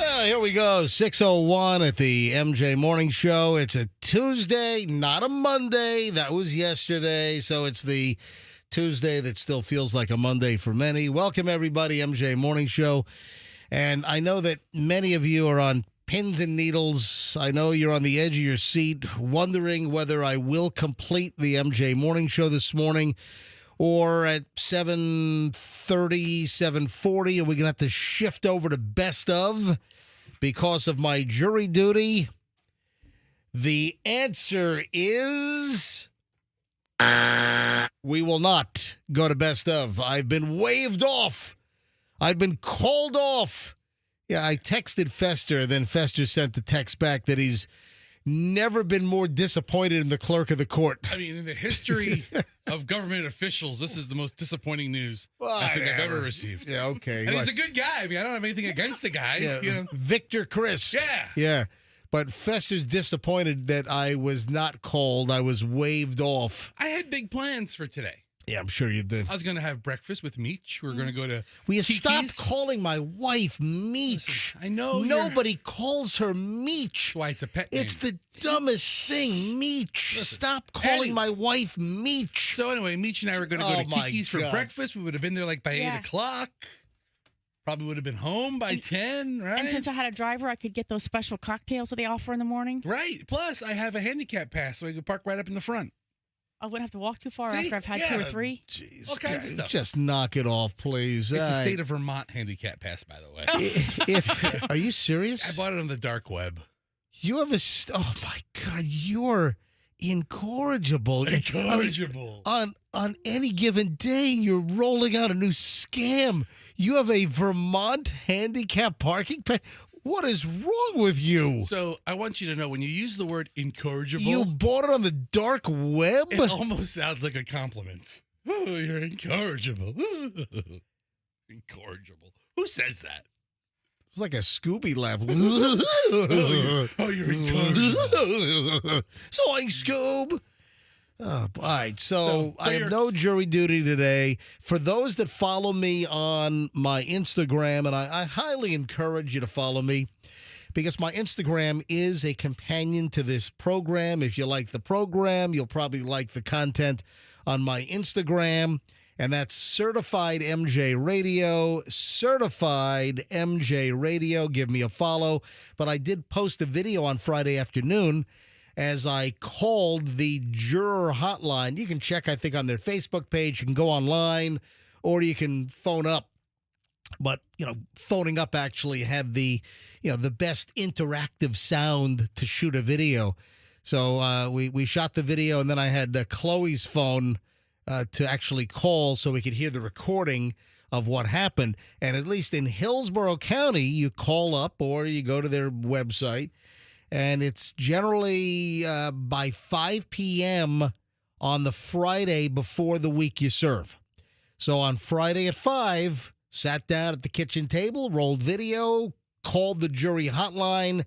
Here we go, 6:01 at the MJ Morning Show. It's a Tuesday, not a Monday. That was yesterday, so it's the Tuesday that still feels like a Monday for many. Welcome, everybody, MJ Morning Show. And I know that many of you are on pins and needles. I know you're on the edge of your seat wondering whether I will complete the MJ Morning Show this morning, or at 7:30, 7:40, are we going to have to shift over to best of because of my jury duty? The answer is we will not go to best of. I've been waved off. I've been called off. Yeah, I texted Fester, then Fester sent the text back that he's never been more disappointed in the clerk of the court. I mean, in the history of government officials, this is the most disappointing news I think I've ever received. Yeah, okay. And he's a good guy. I mean, I don't have anything against the guy. Yeah, you know? Victor Christ. Yeah. Yeah. But Fester's disappointed that I was not called. I was waved off. I had big plans for today. Yeah, I'm sure you did. I was going to have breakfast with Meech. We were going to go to Will you Kiki's. stop calling my wife Meech? Listen, I know Nobody calls her Meech. That's why it's a pet name. It's the dumbest thing, Meech. Listen, Stop calling my wife Meech. So anyway, Meech and I were going to go to my Kiki's for God. breakfast. We would have been there like by 8 o'clock. Probably would have been home by 10, right? And since I had a driver, I could get those special cocktails that they offer in the morning. Right. Plus, I have a handicap pass, so I could park right up in the front. I wouldn't have to walk too far See? after I've had Yeah. 2 or 3. Jeez, All kinds of guys, stuff. just knock it off, please. It's a state of Vermont handicap pass, by the way. Are you serious? I bought it on the dark web. You have oh my God, you're incorrigible. Incorrigible. I mean, on any given day, you're rolling out a new scam. You have a Vermont handicap parking pass. What is wrong with you? So I want you to know, when you use the word incorrigible, You bought it on the dark web? it almost sounds like a compliment. Oh, you're incorrigible. Incorrigible. Who says that? It's like a Scooby laugh. You're incorrigible. Soing Scoob. Oh, all right, so I have you're- no jury duty today. For those that follow me on my Instagram, and I highly encourage you to follow me because my Instagram is a companion to this program. If you like the program, you'll probably like the content on my Instagram, and that's Certified MJ Radio. Certified MJ Radio. Give me a follow. But I did post a video on Friday afternoon as I called the juror hotline. You can check, I think, on their Facebook page. You can go online, or you can phone up. But, phoning up actually had the best interactive sound to shoot a video. So we shot the video, and then I had Chloe's phone to actually call so we could hear the recording of what happened. And at least in Hillsborough County, you call up or you go to their website, and it's generally by 5 p.m. on the Friday before the week you serve. So on Friday at 5, sat down at the kitchen table, rolled video, called the jury hotline,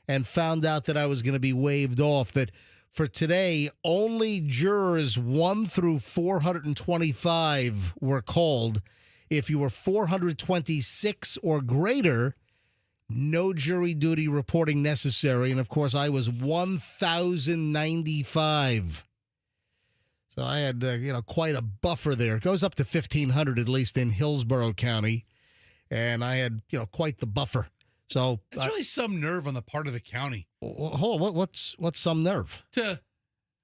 and found out that I was going to be waved off. That for today, only jurors 1 through 425 were called. If you were 426 or greater, no jury duty reporting necessary. And, of course, I was 1,095. So I had, quite a buffer there. It goes up to 1,500, at least in Hillsborough County. And I had, quite the buffer. So It's really some nerve on the part of the county hold on. What's some nerve? to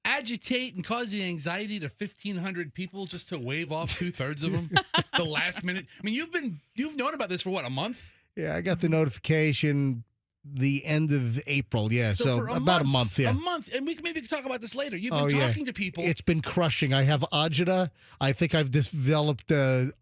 agitate and cause the anxiety to 1,500 people just to wave off 2/3 of them the last minute. I mean, you've known about this for what, a month? Yeah, I got the notification the end of April. Yeah, so for about a month. Yeah. A month. And we can maybe talk about this later. You've been Oh, talking to people. It's been crushing. I have agita. I think I've developed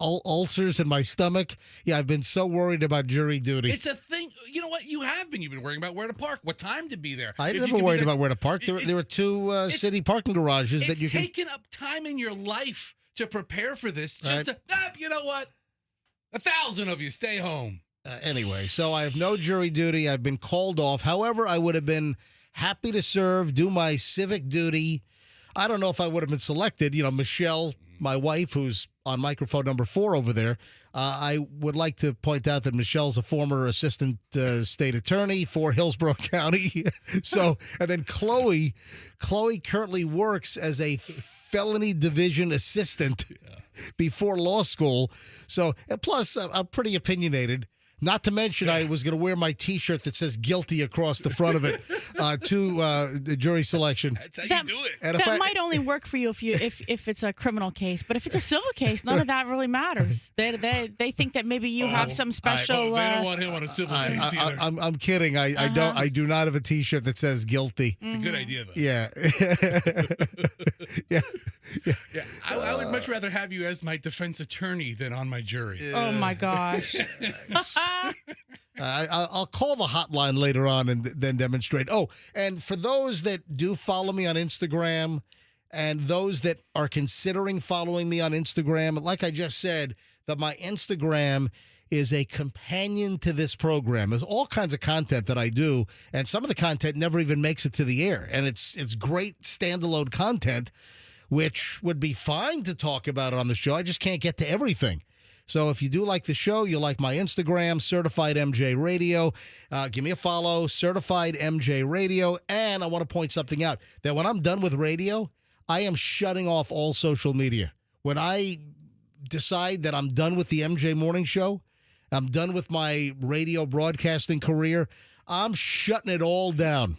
ulcers in my stomach. Yeah, I've been so worried about jury duty. It's a thing. You know what? You've been worrying about where to park, what time to be there. I If you never can be worried there- about where to park. There were two city parking garages that It's you can. taken up time in your life to prepare for this. Right. Just you know what? 1,000 of you stay home. Anyway, so I have no jury duty. I've been called off. However, I would have been happy to serve, do my civic duty. I don't know if I would have been selected. Michelle my wife, who's on microphone number 4 over there, I would like to point out that Michelle's a former assistant state attorney for Hillsborough County. And then Chloe currently works as a felony division assistant before law school. So, and plus, I'm pretty opinionated. Not to mention, I was going to wear my T-shirt that says "guilty" across the front of it to the jury selection. That's how you do it. And That might only work for you if it's a criminal case, but if it's a civil case, none of that really matters. They think that maybe you have some special. They don't want him on a civil case either. I'm kidding. I do not have a T-shirt that says "guilty." It's a good idea, though. Yeah. Yeah. I would much rather have you as my defense attorney than on my jury. Oh my gosh. I'll call the hotline later on and then demonstrate. Oh, and for those that do follow me on Instagram and those that are considering following me on Instagram, like I just said, that my Instagram is a companion to this program. There's all kinds of content that I do, and some of the content never even makes it to the air. And it's great standalone content, which would be fine to talk about it on the show. I just can't get to everything. So if you do like the show, you like my Instagram, Certified MJ Radio, give me a follow, Certified MJ Radio. And I want to point something out, that when I'm done with radio, I am shutting off all social media. When I decide that I'm done with the MJ Morning Show, I'm done with my radio broadcasting career, I'm shutting it all down.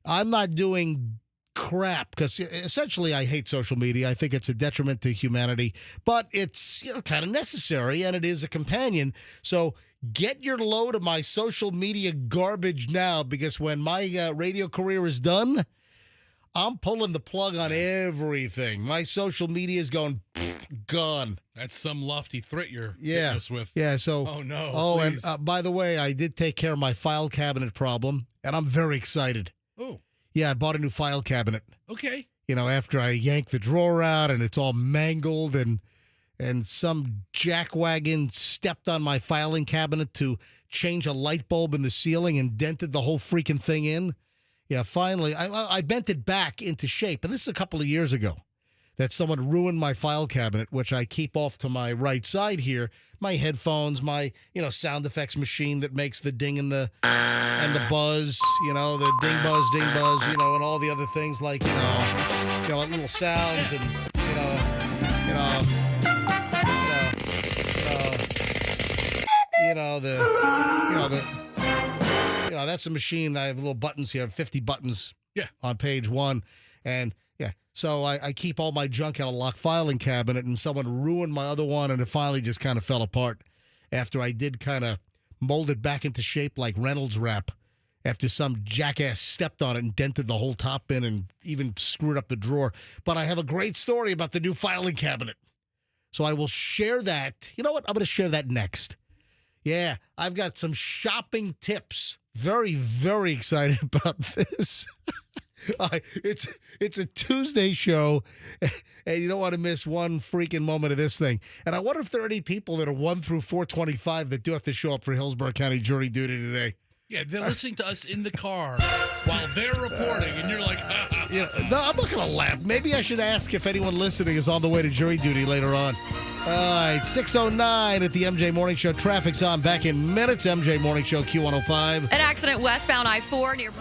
I'm not doing crap, because essentially I hate social media. I think it's a detriment to humanity, but it's kind of necessary, and it is a companion. So get your load of my social media garbage now, because when my radio career is done, I'm pulling the plug on everything. My social media is going gone. That's some lofty threat you're hitting us with. Yeah. So. Oh no. Oh, please. and by the way, I did take care of my file cabinet problem, and I'm very excited. Oh. Yeah, I bought a new file cabinet. Okay. After I yanked the drawer out and it's all mangled, and some jackwagon stepped on my filing cabinet to change a light bulb in the ceiling and dented the whole freaking thing in. Yeah, finally, I bent it back into shape. And this is a couple of years ago that someone ruined my file cabinet, which I keep off to my right side here. My headphones, my sound effects machine that makes the ding and the buzz, the ding buzz, and all the other things like little sounds and that's a machine. I have little buttons here, 50 buttons. Yeah. On page 1, and so I keep all my junk in a locked filing cabinet, and someone ruined my other one, and it finally just kind of fell apart after I did kind of mold it back into shape like Reynolds wrap, after some jackass stepped on it and dented the whole top in and even screwed up the drawer. But I have a great story about the new filing cabinet, so I will share that. You know what? I'm going to share that next. Yeah, I've got some shopping tips. Very, very excited about this. It's a Tuesday show, and you don't want to miss one freaking moment of this thing. And I wonder if there are any people that are 1 through 425 that do have to show up for Hillsborough County jury duty today. Yeah, they're listening to us in the car while they're reporting, and you're like, no, I'm not going to laugh. Maybe I should ask if anyone listening is on the way to jury duty later on. All right, 6:09 at the MJ Morning Show. Traffic's on. Back in minutes. MJ Morning Show, Q105. An accident westbound I-4 near...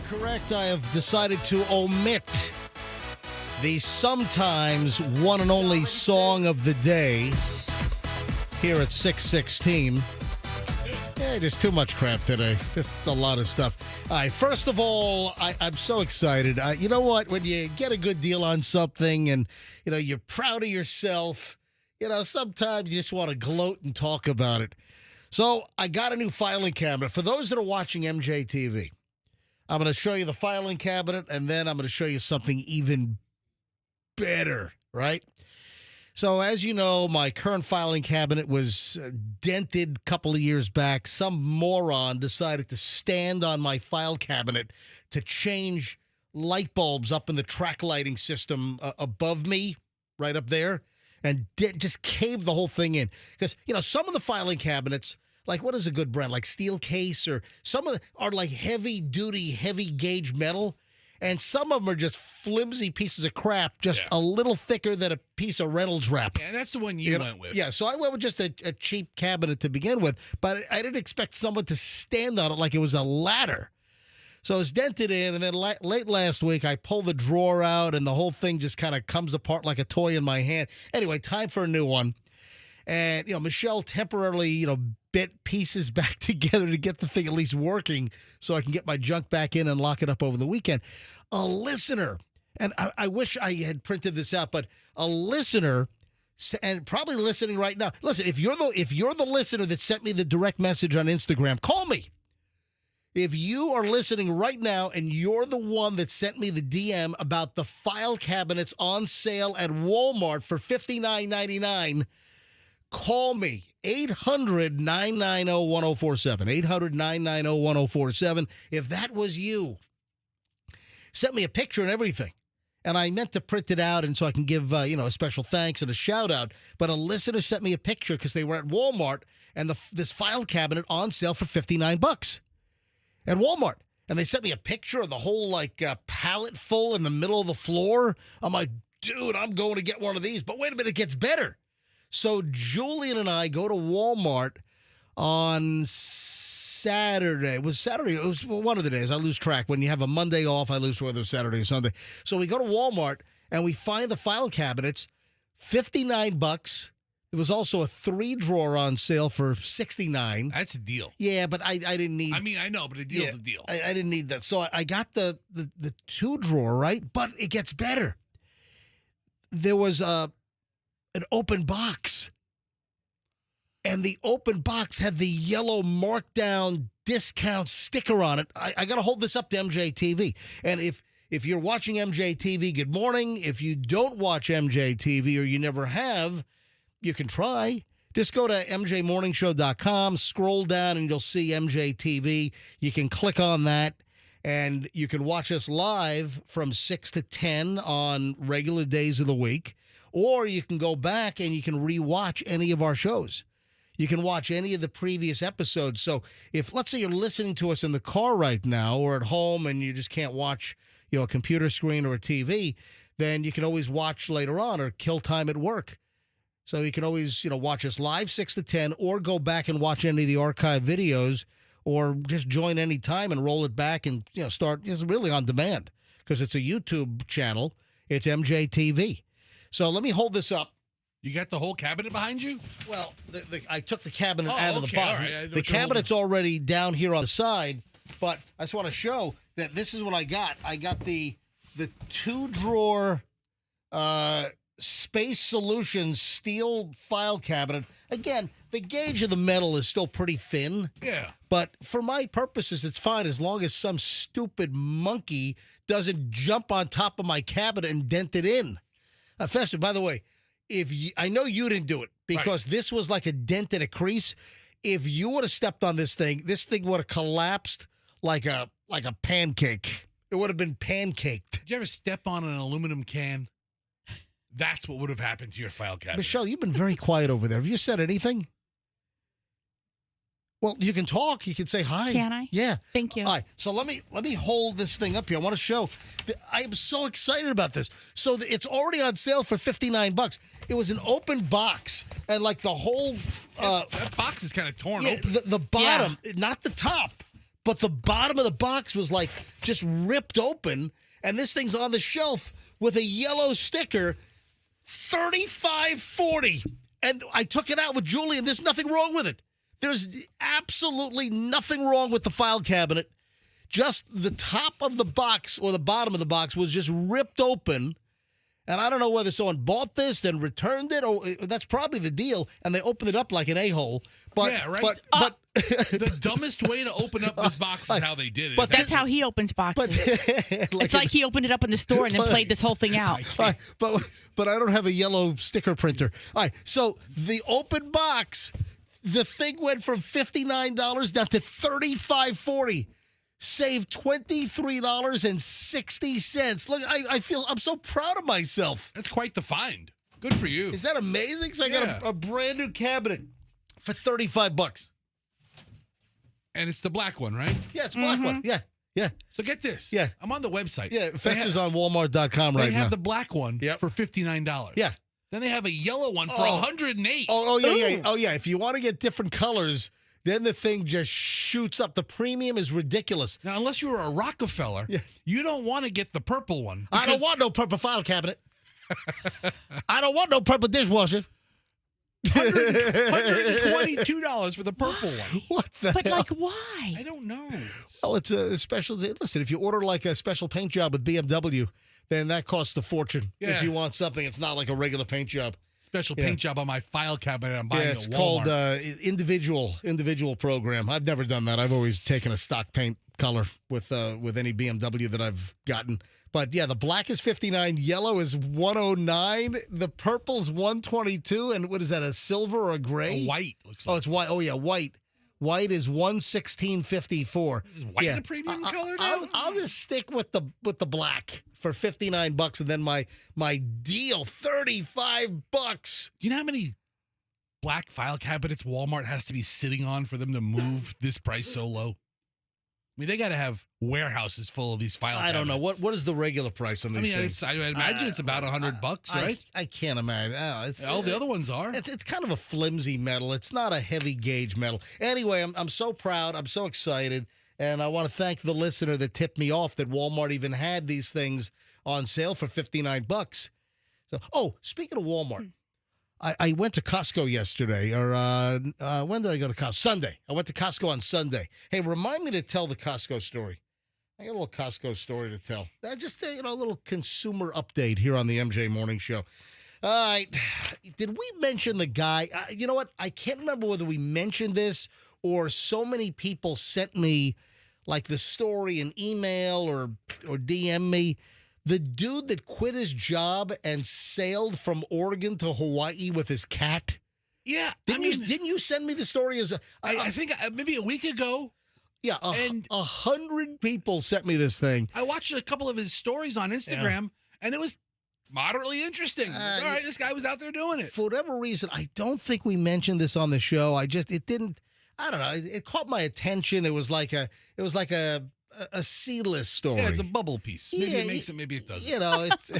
Correct. I have decided to omit the sometimes one and only song of the day here at 6:16. Yeah, there's too much crap today. Just a lot of stuff. All right, first of all, I'm so excited. You know what? When you get a good deal on something and, you're proud of yourself, sometimes you just want to gloat and talk about it. So I got a new filing cabinet. For those that are watching MJTV, I'm going to show you the filing cabinet, and then I'm going to show you something even better, right? So as you know, my current filing cabinet was dented a couple of years back. Some moron decided to stand on my file cabinet to change light bulbs up in the track lighting system above me, right up there, and just caved the whole thing in. Because, some of the filing cabinets, like, what is a good brand? Like Steel Case, or some of them are like heavy-duty, heavy-gauge metal, and some of them are just flimsy pieces of crap, just a little thicker than a piece of Reynolds wrap. Yeah, that's the one you went with. Yeah, so I went with just a cheap cabinet to begin with, but I didn't expect someone to stand on it like it was a ladder. So it's dented in, and then late last week, I pulled the drawer out, and the whole thing just kind of comes apart like a toy in my hand. Anyway, time for a new one. And, Michelle temporarily, bit pieces back together to get the thing at least working so I can get my junk back in and lock it up over the weekend. A listener, and I wish I had printed this out, but a listener, and probably listening right now. Listen, if you're the listener that sent me the direct message on Instagram, call me. If you are listening right now and you're the one that sent me the DM about the file cabinets on sale at Walmart for $59.99, call me, 800-990-1047, 800-990-1047. If that was you, sent me a picture and everything. And I meant to print it out and so I can give, a special thanks and a shout out. But a listener sent me a picture because they were at Walmart and this file cabinet on sale for $59 at Walmart. And they sent me a picture of the whole pallet full in the middle of the floor. I'm like, dude, I'm going to get one of these. But wait a minute, it gets better. So Julian and I go to Walmart on Saturday. It was Saturday. It was one of the days. I lose track. When you have a Monday off, I lose whether it's Saturday or Sunday. So we go to Walmart, and we find the file cabinets, $59. There was also a 3-drawer on sale for $69. That's a deal. Yeah, but I didn't need... I mean, I know, but a deal's a deal. I didn't need that. So I got the 2-drawer, right? But it gets better. There was an open box. And the open box had the yellow markdown discount sticker on it. I got to hold this up to MJTV. And if you're watching MJTV, good morning. If you don't watch MJTV or you never have, you can try. Just go to mjmorningshow.com, scroll down, and you'll see MJTV. You can click on that, and you can watch us live from 6 to 10 on regular days of the week. Or you can go back and you can rewatch any of our shows. You can watch any of the previous episodes. So if, let's say, you're listening to us in the car right now or at home and you just can't watch, a computer screen or a TV, then you can always watch later on or kill time at work. So you can always, watch us live 6 to 10 or go back and watch any of the archive videos or just join any time and roll it back and, start. It's really on demand because it's a YouTube channel. It's MJTV. So let me hold this up. You got the whole cabinet behind you? Well, I took the cabinet out of the box. Right. The cabinet's already down here on the side, but I just want to show that this is what I got. I got the 2-drawer Space Solutions steel file cabinet. Again, the gauge of the metal is still pretty thin. Yeah. But for my purposes, it's fine as long as some stupid monkey doesn't jump on top of my cabinet and dent it in. Fester, by the way, I know you didn't do it because this was like a dent and a crease. If you would have stepped on this thing would have collapsed like a pancake. It would have been pancaked. Did you ever step on an aluminum can? That's what would have happened to your file cabinet. Michelle, you've been very quiet over there. Have you said anything? Well, you can talk. You can say hi. Can I? Yeah. Thank you. All right. So let me hold this thing up here. I want to show. I am so excited about this. So it's already on sale for $59. It was an open box, and like the whole that box is kind of torn open. The bottom, not the top, but the bottom of the box was like just ripped open, and this thing's on the shelf with a yellow sticker. $35.40, and I took it out with Julie, and there's nothing wrong with it. There's absolutely nothing wrong with the file cabinet. Just the top of the box or the bottom of the box was just ripped open, and I don't know whether someone bought this, then returned it, or that's probably the deal, and they opened it up like an a-hole. But, yeah, right. But the dumbest way to open up this box is how they did it. But That's how he opens boxes. It's like he opened it up in the store and then played this whole thing out. But I don't have a yellow sticker printer. All right, so the open box, the thing went from $59 down to $35.40. Saved $23.60. Look, I'm so proud of myself. That's quite the find. Good for you. Is that amazing? So I got a brand new cabinet for $35. And it's the black one, right? Yeah, it's a black one. Yeah. So get this. Yeah. I'm on the website. Yeah, Fester's on Walmart.com right now. They have the black one for $59. Yeah. Then they have a yellow one for $108. Oh, yeah. Oh, yeah. If you want to get different colors, then the thing just shoots up. The premium is ridiculous. Now, unless you were a Rockefeller, you don't want to get the purple one. I don't want no purple file cabinet. I don't want no purple dishwasher. $122 for the purple one. What the But hell? like, why? I don't know. Well, it's a special. Listen, if you order like a special paint job with BMW, then that costs a fortune. Yeah. If you want something, it's not like a regular paint job. Special paint job on my file cabinet I'm buying It's at Walmart. called individual program. I've never done that. I've always taken a stock paint color with any BMW that I've gotten. But yeah, the black is $59, yellow is $109, the purple's $122, and what is that? A silver or a gray? A white looks like. Oh, it's white. Oh yeah, white. White is $116.54. Is white the premium color now? I'll just stick with the black for $59, and then my deal $35. You know how many black file cabinets Walmart has to be sitting on for them to move this price so low? I mean, they got to have warehouses full of these file cabinets. I don't know. What is the regular price on these things? I imagine it's about $100, right? I can't imagine. All the other ones are. It's kind of a flimsy metal. It's not a heavy gauge metal. Anyway, I'm so proud. I'm so excited. And I want to thank the listener that tipped me off that Walmart even had these things on sale for $59. So, speaking of Walmart, I went to Costco yesterday, or when did I go to Costco? Sunday. I went to Costco on Sunday. Hey, remind me to tell the Costco story. I got a little Costco story to tell. Just a little consumer update here on the MJ Morning Show. All right. Did we mention the guy? You know what? I can't remember whether we mentioned this or so many people sent me like the story in email or DM me. The dude that quit his job and sailed from Oregon to Hawaii with his cat. Yeah. Didn't you send me the story as I think maybe a week ago. Yeah, 100 people sent me this thing. I watched a couple of his stories on Instagram, and it was moderately interesting. All right, this guy was out there doing it. For whatever reason, I don't think we mentioned this on the show. It didn't. I don't know. It caught my attention. It was like a C-list story. Yeah, it's a bubble piece. Maybe it makes it. Maybe it doesn't. You know, it's.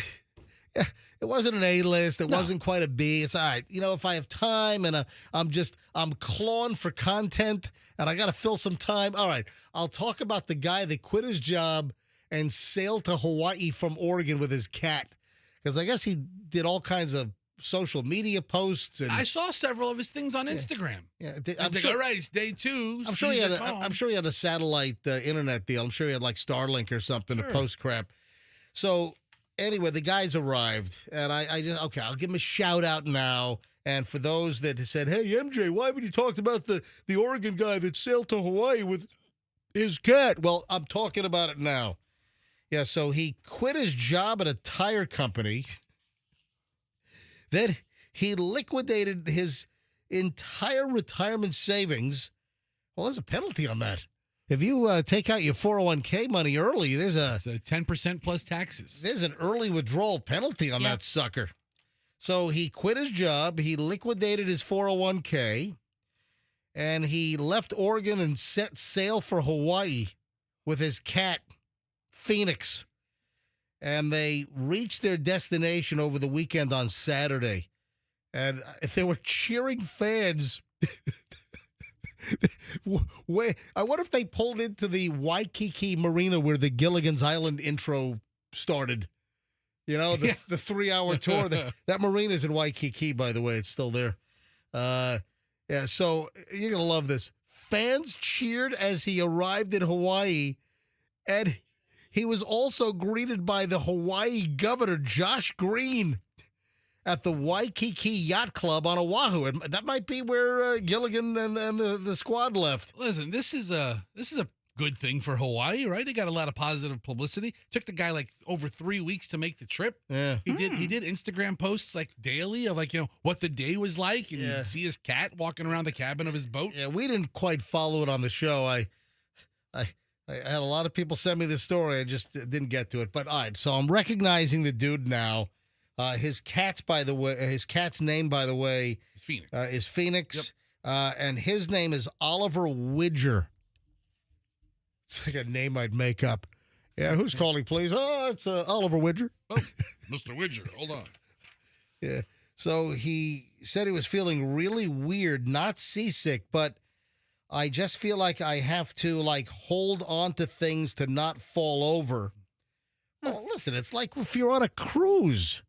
It wasn't an A-list. It wasn't quite a B. It's all right. You know, if I have time and I'm clawing for content and I got to fill some time. All right, I'll talk about the guy that quit his job and sailed to Hawaii from Oregon with his cat, because I guess he did all kinds of social media posts. And I saw several of his things on Instagram. Yeah, I'm like, all right, it's day 2. I'm sure he had a satellite internet deal. I'm sure he had like Starlink or something to post crap. So. Anyway, the guys arrived, and I'll give them a shout out now. And for those that said, "Hey, MJ, why haven't you talked about the Oregon guy that sailed to Hawaii with his cat?" Well, I'm talking about it now. Yeah, so he quit his job at a tire company. Then he liquidated his entire retirement savings. Well, there's a penalty on that. If you take out your 401k money early, there's a 10% plus taxes. There's an early withdrawal penalty on that sucker. So he quit his job, he liquidated his 401k, and he left Oregon and set sail for Hawaii with his cat, Phoenix. And they reached their destination over the weekend on Saturday. And if they were cheering fans... I wonder if they pulled into the Waikiki Marina where the Gilligan's Island intro started. You know, the 3-hour tour. That marina's in Waikiki, by the way. It's still there. So you're going to love this. Fans cheered as he arrived in Hawaii, and he was also greeted by the Hawaii governor, Josh Green, at the Waikiki Yacht Club on Oahu. And that might be where Gilligan and the squad left. Listen, this is a good thing for Hawaii, right? They got a lot of positive publicity. Took the guy like over 3 weeks to make the trip. Yeah. He did Instagram posts like daily of like, you know, what the day was like, and you'd see his cat walking around the cabin of his boat. Yeah, we didn't quite follow it on the show. I had a lot of people send me this story. I just didn't get to it. But all right, so I'm recognizing the dude now. His cat's name, by the way, is Phoenix. Yep. And his name is Oliver Widger. It's like a name I'd make up. Yeah, who's calling, please? Oh, it's Oliver Widger. Oh, Mr. Widger, hold on. Yeah. So he said he was feeling really weird, not seasick, but I just feel like I have to like hold on to things to not fall over. Well, listen, it's like if you're on a cruise.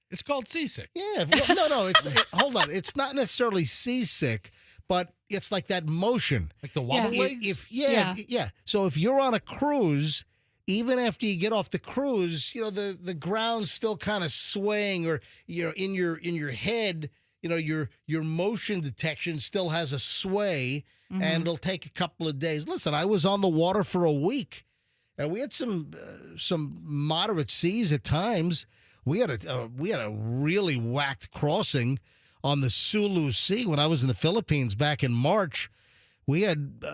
It's called seasick. Yeah. Well, no. Hold on. It's not necessarily seasick, but it's like that motion. Like the wobble legs? Yeah. So if you're on a cruise, even after you get off the cruise, you know, the ground's still kind of swaying, or you're in your head, you know, your motion detection still has a sway, and it'll take a couple of days. Listen, I was on the water for a week, and we had some moderate seas at times. We had a really whacked crossing on the Sulu Sea when I was in the Philippines back in March. We had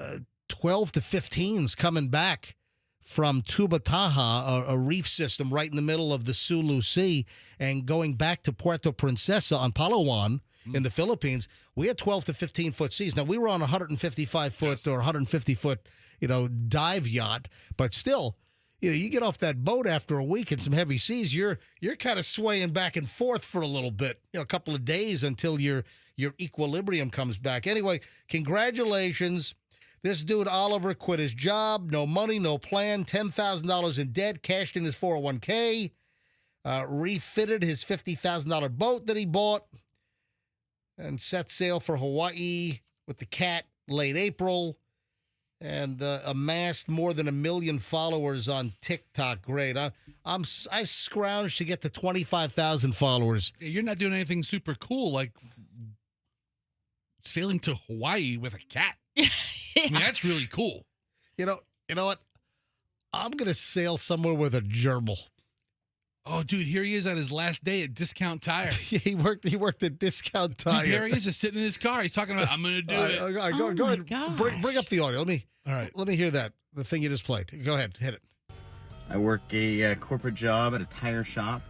12 to 15s coming back from Tubataha, a reef system right in the middle of the Sulu Sea, and going back to Puerto Princesa on Palawan in the Philippines. We had 12 to 15-foot seas. Now, we were on a 155-foot or 150-foot, you know, dive yacht, but still, you know, you get off that boat after a week in some heavy seas, you're kind of swaying back and forth for a little bit, you know, a couple of days until your equilibrium comes back. Anyway, congratulations. This dude, Oliver, quit his job, no money, no plan, $10,000 in debt, cashed in his 401k, refitted his $50,000 boat that he bought, and set sail for Hawaii with the cat late April. And amassed more than 1 million followers on TikTok. Great. I scrounged to get to 25,000 followers. You're not doing anything super cool like sailing to Hawaii with a cat. I mean, that's really cool. You know what? I'm gonna sail somewhere with a gerbil. Oh, dude, here he is on his last day at Discount Tire. He worked at Discount Tire. Dude, here he is just sitting in his car. He's talking about, I'm going to do it. Go ahead. Bring up the audio. Let me hear that. The thing you just played. Go ahead. Hit it. I work a corporate job at a tire shop.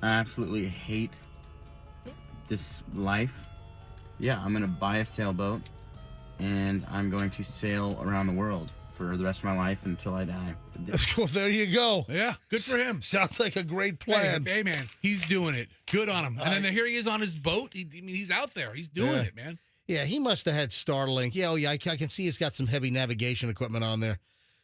I absolutely hate this life. Yeah, I'm gonna buy a sailboat and I'm going to sail around the world for the rest of my life until I die. Well, there you go. Yeah, good for him. Sounds like a great plan. Hey, man, he's doing it. Good on him. And then here he is on his boat. He's out there. He's doing it, man. Yeah, he must have had Starlink. Yeah, I can see he's got some heavy navigation equipment on there.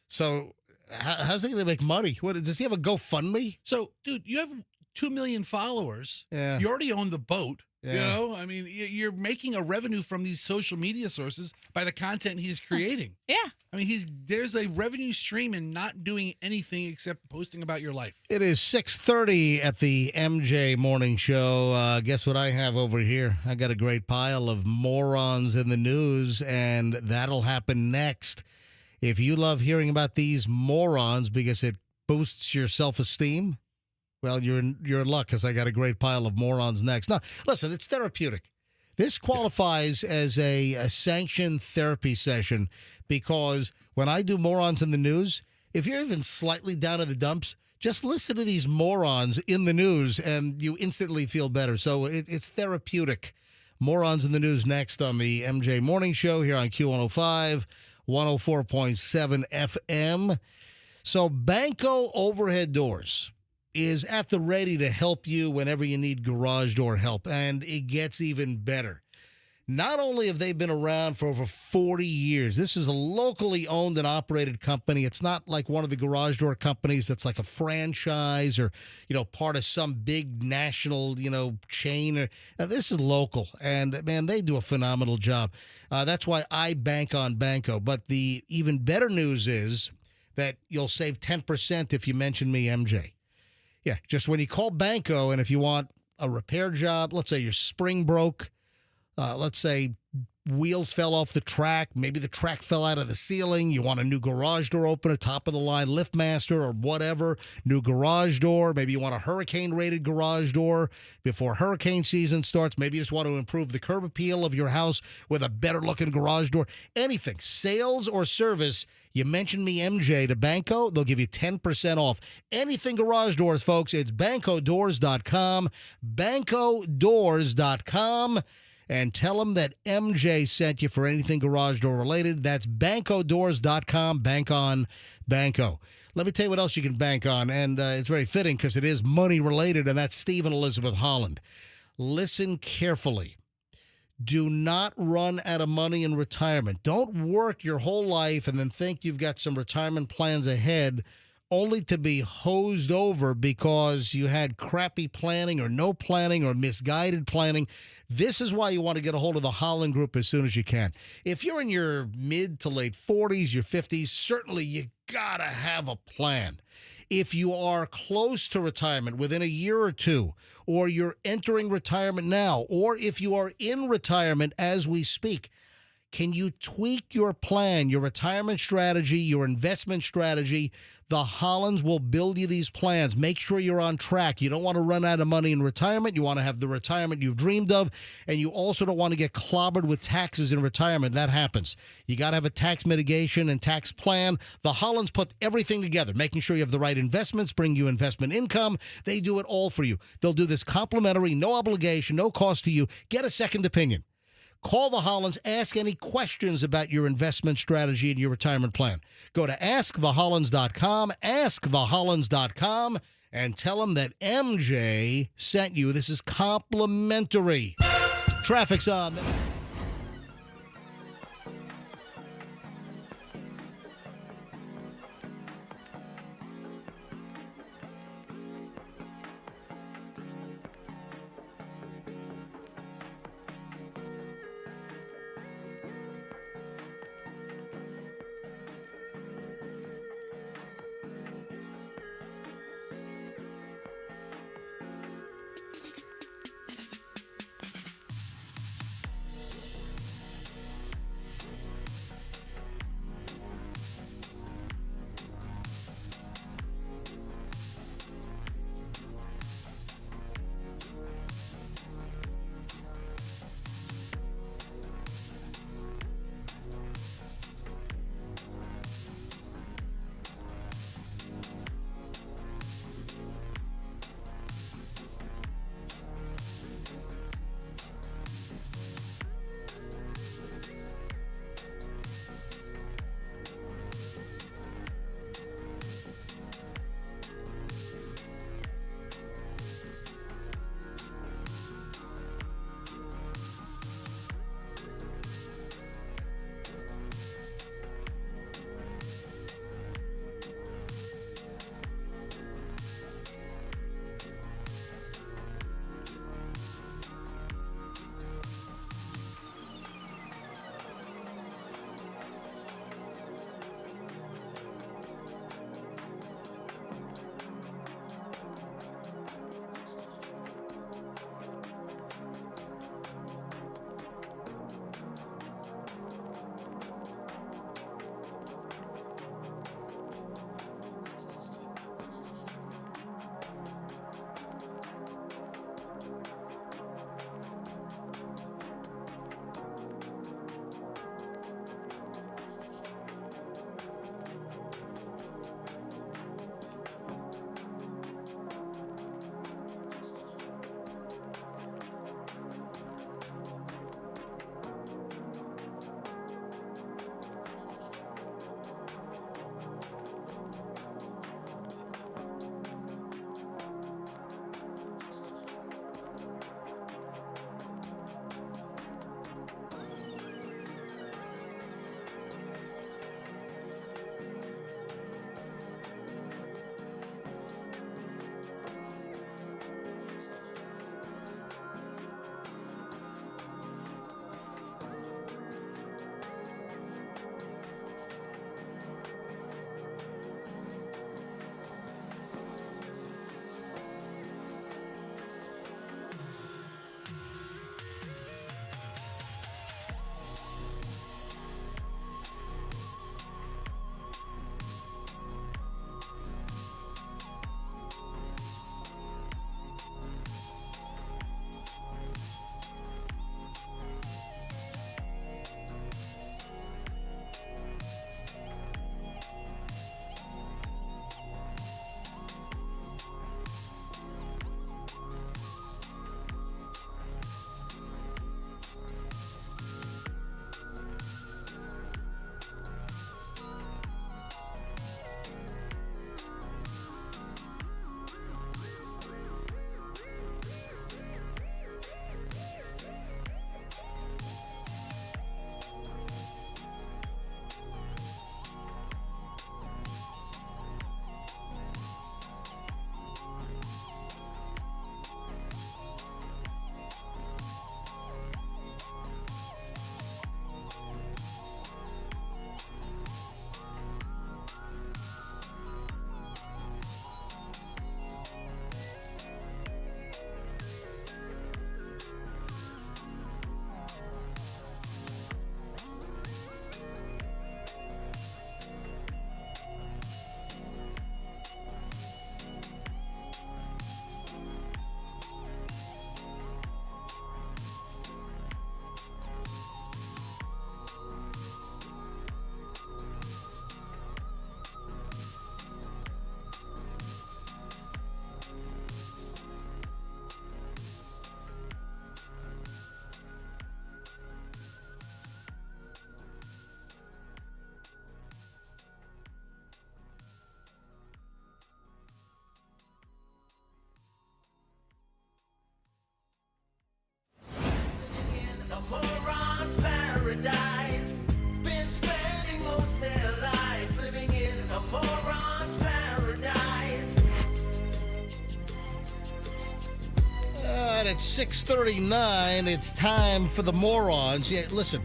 So how's he going to make money? What does he have a GoFundMe? So, dude, you have 2 million followers. Yeah. You already own the boat. Yeah. You know, I mean, you're making a revenue from these social media sources by the content he's creating. Yeah. I mean, there's a revenue stream in not doing anything except posting about your life. It is 6:30 at the MJ Morning Show. Guess what I have over here? I got a great pile of morons in the news, and that'll happen next. If you love hearing about these morons because it boosts your self-esteem, well, you're in luck because I got a great pile of morons next. Now, listen, it's therapeutic. This qualifies as a sanctioned therapy session because when I do morons in the news, if you're even slightly down in the dumps, just listen to these morons in the news and you instantly feel better. So it's therapeutic. Morons in the news next on the MJ Morning Show here on Q105, 104.7 FM. So Banco Overhead Doors is at the ready to help you whenever you need garage door help, and it gets even better. Not only have they been around for over 40 years, this is a locally owned and operated company. It's not like one of the garage door companies that's like a franchise or, part of some big national, chain. This is local, and, man, they do a phenomenal job. That's why I bank on Banco. But the even better news is that you'll save 10% if you mention me, MJ. Yeah, just when you call Banco, and if you want a repair job, let's say your spring broke, let's say wheels fell off the track, maybe the track fell out of the ceiling, you want a new garage door opener, top of the line LiftMaster or whatever, new garage door, maybe you want a hurricane-rated garage door before hurricane season starts, maybe you just want to improve the curb appeal of your house with a better-looking garage door, anything, sales or service, you mention me, MJ, to Banco, they'll give you 10% off. Anything garage doors, folks, it's bancodoors.com, bancodoors.com, and tell them that MJ sent you for anything garage door related. That's bancodoors.com, bank on Banco. Let me tell you what else you can bank on, and it's very fitting because it is money related, and that's Steve and Elizabeth Holland. Listen carefully. Do not run out of money in retirement. Don't work your whole life and then think you've got some retirement plans ahead only to be hosed over because you had crappy planning or no planning or misguided planning. This is why you want to get a hold of the Holland Group as soon as you can. If you're in your mid to late 40s, your 50s, certainly you got to have a plan. If you are close to retirement within a year or two, or you're entering retirement now, or if you are in retirement as we speak, can you tweak your plan, your retirement strategy, your investment strategy? The Hollands will build you these plans. Make sure you're on track. You don't want to run out of money in retirement. You want to have the retirement you've dreamed of, and you also don't want to get clobbered with taxes in retirement. That happens. You got to have a tax mitigation and tax plan. The Hollands put everything together, making sure you have the right investments, bring you investment income. They do it all for you. They'll do this complimentary, no obligation, no cost to you. Get a second opinion. Call the Hollands. Ask any questions about your investment strategy and your retirement plan. Go to askthehollands.com, askthehollands.com, and tell them that MJ sent you. This is complimentary. Traffic's on. right, at 6:39, it's time for the Morons. Yeah, listen,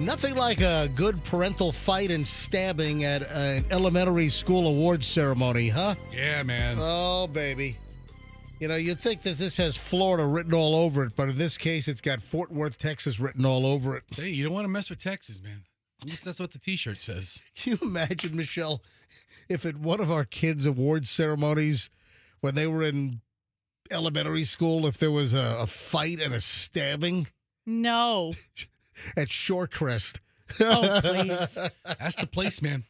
nothing like a good parental fight and stabbing at an elementary school awards ceremony, huh? Yeah, man. Oh, baby. You know, you'd think that this has Florida written all over it, but in this case, it's got Fort Worth, Texas written all over it. Hey, you don't want to mess with Texas, man. At least that's what the T-shirt says. Can you imagine, Michelle, if at one of our kids' awards ceremonies, when they were in elementary school, if there was a fight and a stabbing No. at Shorecrest? Oh, please. That's the place, man.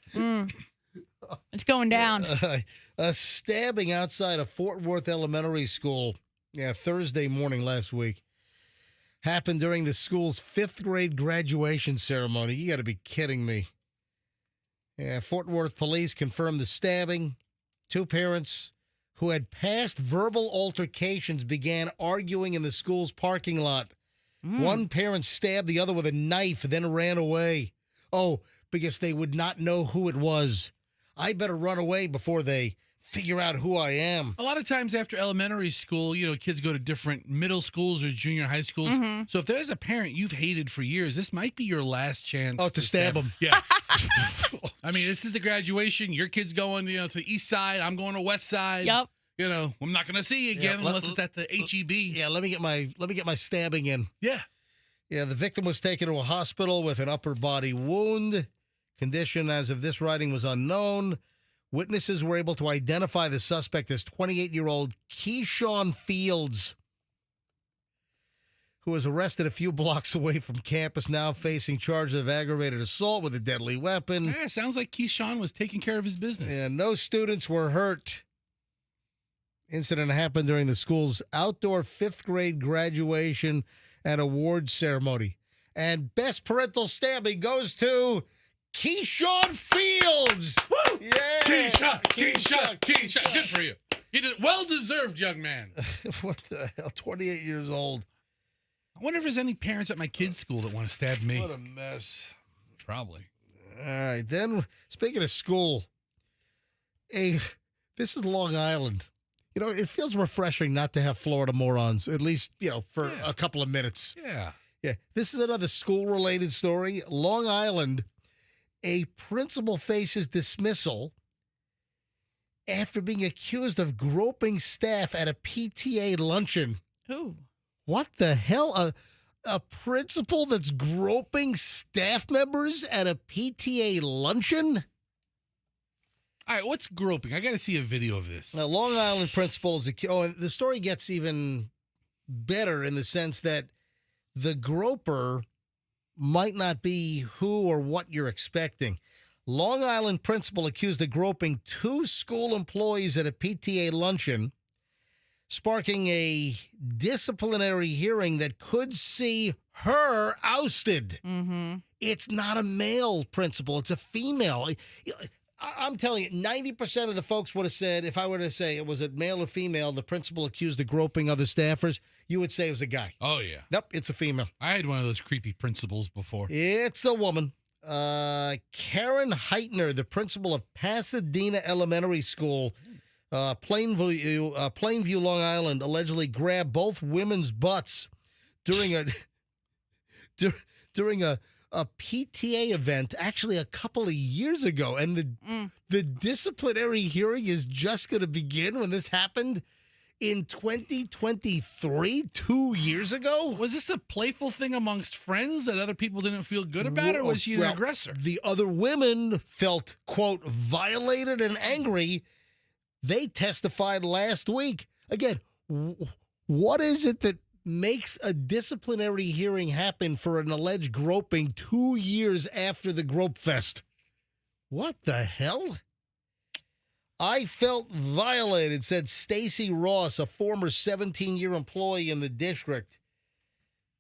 It's going down. A stabbing outside of Fort Worth Elementary School, Thursday morning last week, happened during the school's 5th grade graduation ceremony. You got to be kidding me. Yeah, Fort Worth police confirmed the stabbing. 2 parents who had past verbal altercations began arguing in the school's parking lot. One parent stabbed the other with a knife, then ran away. Oh, because they would not know who it was. I better run away before they figure out who I am. A lot of times after elementary school, kids go to different middle schools or junior high schools. So if there's a parent you've hated for years, this might be your last chance. Oh, to stab them. Yeah. I mean, this is the graduation. Your kid's going, to the east side. I'm going to west side. Yep. I'm not going to see you again unless it's at the HEB. Yeah, let me get my stabbing in. Yeah. Yeah, the victim was taken to a hospital with an upper body wound. Condition as of this writing was unknown. Witnesses were able to identify the suspect as 28-year-old Keyshawn Fields, who was arrested a few blocks away from campus, now facing charges of aggravated assault with a deadly weapon. Yeah, sounds like Keyshawn was taking care of his business. And no students were hurt. Incident happened during the school's outdoor 5th grade graduation and awards ceremony. And best parental stabbing goes to Keyshawn Fields. Woo! Yeah. Keyshawn. Good for you. You did well-deserved, young man. What the hell? 28 years old. I wonder if there's any parents at my kid's school that want to stab me. What a mess. Probably. All right. Then, speaking of school, this is Long Island. It feels refreshing not to have Florida morons, at least, for a couple of minutes. Yeah. Yeah. This is another school-related story. Long Island, a principal faces dismissal after being accused of groping staff at a PTA luncheon. Ooh. What the hell? A principal that's groping staff members at a PTA luncheon? All right, what's groping? I got to see a video of this. Now, Long Island principal is and the story gets even better in the sense that the groper might not be who or what you're expecting. Long Island principal accused of groping 2 school employees at a PTA luncheon, sparking a disciplinary hearing that could see her ousted. Mm-hmm. It's not a male principal. It's a female. I'm telling you, 90% of the folks would have said, if I were to say it was a male or female, the principal accused of groping other staffers, you would say it was a guy. Oh, yeah. Nope, it's a female. I had one of those creepy principals before. It's a woman. Karen Heitner, the principal of Pasadena Elementary School, Plainview, Long Island, allegedly grabbed both women's butts during a PTA event, actually a couple of years ago. And the disciplinary hearing is just going to begin when this happened in 2023, 2 years ago. Was this a playful thing amongst friends that other people didn't feel good about, or was she an aggressor? The other women felt, quote, violated and angry. They testified last week. Again, what is it that makes a disciplinary hearing happen for an alleged groping 2 years after the Grope Fest? What the hell? I felt violated, said Stacy Ross, a former 17-year employee in the district,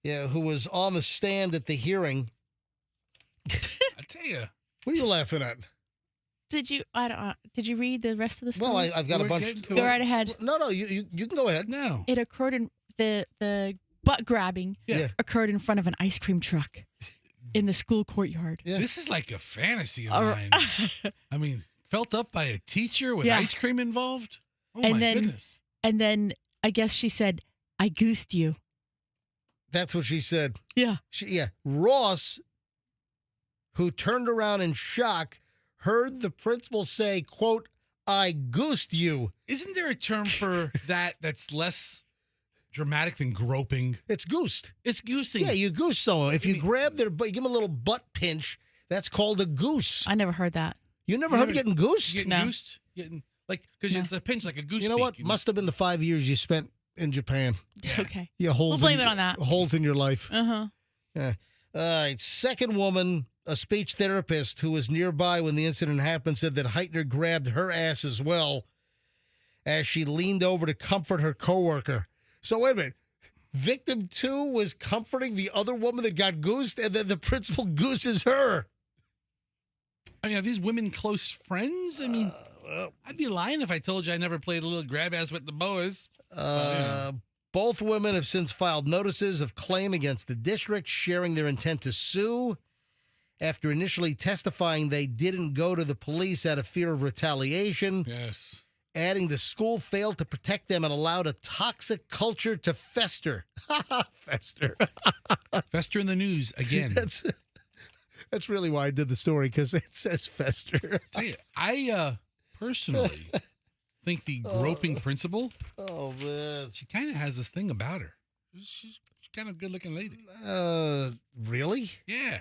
who was on the stand at the hearing. I tell you. What are you laughing at? Did you read the rest of the story? Well, I've got a bunch. Go right ahead. No, you can go ahead. No. It occurred in the butt grabbing occurred in front of an ice cream truck in the school courtyard. Yeah. This is like a fantasy of mine. I mean, felt up by a teacher with ice cream involved? Oh, my goodness. And then I guess she said, I goosed you. That's what she said. Yeah. Ross, who turned around in shock, heard the principal say, quote, I goosed you. Isn't there a term for that's less dramatic than groping? It's goosed. It's goosing. Yeah, you goose someone. If you grab their butt, you give them a little butt pinch, that's called a goose. I never heard that. You never heard of getting goosed? Getting No. goosed? Because it's a pinch like a goose. You know what? Must have been the 5 years you spent in Japan. Yeah. Okay. Yeah, holes. We'll blame it on that. Holes in your life. Uh-huh. Yeah. All right. Second woman, a speech therapist who was nearby when the incident happened, said that Heitner grabbed her ass as well as she leaned over to comfort her coworker. So wait a minute. Victim 2 was comforting the other woman that got goosed, and then the principal gooses her. I mean, are these women close friends? I mean, I'd be lying if I told you I never played a little grab ass with the boys. Both women have since filed notices of claim against the district, sharing their intent to sue after initially testifying they didn't go to the police out of fear of retaliation. Yes. Adding the school failed to protect them and allowed a toxic culture to fester. Fester. Fester in the news again. That's really why I did the story, because it says fester. Tell you, I personally think the groping principal, Oh, man. she kind of has this thing about her. She's kind of a good-looking lady. Really? Yeah.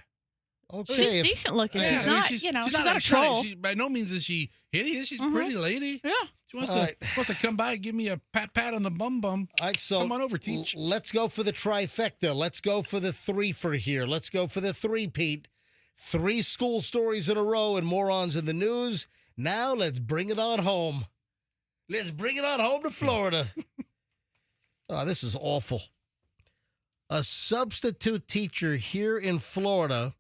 Okay. She's decent looking. Yeah, She's I mean, not, she's not a troll. By no means is she hideous. She's a pretty lady. Yeah. She wants All right. to come by and give me a pat on the bum. All right, so come on over, Teach. Let's go for the trifecta. Let's go for the three for here. Let's go for the three-peat. 3 school stories in a row and morons in the news. Now let's bring it on home. Let's bring it on home to Florida. Oh, this is awful. A substitute teacher here in Florida,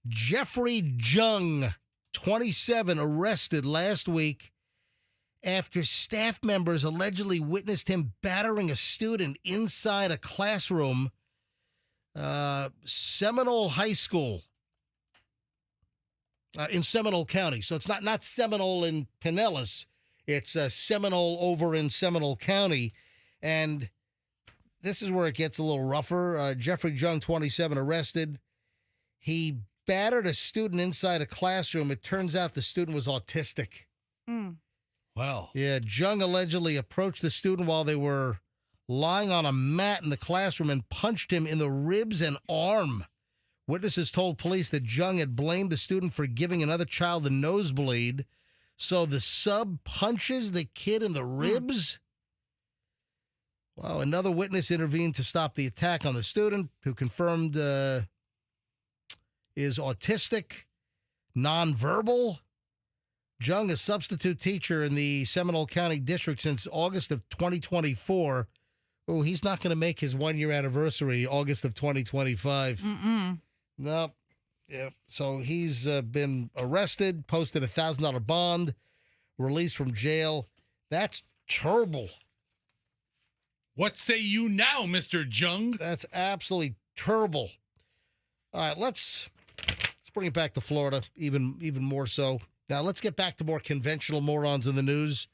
Jeffrey Jung, 27, arrested last week after staff members allegedly witnessed him battering a student inside a classroom. Seminole High School in Seminole County. So it's not Seminole in Pinellas. It's Seminole over in Seminole County. And this is where it gets a little rougher. Jeffrey Jung, 27, arrested. He battered a student inside a classroom. It turns out the student was autistic. Well. Yeah, Jung allegedly approached the student while they were lying on a mat in the classroom and punched him in the ribs and arm. Witnesses told police that Jung had blamed the student for giving another child a nosebleed. So the sub punches the kid in the ribs? Wow, another witness intervened to stop the attack on the student, who confirmed is autistic, nonverbal. Jung, a substitute teacher in the Seminole County District since August of 2024. Oh, he's not going to make his 1-year anniversary August of 2025. Nope. Yeah. So he's been arrested, posted a $1,000 bond, released from jail. That's terrible. What say you now, Mr. Jung? That's absolutely terrible. All right, let's bring it back to Florida, even more so. Now let's get back to more conventional morons in the news.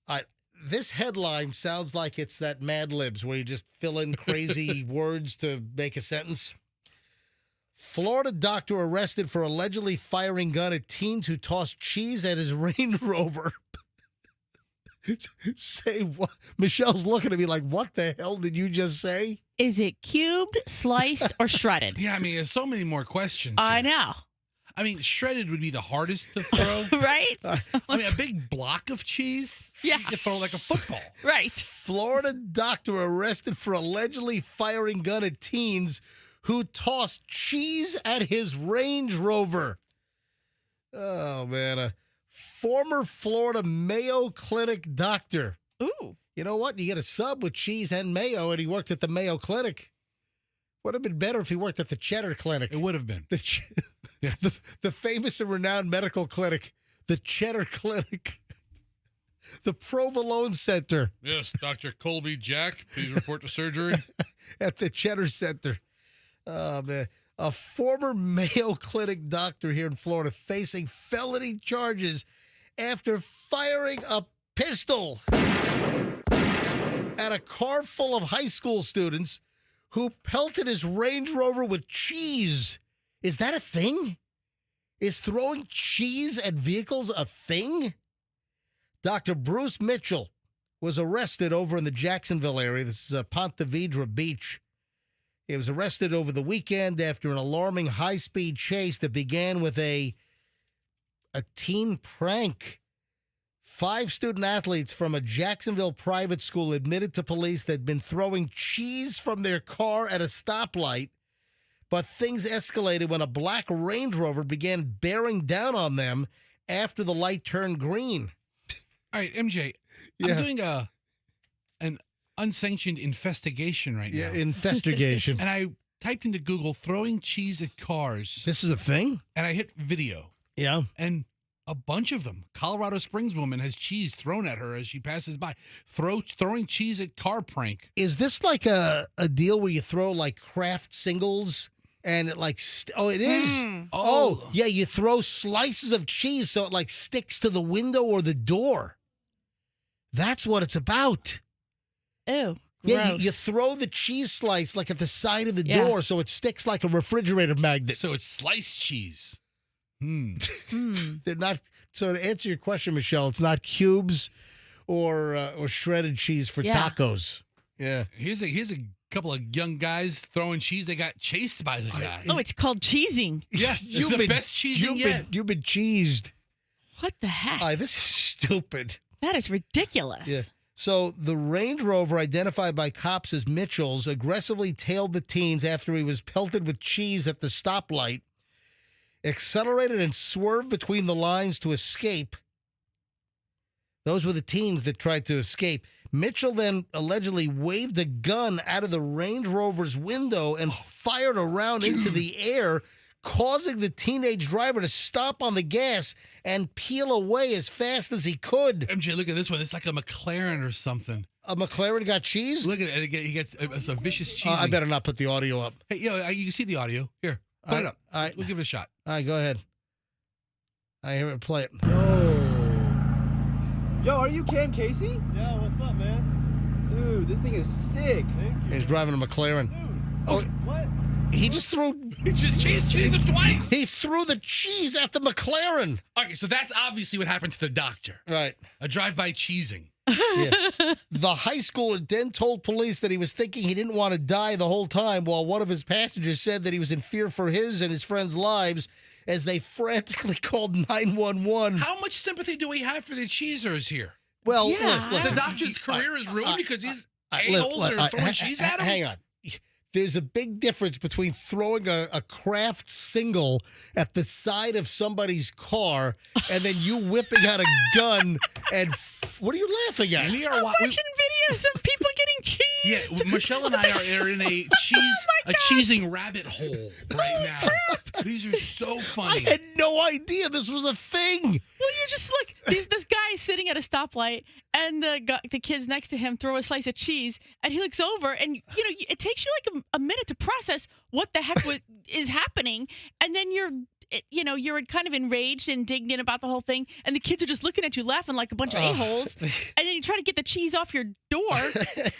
All right. This headline sounds like it's that Mad Libs where you just fill in crazy words to make a sentence. Florida doctor arrested for allegedly firing gun at teens who tossed cheese at his Range Rover. Say what? Michelle's looking at me like, what the hell did you just say? Is it cubed, sliced, or shredded? Yeah, I mean, there's so many more questions. I here. know. I mean, shredded would be the hardest to throw. Right? I mean, a big block of cheese? Yeah. You throw like a football. Right. Florida doctor arrested for allegedly firing gun at teens who tossed cheese at his Range Rover. Oh, man. A former Florida Mayo Clinic doctor. Ooh. You know what? You get a sub with cheese and mayo, and he worked at the Mayo Clinic. Would have been better if he worked at the Cheddar Clinic. It would have been. The famous and renowned medical clinic, the Cheddar Clinic, the Provolone Center. Yes, Dr. Colby Jack, please report to surgery. At the Cheddar Center. Oh, man. A former Mayo Clinic doctor here in Florida facing felony charges after firing a pistol at a car full of high school students who pelted his Range Rover with cheese. Is that a thing? Is throwing cheese at vehicles a thing? Dr. Bruce Mitchell was arrested over in the Jacksonville area. This is Ponte Vedra Beach. He was arrested over the weekend after an alarming high-speed chase that began with a teen prank. 5 student athletes from a Jacksonville private school admitted to police they'd been throwing cheese from their car at a stoplight, but things escalated when a black Range Rover began bearing down on them after the light turned green. All right, MJ, Yeah. I'm doing an unsanctioned investigation right now. Yeah, investigation. And I typed into Google throwing cheese at cars, This is a thing? and I hit video, Yeah. and a bunch of them. Colorado Springs woman has cheese thrown at her as she passes by. Throwing cheese at car prank. Is this like a deal where you throw like Kraft singles and it like, it is? Oh, yeah, you throw slices of cheese so it like sticks to the window or the door. That's what it's about. Ew. Yeah, Gross. you throw the cheese slice like at the side of the Yeah. door so it sticks like a refrigerator magnet. So it's sliced cheese. They're not. So to answer your question, Michelle, it's not cubes or shredded cheese for Yeah. tacos. Yeah. Here's a couple of young guys throwing cheese. They got chased by the guy. Oh, it's called cheesing. Yeah, it's the best cheesing yet. You've been cheesed. What the heck? This is stupid. That is ridiculous. Yeah. So the Range Rover, identified by cops as Mitchell's, aggressively tailed the teens after he was pelted with cheese at the stoplight, accelerated and swerved between the lines to escape. Those were the teens that tried to escape. Mitchell then allegedly waved a gun out of the Range Rover's window and fired a round into the air, causing the teenage driver to stop on the gas and peel away as fast as he could. MJ, look at this one. It's like a McLaren or something. A McLaren got cheese? Look at it. He gets it's a vicious cheese. I better not put the audio up. Hey, you can see the audio. Here, put it up. All right. We'll give it a shot. All right, go ahead. I hear it. Play it. Yo, are you Ken Casey? Yeah, what's up, man? Dude, this thing is sick. Thank you. He's driving a McLaren. Dude, Oh, what? he just threw. He just cheese him twice. He threw the cheese at the McLaren. Okay, so that's obviously what happened to the doctor. Right. A drive-by cheesing. Yeah. The high schooler then told police that he was thinking he didn't want to die the whole time, while one of his passengers said that he was in fear for his and his friends' lives as they frantically called 911. How much sympathy do we have for the cheesers here? Well, Yeah. listen. The doctor's career is ruined because these a-holes are throwing cheese at him? Hang on. There's a big difference between throwing a Kraft single at the side of somebody's car and then you whipping out a gun and what are you laughing at? We are I'm watching videos of people getting Yeah, cheesed. Michelle and I are in a cheesing rabbit hole right now. These are so I funny. had no idea this was a thing. Well, you just look. This guy is sitting at a stoplight, and the kids next to him throw a slice of cheese, and he looks over, and it takes you like a minute to process what the heck is happening, and then you're kind of enraged and indignant about the whole thing, and the kids are just looking at you laughing like a bunch of a-holes, and then you try to get the cheese off your door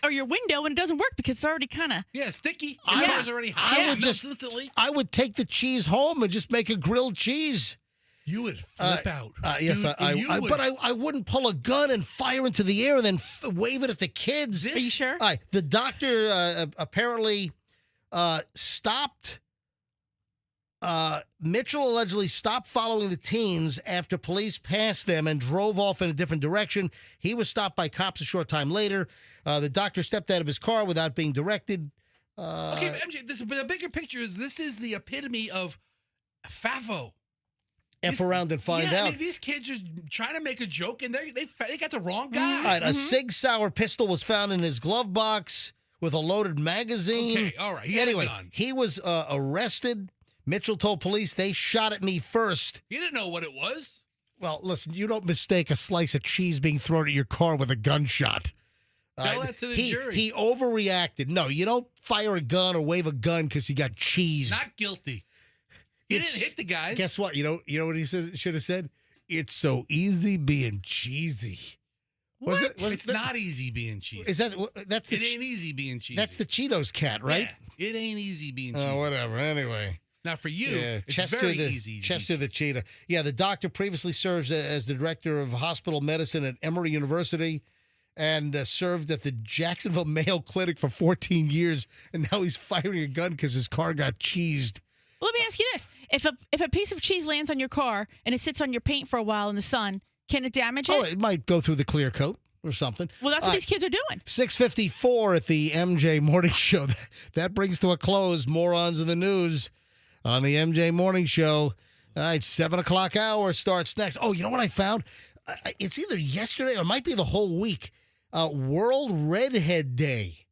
or your window, and it doesn't work because it's already kind of Sticky. I- The car's already hot. I would Melts just- instantly. I would take the cheese home and just make a grilled cheese. You would flip out. Yes, Dude, and you would- but I wouldn't pull a gun and fire into the air and then wave it at the kids. Are you sure? The doctor apparently stopped. Mitchell allegedly stopped following the teens after police passed them and drove off in a different direction. He was stopped by cops a short time later. The doctor stepped out of his car without being directed. Okay, but MJ, the bigger picture is this is the epitome of FAFO. F around and find yeah, out. I mean, these kids are trying to make a joke, and they got the wrong guy. All right, a Sig Sauer pistol was found in his glove box with a loaded magazine. Okay, all right. He had a Anyway, gun. he was arrested. Mitchell told police they shot at me first. You didn't know what it was. Well, listen, you don't mistake a slice of cheese being thrown at your car with a gunshot. Tell that to the jury. He overreacted. No, you don't fire a gun or wave a gun because you got cheesed. Not guilty. He It's- didn't hit the guys. Guess what? You know what he should have said? It's so easy being cheesy. Was it? Was It's it- not easy being cheesy. Is that that's the It ain't easy being cheesy. that's the Cheetos cat, right? Yeah, it ain't easy being cheesy. Oh, whatever. Anyway. Now for you, Yeah, it's Chester very the easy. to be Chester the cheetah. Yeah, the doctor previously serves as the director of hospital medicine at Emory University, and served at the Jacksonville Mayo Clinic for 14 years. And now he's firing a gun because his car got cheesed. Let me ask you this: if a piece of cheese lands on your car and it sits on your paint for a while in the sun, can it damage it? Oh, it might go through the clear coat or something. Well, that's what these kids are doing. 6:54 at the MJ Morning Show. That brings to a close Morons in the News on the MJ Morning Show. All right, 7 o'clock hour starts next. Oh, you know what I found? It's either yesterday or it might be the whole week. World Redhead Day.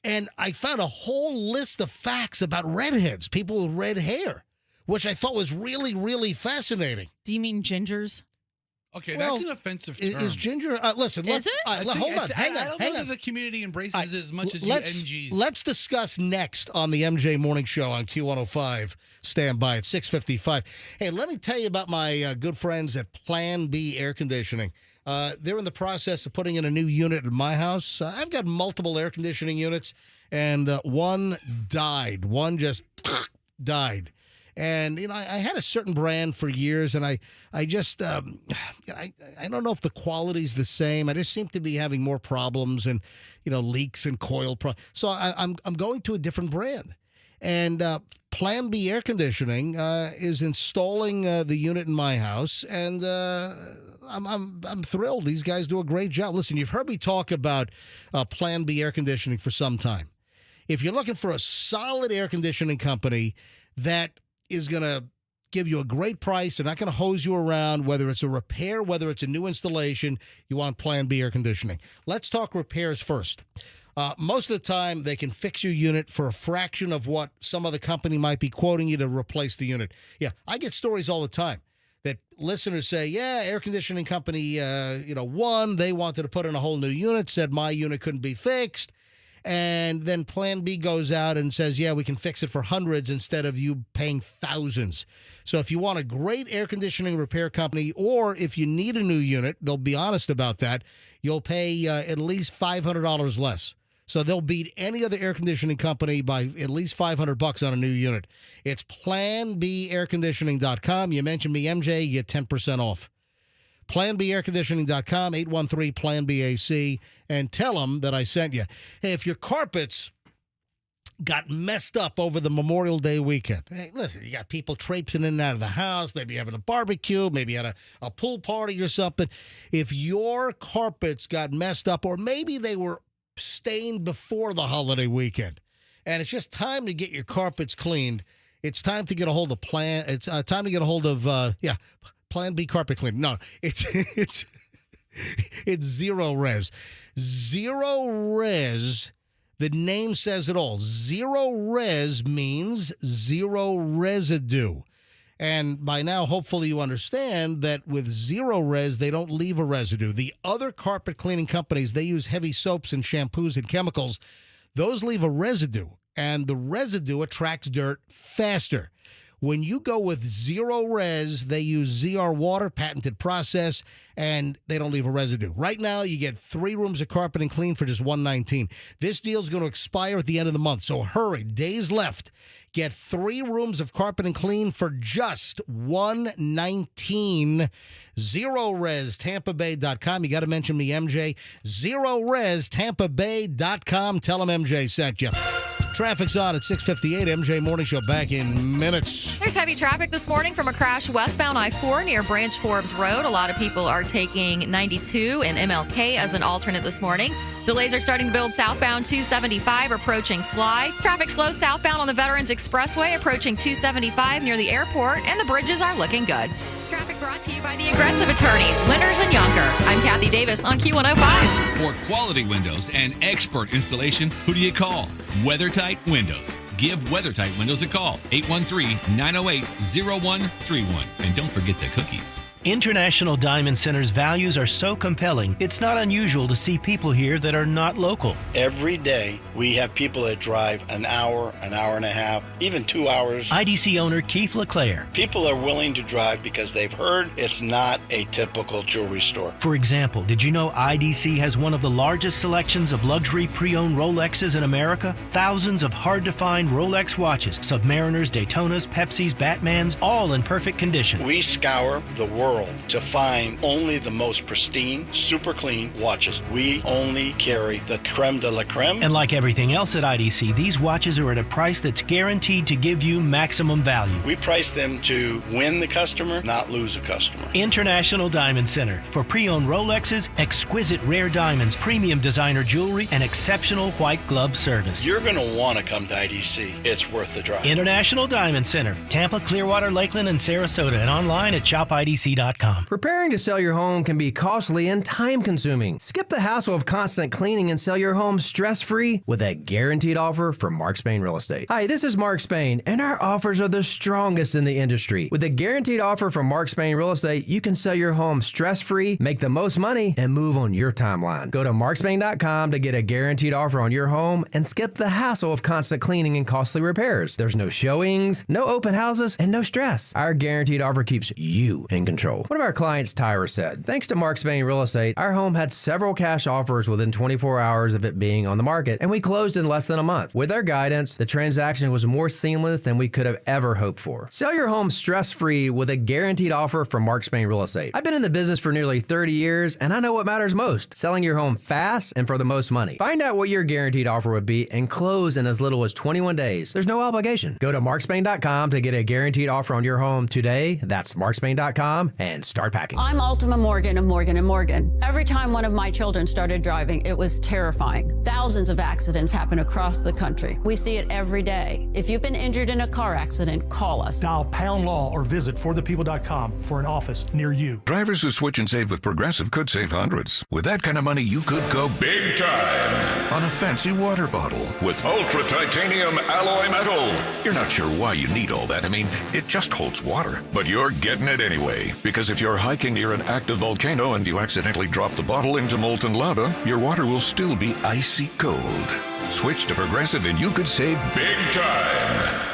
And I found a whole list of facts about redheads, people with red hair, which I thought was really, really fascinating. Do you mean gingers? Okay, Well, that's an offensive term. Is ginger? Listen, Is it? I think- hold on, hang I on, don't hang know on. that the community embraces it as much as let's, you NGs. Let's discuss next on the MJ Morning Show on Q105. Stand by at 6:55. Hey, let me tell you about my good friends at Plan B Air Conditioning. They're in the process of putting in a new unit in my house. I've got multiple air conditioning units, and one died. One just died. And, you know, I had a certain brand for years, and I just, I don't know if the quality's the same. I just seem to be having more problems and, you know, leaks and coil. So I'm going to a different brand. And Plan B Air Conditioning is installing the unit in my house, and I'm thrilled. These guys do a great job. Listen, you've heard me talk about Plan B Air Conditioning for some time. If you're looking for a solid air conditioning company that is going to give you a great price, they're not going to hose you around, whether it's a repair, whether it's a new installation, you want Plan B Air Conditioning. Let's talk repairs first. Most of the time, they can fix your unit for a fraction of what some other company might be quoting you to replace the unit. Yeah, I get stories all the time that listeners say, yeah, air conditioning company, one, they wanted to put in a whole new unit, said my unit couldn't be fixed. And then Plan B goes out and says, yeah, we can fix it for hundreds instead of you paying thousands. So if you want a great air conditioning repair company, or if you need a new unit, they'll be honest about that, you'll pay at least $500 less. So they'll beat any other air conditioning company by at least $500 on a new unit. It's planbairconditioning.com. You mentioned me, MJ, you get 10% off. planbairconditioning.com, 813-PLAN-BAC, and tell them that I sent you. Hey, if your carpets got messed up over the Memorial Day weekend, hey, listen, you got people traipsing in and out of the house, maybe you're having a barbecue, maybe you had a pool party or something. If your carpets got messed up, or maybe they were stained before the holiday weekend, and it's just time to get your carpets cleaned, it's time to get a hold of It's time to get a hold of, Plan B carpet cleaning. No, it's Zero Res. Zero Res, the name says it all. Zero Res means zero residue. And by now, hopefully you understand that with Zero Res, they don't leave a residue. The other carpet cleaning companies, they use heavy soaps and shampoos and chemicals. Those leave a residue, and the residue attracts dirt faster. When you go with Zero Res, they use ZR water, patented process, and they don't leave a residue. Right now, you get 3 rooms of carpeting clean for just $119. This deal is going to expire at the end of the month, so hurry. Days left. Get 3 rooms of carpeting clean for just $119. ZeroResTampaBay.com. You got to mention me, MJ. ZeroResTampaBay.com. Tell them MJ sent you. Traffic's on at 6:58. MJ Morning Show back in minutes. There's heavy traffic this morning from a crash westbound I-4 near Branch Forbes Road. A lot of people are taking 92 and MLK as an alternate this morning. Delays are starting to build southbound 275 approaching Sly. Traffic slow southbound on the Veterans Expressway approaching 275 near the airport, and the bridges are looking good. Traffic brought to you by the Aggressive Attorneys, Winters and Younger. I'm Kathy Davis on Q105. For quality windows and expert installation, who do you call? WeatherTight Windows. Give WeatherTight Windows a call, 813-908-0131. And don't forget the cookies. International Diamond Center's values are so compelling, it's not unusual to see people here that are not local. Every day, we have people that drive an hour and a half, even 2 hours. IDC owner Keith LeClaire. People are willing to drive because they've heard it's not a typical jewelry store. For example, did you know IDC has one of the largest selections of luxury pre-owned Rolexes in America? Thousands of hard-to-find Rolex watches, Submariners, Daytonas, Pepsis, Batmans, all in perfect condition. We scour the world to find only the most pristine, super clean watches. We only carry the creme de la creme. And like everything else at IDC, these watches are at a price that's guaranteed to give you maximum value. We price them to win the customer, not lose a customer. International Diamond Center for pre-owned Rolexes, exquisite rare diamonds, premium designer jewelry, and exceptional white glove service. You're going to want to come to IDC. It's worth the drive. International Diamond Center, Tampa, Clearwater, Lakeland, and Sarasota, and online at shopidc.com. Preparing to sell your home can be costly and time-consuming. Skip the hassle of constant cleaning and sell your home stress-free with a guaranteed offer from Mark Spain Real Estate. Hi, this is Mark Spain, and our offers are the strongest in the industry. With a guaranteed offer from Mark Spain Real Estate, you can sell your home stress-free, make the most money, and move on your timeline. Go to markspain.com to get a guaranteed offer on your home and skip the hassle of constant cleaning and costly repairs. There's no showings, no open houses, and no stress. Our guaranteed offer keeps you in control. One of our clients, Tyra, said, thanks to Mark Spain Real Estate, our home had several cash offers within 24 hours of it being on the market, and we closed in less than a month. With our guidance, the transaction was more seamless than we could have ever hoped for. Sell your home stress-free with a guaranteed offer from Mark Spain Real Estate. I've been in the business for nearly 30 years, and I know what matters most, selling your home fast and for the most money. Find out what your guaranteed offer would be and close in as little as 21 days. There's no obligation. Go to markspain.com to get a guaranteed offer on your home today. That's markspain.com and start packing. I'm Ultima Morgan of Morgan & Morgan. Every time one of my children started driving, it was terrifying. Thousands of accidents happen across the country. We see it every day. If you've been injured in a car accident, call us. Dial pound law or visit forthepeople.com for an office near you. Drivers who switch and save with Progressive could save hundreds. With that kind of money, you could go big time on a fancy water bottle with ultra titanium alloy metal. You're not sure why you need all that. I mean, it just holds water, but you're getting it anyway. Because if you're hiking near an active volcano and you accidentally drop the bottle into molten lava, your water will still be icy cold. Switch to Progressive and you could save big time.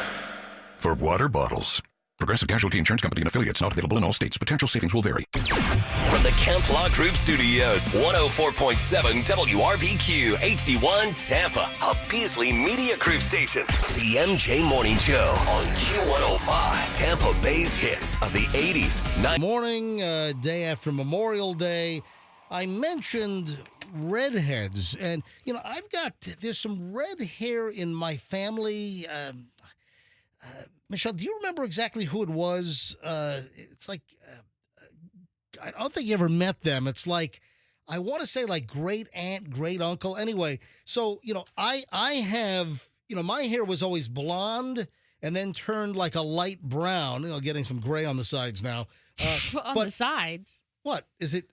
For water bottles. Progressive Casualty Insurance Company and affiliates, not available in all states. Potential savings will vary. From the Kemp Law Group Studios, 104.7 WRBQ HD1 Tampa, a Beasley Media Group station. The MJ Morning Show on Q105, Tampa Bay's hits of the 80s. Morning, day after Memorial Day, I mentioned redheads. And, you know, there's some red hair in my family. Michelle, do you remember exactly who it was? It's like, I don't think you ever met them. It's like, I want to say like great aunt, great uncle. Anyway, so, you know, I have, you know, my hair was always blonde and then turned like a light brown, you know, getting some gray on the sides now. The sides? What? Is it?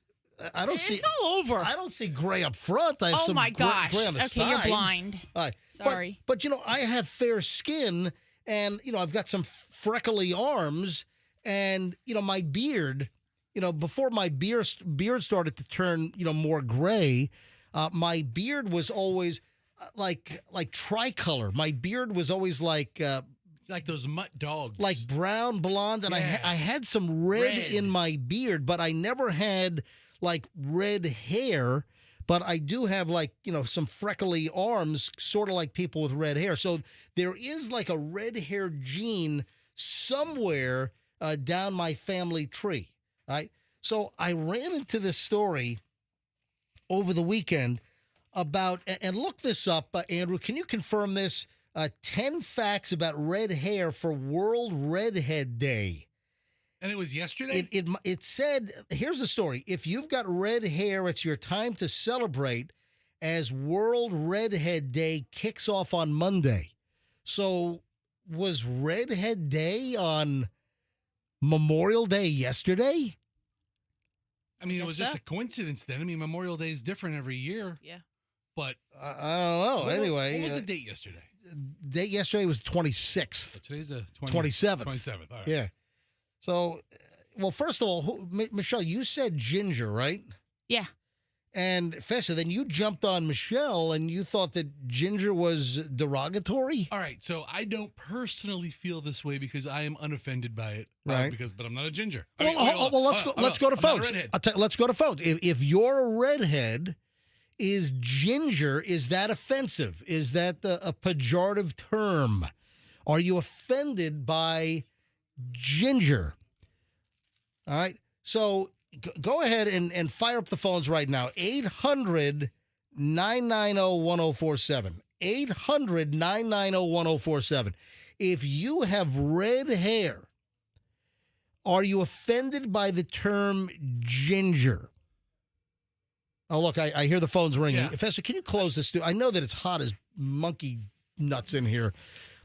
I don't see. It's all over. I don't see gray up front. I have some my gosh. gray on the sides. Okay, you're blind. Sorry. But, you know, I have fair skin. And, you know, I've got some freckly arms and, you know, my beard, you know, before my beard started to turn, you know, more gray, my beard was always like tricolor. My beard was always like those mutt dogs. Like brown, blonde. And yeah. I had some red in my beard, but I never had like red hair. But I do have, like, you know, some freckly arms, sort of like people with red hair. So there is like a red hair gene somewhere down my family tree, right? So I ran into this story over the weekend about, and look this up, Andrew, can you confirm this? 10 facts about red hair for World Redhead Day. And it was yesterday? It said, here's the story. If you've got red hair, it's your time to celebrate as World Redhead Day kicks off on Monday. So was Redhead Day on Memorial Day yesterday? I mean, it was just a coincidence then. I mean, Memorial Day is different every year. Yeah. But I don't know. Anyway. What was the date yesterday? Date yesterday was 26th. So today's the 27th. 27th. All right. Yeah. So, well, first of all, Michelle, you said ginger, right? Yeah. And Fessa, then you jumped on Michelle and you thought that ginger was derogatory? All right, so I don't personally feel this way because I am unoffended by it. Right. But I'm not a ginger. Let's go to phones. Let's go to phones. If you're a redhead, is ginger, is that offensive? Is that a pejorative term? Are you offended by ginger? All right. So go ahead and fire up the phones right now. 800-990-1047. 800-990-1047. If you have red hair, are you offended by the term ginger? Oh, look, I hear the phone's ringing. Yeah. Professor, can you close this? I know that it's hot as monkey nuts in here,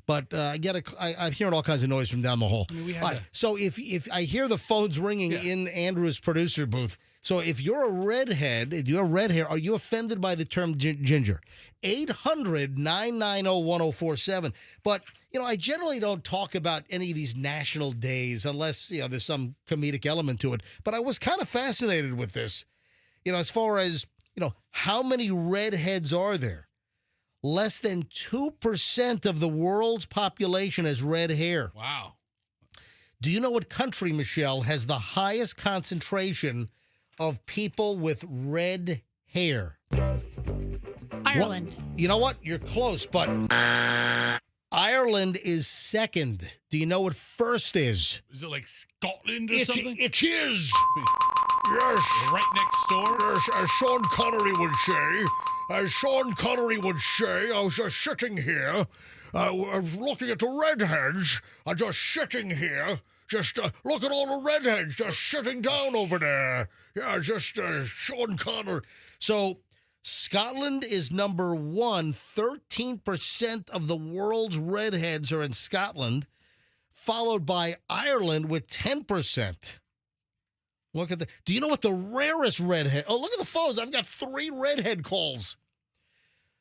but I'm hearing all kinds of noise from down the hall. I mean, All right, so if I hear the phones ringing in Andrew's producer booth, so if you're a redhead, if you have red hair, are you offended by the term ginger? 800-990-1047. But, I generally don't talk about any of these national days unless, there's some comedic element to it. But I was kind of fascinated with this, as far as, how many redheads are there? Less than 2% of the world's population has red hair. Wow. Do you know what country, Michelle, has the highest concentration of people with red hair? Ireland. You know what? You're close, but Ireland is second. Do you know what first is? Is it like Scotland or something? It is. Yes. Right next door? Yes, as Sean Connery would say, I was just sitting here, I was looking at the redheads, I'm just sitting here, look at all the redheads just sitting down over there. Yeah, Sean Connery. So, Scotland is number one. 13% of the world's redheads are in Scotland, followed by Ireland with 10%. Look at do you know what the rarest redhead? Oh, look at the phones. I've got 3 redhead calls.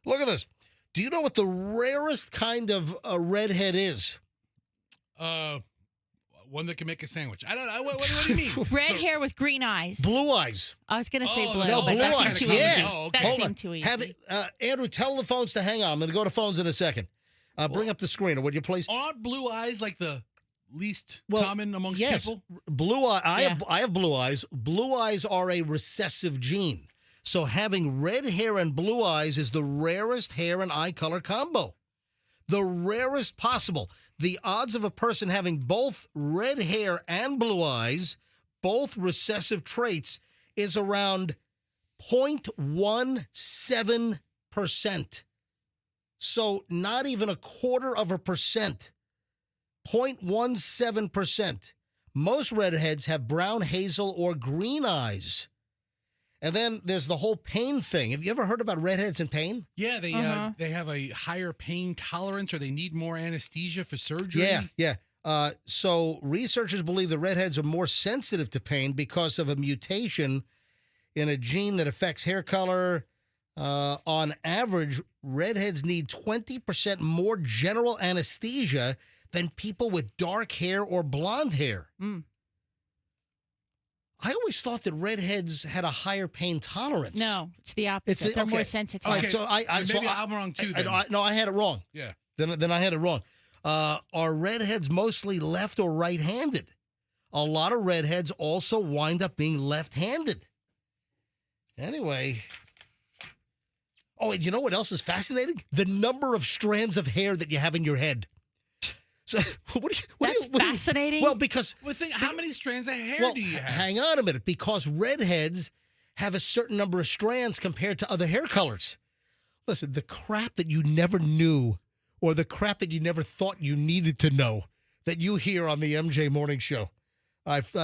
Look at this. Do you know what the rarest kind of a redhead is? One that can make a sandwich. I don't know. What do you mean? Red hair with green eyes. Blue eyes. I was going to say blue. No, but blue that eyes. seemed too Yeah. easy. Oh, okay. That seemed too easy. Andrew, tell the phones to hang on. I'm going to go to phones in a second. Bring up the screener, would you please? Aren't blue eyes like the least common amongst yes. people? Blue eye. I have blue eyes. Blue eyes are a recessive gene. So having red hair and blue eyes is the rarest hair and eye color combo. The rarest possible. The odds of a person having both red hair and blue eyes, both recessive traits, is around 0.17%. So not even 0.25%. 0.17%. Most redheads have brown, hazel, or green eyes. And then there's the whole pain thing. Have you ever heard about redheads and pain? Yeah, they have a higher pain tolerance, or they need more anesthesia for surgery. Yeah. So researchers believe the redheads are more sensitive to pain because of a mutation in a gene that affects hair color. On average, redheads need 20% more general anesthesia than people with dark hair or blonde hair. Mm. I always thought that redheads had a higher pain tolerance. No, it's the opposite. They're more sensitive. Right, so maybe I'm wrong too. No, I had it wrong. Yeah. Then I had it wrong. Are redheads mostly left or right-handed? A lot of redheads also wind up being left-handed. Anyway. Oh, and you know what else is fascinating? The number of strands of hair that you have in your head. So That's fascinating. Well, because how many strands of hair do you have? Hang on a minute, because redheads have a certain number of strands compared to other hair colors. Listen, the crap that you never knew, or the crap that you never thought you needed to know, that you hear on the MJ Morning Show.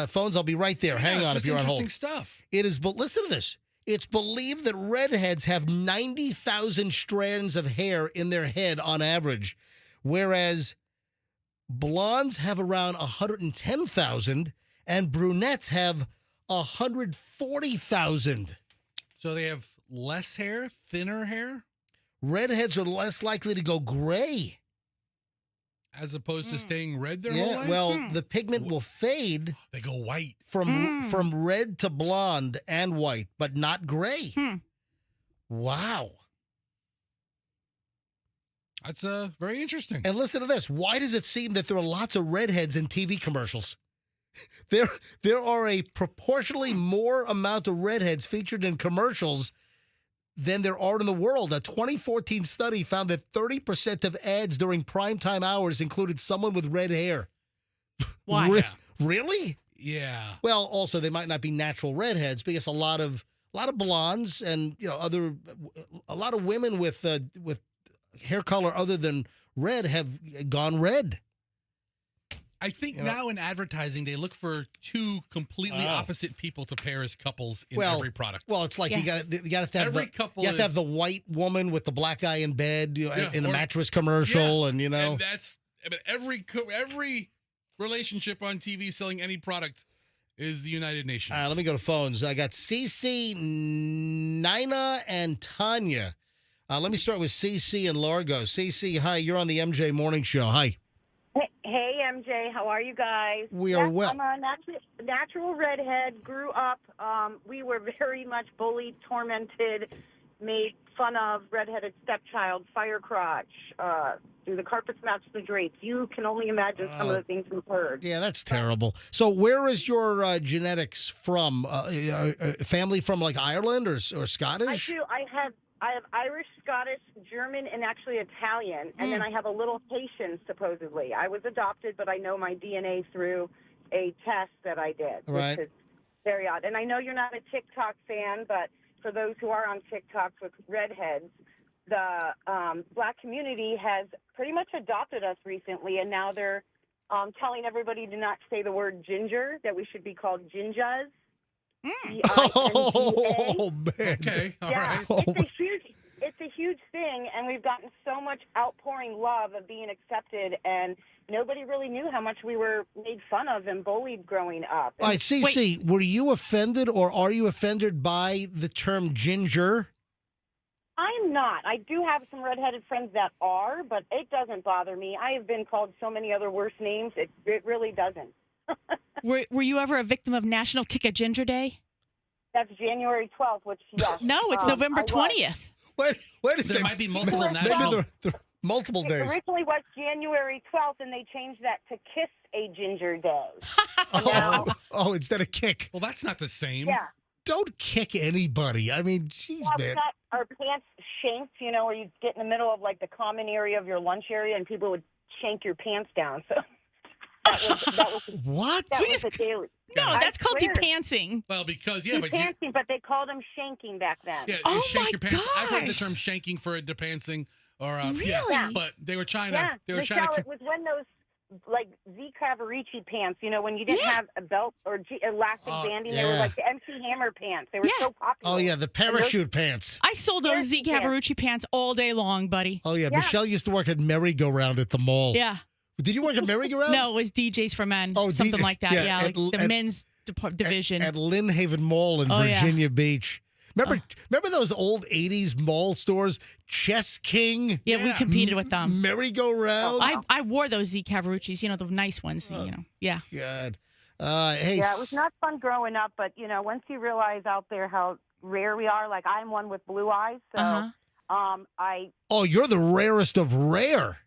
Phones, I'll be right there. Hang on if you're on hold. Interesting stuff. It is, but listen to this. It's believed that redheads have 90,000 strands of hair in their head on average, whereas blondes have around 110,000 and brunettes have 140,000. So they have less hair, thinner hair? Redheads are less likely to go gray. As opposed to staying red their whole Yeah, life? well, the pigment will fade They go white. from red to blonde and white, but not gray. Wow. That's very interesting. And listen to this. Why does it seem that there are lots of redheads in TV commercials? There are a proportionally more amount of redheads featured in commercials than there are in the world. A 2014 study found that 30% of ads during primetime hours included someone with red hair. Why? Really? Yeah. Well, also they might not be natural redheads because a lot of blondes and a lot of women with hair color other than red have gone red. I think now in advertising, they look for two completely opposite people to pair as couples in every product. Well, it's like you got to have Every couple you have to have the white woman with the black guy in bed, in a or- mattress commercial, and And that's every relationship on TV selling any product is the United Nations. Let me go to phones. I got Cece, Nina, and Tanya. Let me start with Cece and Largo. Cece, hi. You're on the MJ Morning Show. Hi. Hey, MJ, how are you guys? We are well. I'm a natural redhead, grew up. We were very much bullied, tormented, made fun of, redheaded stepchild, fire crotch, do the carpets match the drapes? You can only imagine some of the things we've heard. Yeah, that's terrible. So where is your genetics from? Family from like Ireland or Scottish? I do. I have Irish, Scottish, German, and actually Italian. And then I have a little Haitian, supposedly. I was adopted, but I know my DNA through a test that I did, Right. which is very odd. And I know you're not a TikTok fan, but for those who are on TikToks with redheads, the black community has pretty much adopted us recently, and now they're telling everybody to not say the word ginger, that we should be called ginjas. Oh, man. Okay, all Yeah, right. it's a huge thing, and we've gotten so much outpouring love of being accepted, and nobody really knew how much we were made fun of and bullied growing up. All right, Cece, were you offended or are you offended by the term ginger? I'm not. I do have some redheaded friends that are, but it doesn't bother me. I have been called so many other worse names. It really doesn't. Were you ever a victim of National Kick a Ginger Day? That's January 12th, which, yes. No, it's November 20th. Wait a There second. might be multiple Maybe national. there are multiple It days. originally was January 12th, and they changed that to Kiss a Ginger Day. Oh, instead of kick. Well, that's not the same. Yeah. Don't kick anybody. I mean, jeez, Yeah, we man. got our pants shanked, where you get in the middle of, like, the common area of your lunch area, and people would shank your pants down. So that was What? That was a daily. No, I that's called swear. depantsing. Well, because, Depantsing, but they called them shanking back then. Yeah, Oh, you shank my your pants. I've heard the gosh. term shanking for a depantsing, or Really? yeah, but they were trying to. Yeah, They were Michelle, trying it was when those, like, Z Cavaricci pants, when you didn't have a belt or elastic banding, they were yeah. like the MC Hammer pants. They were so popular. Oh, yeah, the parachute pants. I sold those Z Parachute Cavaricci pants all day long, buddy. Oh, yeah. Yeah. Michelle used to work at Merry-Go-Round at the mall. Yeah. Did you work at Merry-Go-Round? No, it was DJs for Men. Oh, something DJ like that. yeah, Yeah, at- like the at- men's division. At Lynn Haven Mall in Oh, yeah. Virginia Beach. Remember those old 80s mall stores? Chess King? Yeah, we competed with them. Merry-Go-Round? I wore those Z Cavariccis, the nice ones, Yeah. God. Yeah, Hey, it was not fun growing up, but, once you realize out there how rare we are, like I'm one with blue eyes, so oh, you're the rarest of rare.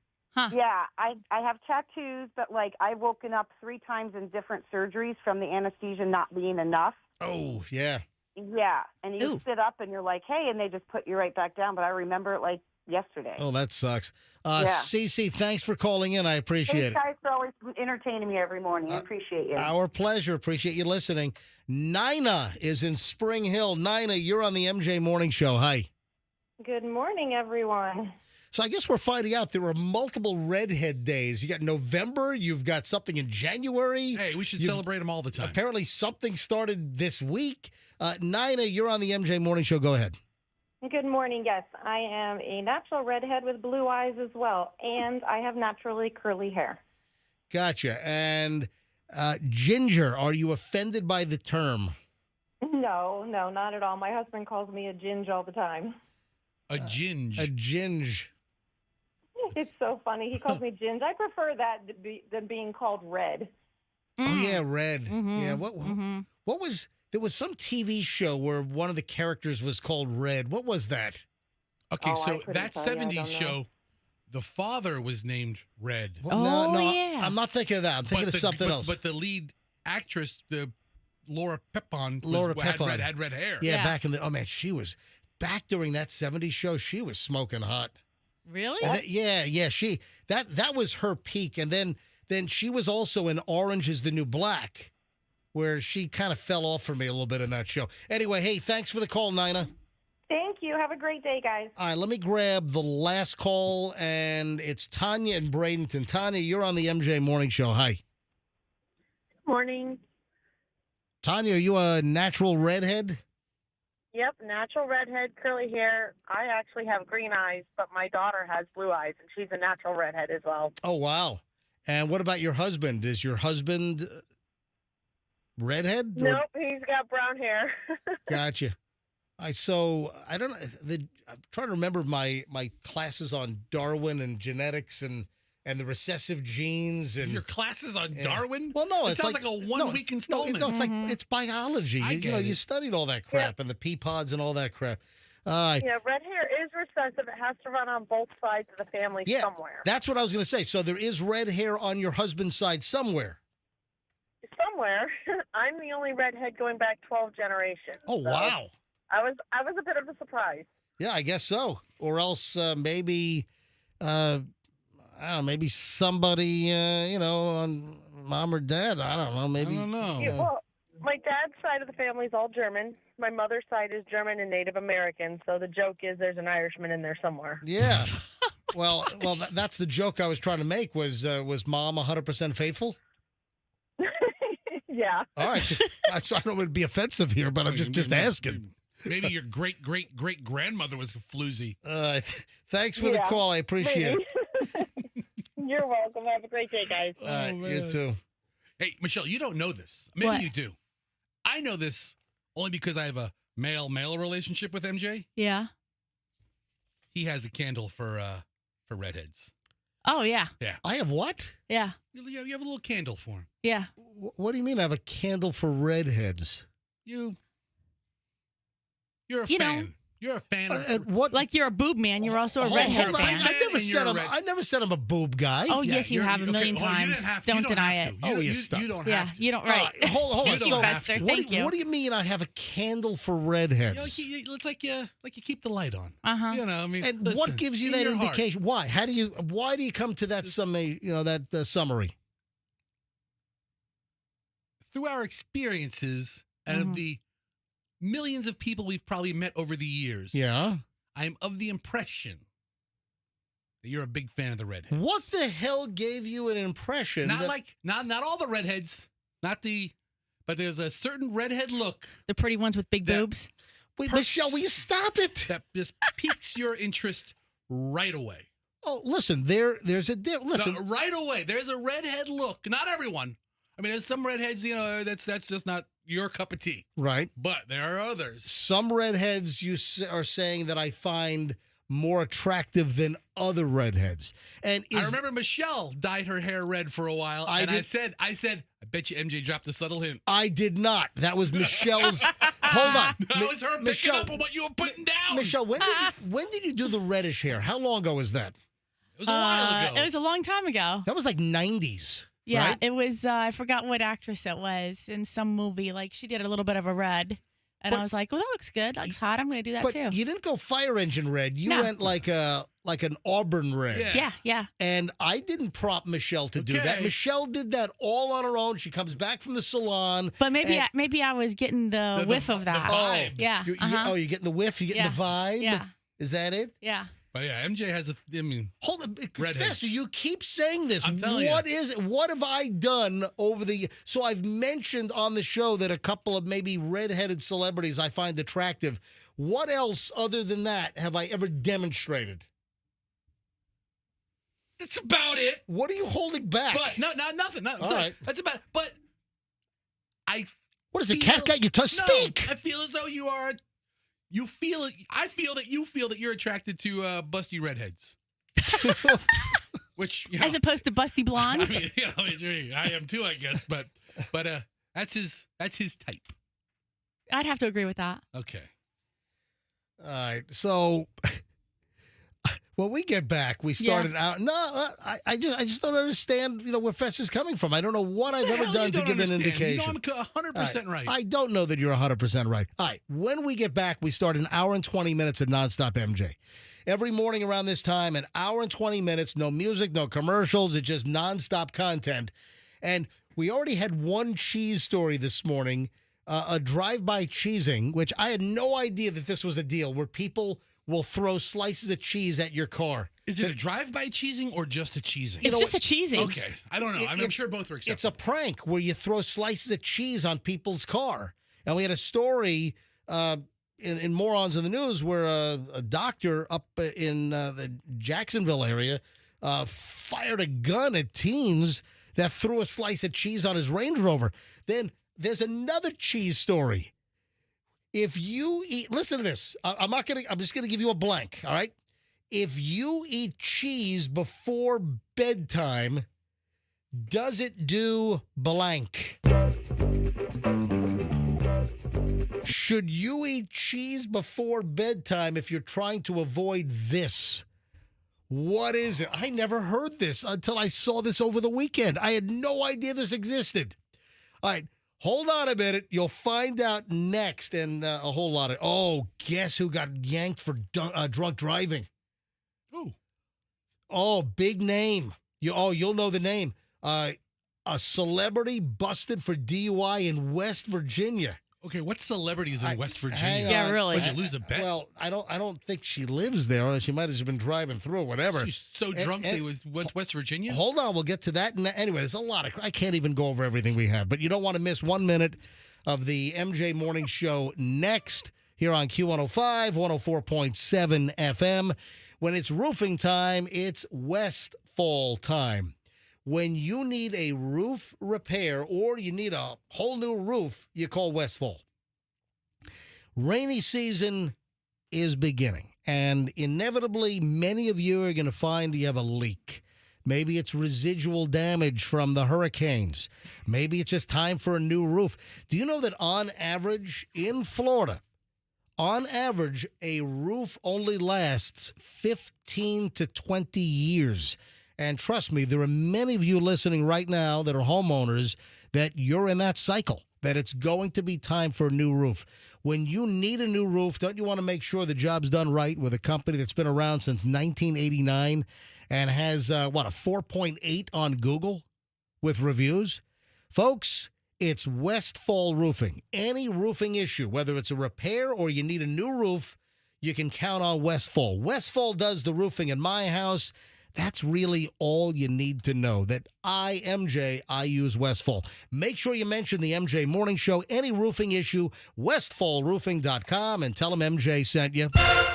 Yeah, I have tattoos, but, like, I've woken up 3 times in different surgeries from the anesthesia not being enough. Oh, yeah. Yeah, and you sit up and you're like, hey, and they just put you right back down, but I remember it like yesterday. Oh, that sucks. Yeah. Cece, thanks for calling in. I appreciate Thanks, guys, for always entertaining me every morning. I appreciate you. it. Our pleasure. Appreciate you listening. Nina is in Spring Hill. Nina, you're on the MJ Morning Show. Hi. Good morning, everyone. So I guess we're finding out there are multiple redhead days. You got November. You've got something in January. Hey, we should celebrate them all the time. Apparently something started this week. Nina, you're on the MJ Morning Show. Go ahead. Good morning. Yes, I am a natural redhead with blue eyes as well, and I have naturally curly hair. Gotcha. And ginger, are you offended by the term? No, not at all. My husband calls me a ginge all the time. A ginge. A ginge. It's so funny. He calls me Ginge. I prefer that than being called Red. Oh yeah, Red. Yeah. What was? There was some TV show where one of the characters was called Red. What was that? Okay, Oh, I so couldn't that tell you. I 70s don't know. show, the father was named Red. Well, no, I'm not thinking of that. I'm thinking of something else. But the lead actress, the Laura Pepon, had red hair. Yeah, back in the she was back during that 70s show. She was smoking hot. Really? And she that was her peak, and then she was also in Orange Is the New Black, where she kind of fell off for me a little bit in that show. Anyway, hey, thanks for the call, Nina. Thank you. Have a great day, guys. All right, let me grab the last call, and it's Tanya in Bradenton. Tanya, you're on the MJ Morning Show. Hi. Morning. Tanya, are you a natural redhead? Yep, natural redhead, curly hair. I actually have green eyes, but my daughter has blue eyes, and she's a natural redhead as well. Oh, wow. And what about your husband? Is your husband redhead? Nope, he's got brown hair. Gotcha. So I don't know. I'm trying to remember my classes on Darwin and genetics and the recessive genes and your classes on Darwin. Well, no, it sounds like a 1 week installment. No, it's like it's biology. You studied all that crap and the pea pods and all that crap. Yeah, red hair is recessive. It has to run on both sides of the family somewhere. That's what I was going to say. So there is red hair on your husband's side somewhere. Somewhere. I'm the only redhead going back 12 generations. Oh, so wow. I was a bit of a surprise. Yeah, I guess so. Or else maybe, I don't know, maybe somebody, on mom or dad. I don't know. Maybe. I don't know. Yeah, well, my dad's side of the family is all German. My mother's side is German and Native American. So the joke is there's an Irishman in there somewhere. Yeah. Well, that's the joke I was trying to make. Was mom 100% faithful? Yeah. All right. I don't know it would be offensive here, but I'm just asking. Maybe your great grandmother was a floozy. Thanks for the call. I appreciate it. You're welcome. Have a great day, guys. All right, you too. Hey, Michelle, you don't know this. Maybe you do. I know this only because I have a male-male relationship with MJ. Yeah. He has a candle for redheads. Oh, yeah. Yeah. I have what? Yeah. You have a little candle for him. Yeah. What do you mean I have a candle for redheads? You're a fan. You're a fan of what? Like you're a boob man. You're also a redhead fan. I never said I'm a boob guy. Oh, yes, you have a million times. Don't deny it. You stop. You don't Yeah, have to. you don't. Right. Hold on. Thank you, Buster. Thank you. What do you mean I have a candle for redheads? It's like you keep the light on. Uh-huh. I mean, And listen, what gives you that in your heart. indication? Why? Why do you come to that summary? Summary. Through our experiences and of the millions of people we've probably met over the years. Yeah. I'm of the impression that you're a big fan of the redheads. What the hell gave you an impression? Not all the redheads, but there's a certain redhead look. The pretty ones with big boobs. Wait, Michelle, will you stop it? That just piques your interest right away. Oh, listen, there's a listen. No, right away. There's a redhead look. Not everyone. I mean, there's some redheads, that's just not your cup of tea. Right. But there are others. Some redheads are saying that I find more attractive than other redheads. And I remember Michelle dyed her hair red for a while. I said, I bet you MJ dropped a subtle hint. I did not. That was Michelle's. Hold on. That was her picking up on what you were putting down. Michelle, when did you do the reddish hair? How long ago was that? It was a while ago. It was a long time ago. That was like 90s. Yeah, right? it was, I forgot what actress it was in some movie. Like, she did a little bit of a red. And I was like, well, that looks good. That looks hot. I'm going to do that too. But you didn't go fire engine red. You went like an auburn red. Yeah. And I didn't prompt Michelle to do that. Michelle did that all on her own. She comes back from the salon. But maybe I was getting the whiff of that. The vibes. Yeah. You're getting the whiff? You're getting the vibe? Yeah. Is that it? Yeah. But yeah, MJ has hold on, redheads. Fester, you keep saying this. I'm telling What is it? What have I done over the? So I've mentioned on the show that a couple of maybe redheaded celebrities I find attractive. What else other than that have I ever demonstrated? That's about it. What are you holding back? But nothing. All right. That's about. But what is the cat got you to speak? I feel as though you are. You feel it. I feel that you feel that you're attracted to busty redheads. Which, As opposed to busty blondes. I mean, I am too, I guess. But that's his type. I'd have to agree with that. Okay. All right. So when we get back, we started out. No, I just don't understand. Where Fester's coming from. I don't know what I've ever done to give an indication. You know, I'm 100% right. I don't know that you're 100% right. All right. When we get back, we start an hour and 20 minutes of nonstop MJ. Every morning around this time, an hour and 20 minutes, no music, no commercials. It's just nonstop content. And we already had one cheese story this morning, a drive-by cheesing, which I had no idea that this was a deal where people will throw slices of cheese at your car. Is it a drive-by cheesing or just a cheesing? It's just a cheesing. Okay. I don't know. I'm sure both are acceptable. It's a prank where you throw slices of cheese on people's car. And we had a story in Morons in the News where a doctor up in the Jacksonville area fired a gun at teens that threw a slice of cheese on his Range Rover. Then there's another cheese story. If you eat, listen to this. I'm just gonna give you a blank. All right. If you eat cheese before bedtime, does it do blank? Should you eat cheese before bedtime if you're trying to avoid this? What is it? I never heard this until I saw this over the weekend. I had no idea this existed. All right, hold on a minute. You'll find out next, and a whole lot of. Oh, guess who got yanked for drunk driving? Who? Oh, big name. You'll know the name. A celebrity busted for DUI in West Virginia. Okay, what celebrities in West Virginia? Yeah, really. Did you lose a bet? Well, I don't think she lives there. She might have just been driving through or whatever. She's so drunk they went to West Virginia? Hold on, we'll get to that. Anyway, there's a lot I can't even go over everything we have, but you don't want to miss 1 minute of the MJ Morning Show next here on Q105, 104.7 FM. When it's roofing time, it's Westfall time. When you need a roof repair or you need a whole new roof, you call Westfall. Rainy season is beginning, and inevitably, many of you are going to find you have a leak. Maybe it's residual damage from the hurricanes. Maybe it's just time for a new roof. Do you know that on average, in Florida, on average, a roof only lasts 15 to 20 years? And trust me, there are many of you listening right now that are homeowners that you're in that cycle, that it's going to be time for a new roof. When you need a new roof, don't you want to make sure the job's done right with a company that's been around since 1989 and has, a 4.8 on Google with reviews? Folks, it's Westfall Roofing. Any roofing issue, whether it's a repair or you need a new roof, you can count on Westfall. Westfall does the roofing in my house. That's really all you need to know. That I use Westfall. Make sure you mention the MJ Morning Show. Any roofing issue, westfallroofing.com, and tell them MJ sent you.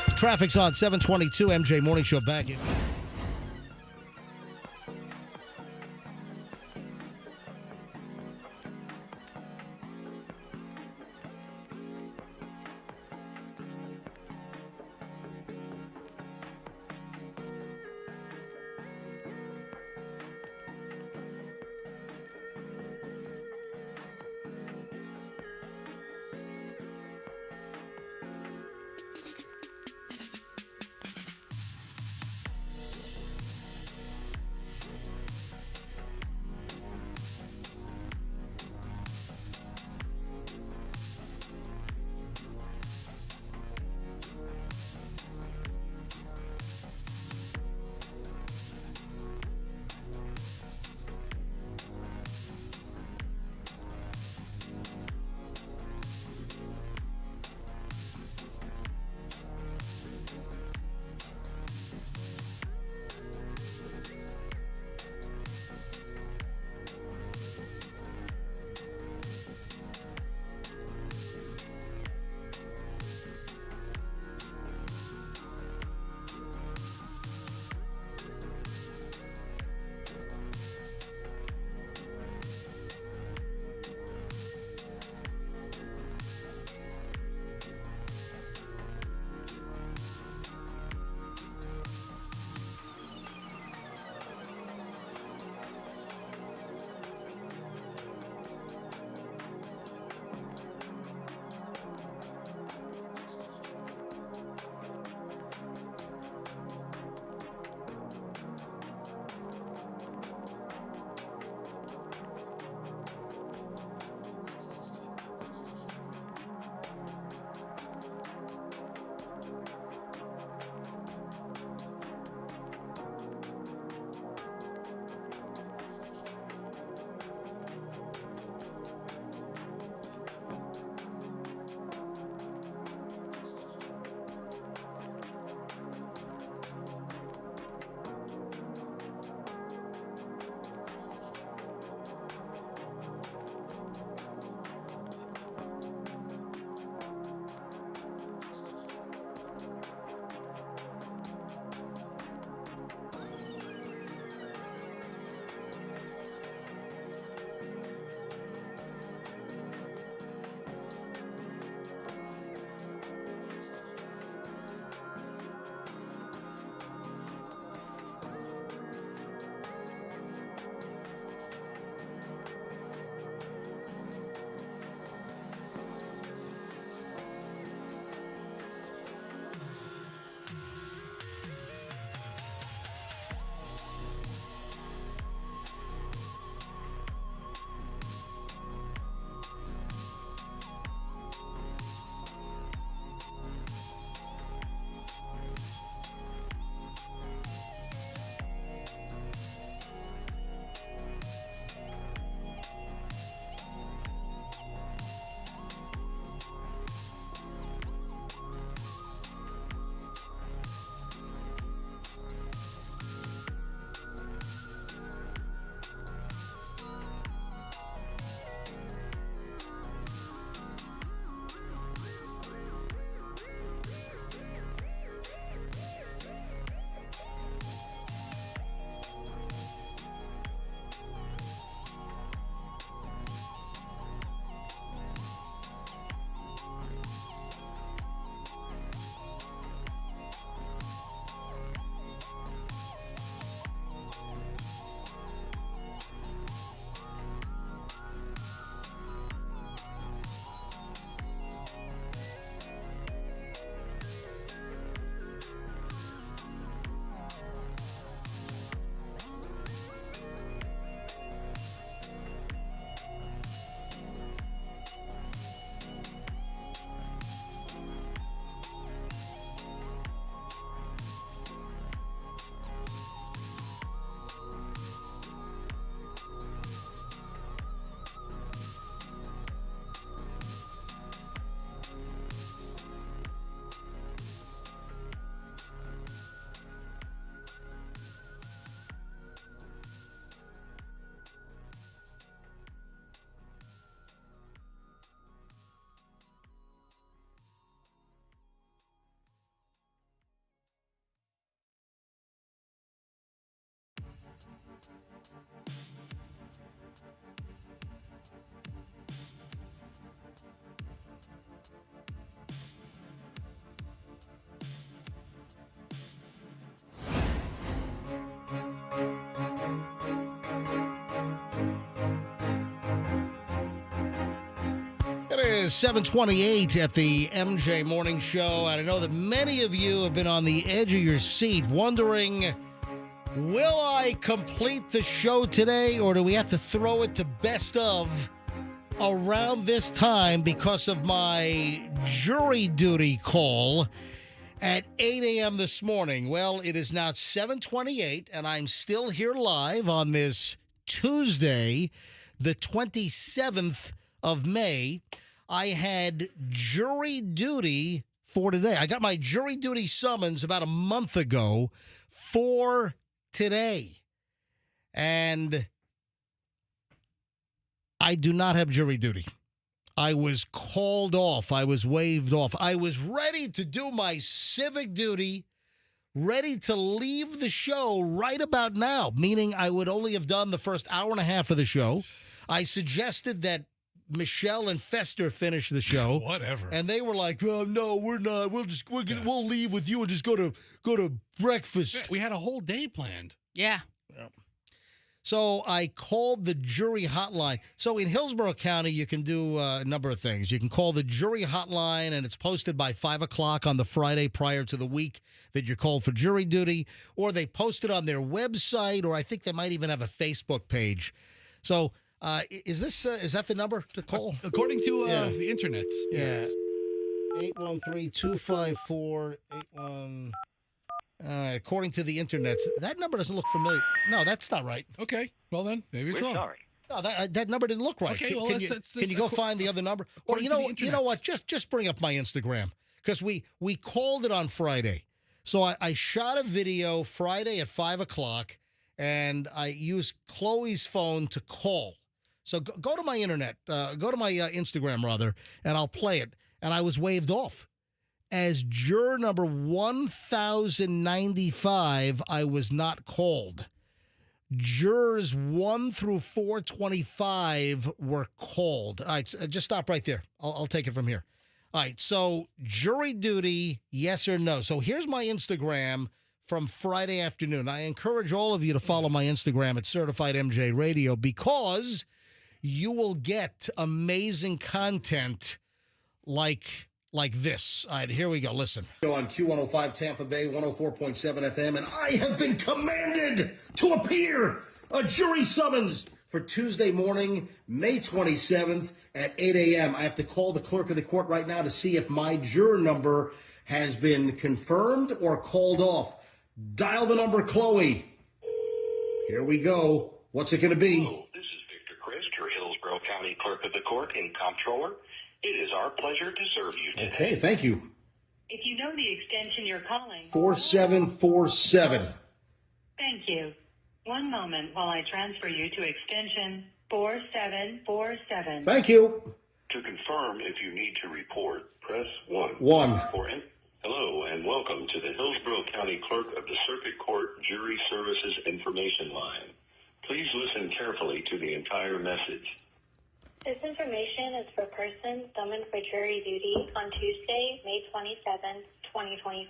Traffic's on 722, MJ Morning Show back in. is 7:28 at the MJ Morning Show, and I know that many of you have been on the edge of your seat wondering, will I complete the show today, or do we have to throw it to best of around this time because of my jury duty call at 8 a.m. this morning? Well, it is now 7:28, and I'm still here live on this Tuesday, the 27th of May. I had jury duty for today. I got my jury duty summons about a month ago for today. And I do not have jury duty. I was called off. I was waved off. I was ready to do my civic duty, ready to leave the show right about now, meaning I would only have done the first hour and a half of the show. I suggested that Michelle and Fester finish the show. Whatever. And they were like, "Oh no, we're not. We'll leave with you and just go to breakfast." We had a whole day planned. Yeah. So I called the jury hotline. So in Hillsborough County, you can do a number of things. You can call the jury hotline, and it's posted by 5 o'clock on the Friday prior to the week that you're called for jury duty, or they post it on their website, or I think they might even have a Facebook page. So is that the number to call? According to the internets. Yeah. 813-254-81. According to the internet, that number doesn't look familiar. No, that's not right. Okay, well then, maybe it's wrong. Sorry. No, that number didn't look right. Okay, well, can you go find the other number? Or you know what? Just bring up my Instagram, because we called it on Friday. So I shot a video Friday at 5 o'clock, and I used Chloe's phone to call. So go to my internet, go to my Instagram rather, and I'll play it. And I was waved off. As juror number 1095, I was not called. Jurors 1 through 425 were called. All right, so just stop right there. I'll take it from here. All right, so jury duty, yes or no? So here's my Instagram from Friday afternoon. I encourage all of you to follow my Instagram at Certified MJ Radio, because you will get amazing content like this. All right, here we go. Listen. On Q105 Tampa Bay, 104.7 FM, and I have been commanded to appear. A jury summons for Tuesday morning, May 27th at 8 a.m. I have to call the clerk of the court right now to see if my juror number has been confirmed or called off. Dial the number, Chloe. Here we go. What's it going to be? Hello, this is Victor Christ, your Hillsborough County Clerk of the Court and Comptroller. It is our pleasure to serve you today. Okay, thank you. If you know the extension you're calling... 4747. Thank you. One moment while I transfer you to extension 4747. Thank you. To confirm if you need to report, press 1. 1. Hello and welcome to the Hillsborough County Clerk of the Circuit Court Jury Services Information Line. Please listen carefully to the entire message. This information is for persons summoned for jury duty on Tuesday, May 27th, 2025.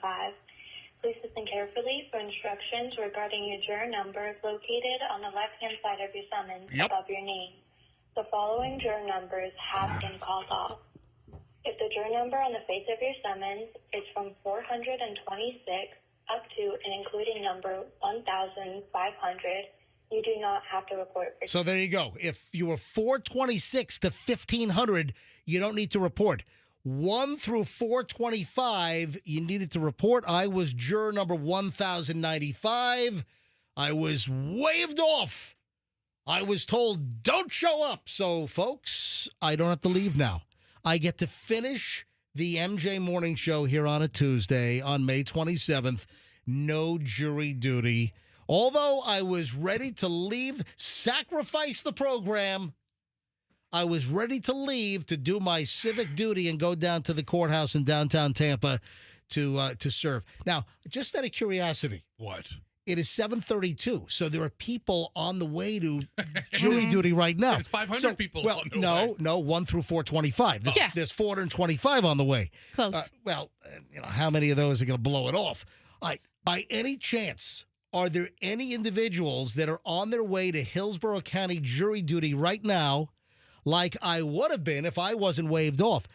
Please listen carefully for instructions regarding your juror number located on the left-hand side of your summons above your name. The following juror numbers have been called off. If the juror number on the face of your summons is from 426 up to and including number 1,500, you do not have to report. So there you go. If you were 426 to 1,500, you don't need to report. 1 through 425, you needed to report. I was juror number 1,095. I was waved off. I was told, don't show up. So, folks, I don't have to leave now. I get to finish the MJ Morning Show here on a Tuesday on May 27th. No jury duty. Although I was ready to leave, sacrifice the program, I was ready to leave to do my civic duty and go down to the courthouse in downtown Tampa to serve. Now, just out of curiosity. What? It is 7:32, so there are people on the way to jury duty right now. There's 500 people on the way. No, 1 through 425. There's 425 on the way. Close. How many of those are going to blow it off? All right, by any chance, are there any individuals that are on their way to Hillsborough County jury duty right now? like I would have been if I wasn't waved off.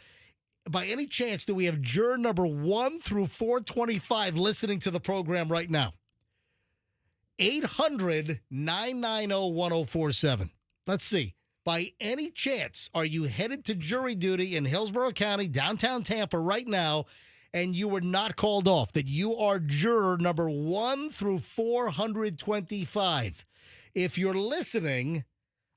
By any chance, do we have juror number 1 through 425 listening to the program right now? 800-990-1047. Let's see. By any chance, are you headed to jury duty in Hillsborough County, downtown Tampa right now, and you were not called off, that you are juror number 1 through 425? If you're listening,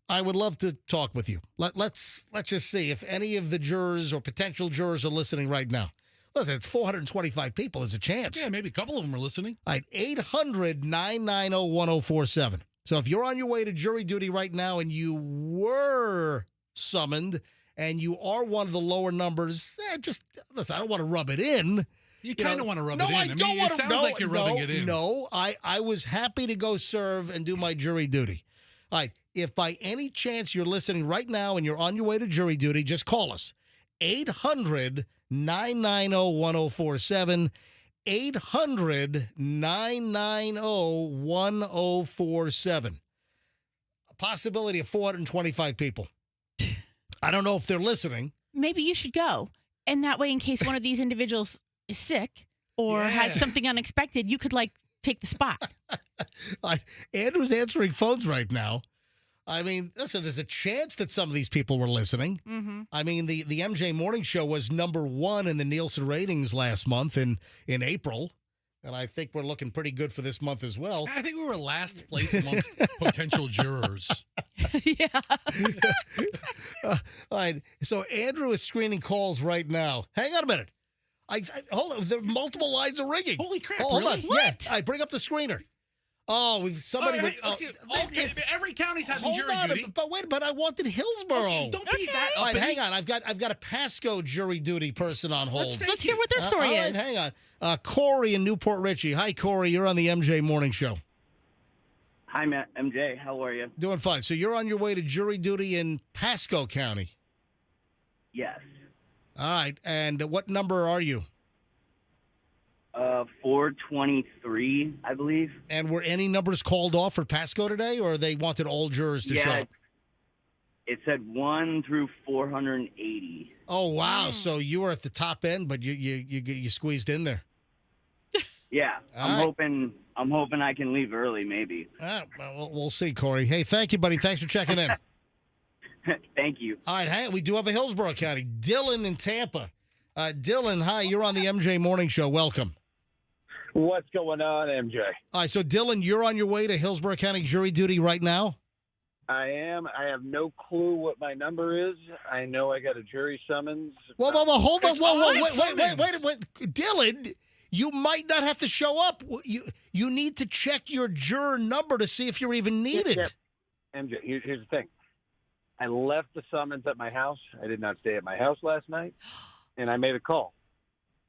I would love to talk with you. Let's just see if any of the jurors or potential jurors are listening right now. Listen, it's 425 people. There's a chance. Yeah, maybe a couple of them are listening. All right, 800-990-1047. So if you're on your way to jury duty right now and you were summoned and you are one of the lower numbers, just listen, I don't want to rub it in. You kind of want to rub no, it in. I don't want it to. sounds like you're rubbing it in. No, I was happy to go serve and do my jury duty. All right, if by any chance you're listening right now and you're on your way to jury duty, just call us. 800-990-1047. 800-990-1047. A possibility of 425 people. I don't know if they're listening. Maybe you should go. And that way, in case one of these individuals is sick or had something unexpected, you could, take the spot. Andrew's answering phones right now. I mean, listen, there's a chance that some of these people were listening. Mm-hmm. I mean, the MJ Morning Show was number 1 in the Nielsen ratings last month in April. And I think we're looking pretty good for this month as well. I think we were last place amongst potential jurors. Yeah. All right. So Andrew is screening calls right now. Hang on a minute. Hold on. There are multiple lines are ringing. Holy crap! Hold really? on. What? Yeah. I bring up the screener. Oh, somebody. Okay, every county's having Hold jury on, duty. But I wanted Hillsborough. Okay, don't be that. All right, hang on. I've got a Pasco jury duty person on hold. Let's hear what their story all right, is. Hang on. Corey in Newport Richie. Hi, Corey. You're on the MJ Morning Show. Hi, Matt. MJ. How are you? Doing fine. So you're on your way to jury duty in Pasco County. Yes. All right. And what number are you? 423, I believe. And were any numbers called off for Pasco today, or they wanted all jurors to show up? It said 1 through 480. Oh wow! So you were at the top end, but you squeezed in there. Yeah, I'm hoping I can leave early, maybe. All right, well, we'll see, Corey. Hey, thank you, buddy. Thanks for checking in. Thank you. All right, hey, we do have a Hillsborough County. Dylan in Tampa. Dylan, hi. You're on the MJ Morning Show. Welcome. What's going on, MJ? All right, so Dylan, you're on your way to Hillsborough County jury duty right now? I am. I have no clue what my number is. I know I got a jury summons. Whoa, hold on. Wait. Dylan, you might not have to show up. You need to check your juror number to see if you're even needed. Yeah. MJ, here's the thing. I left the summons at my house. I did not stay at my house last night, and I made a call.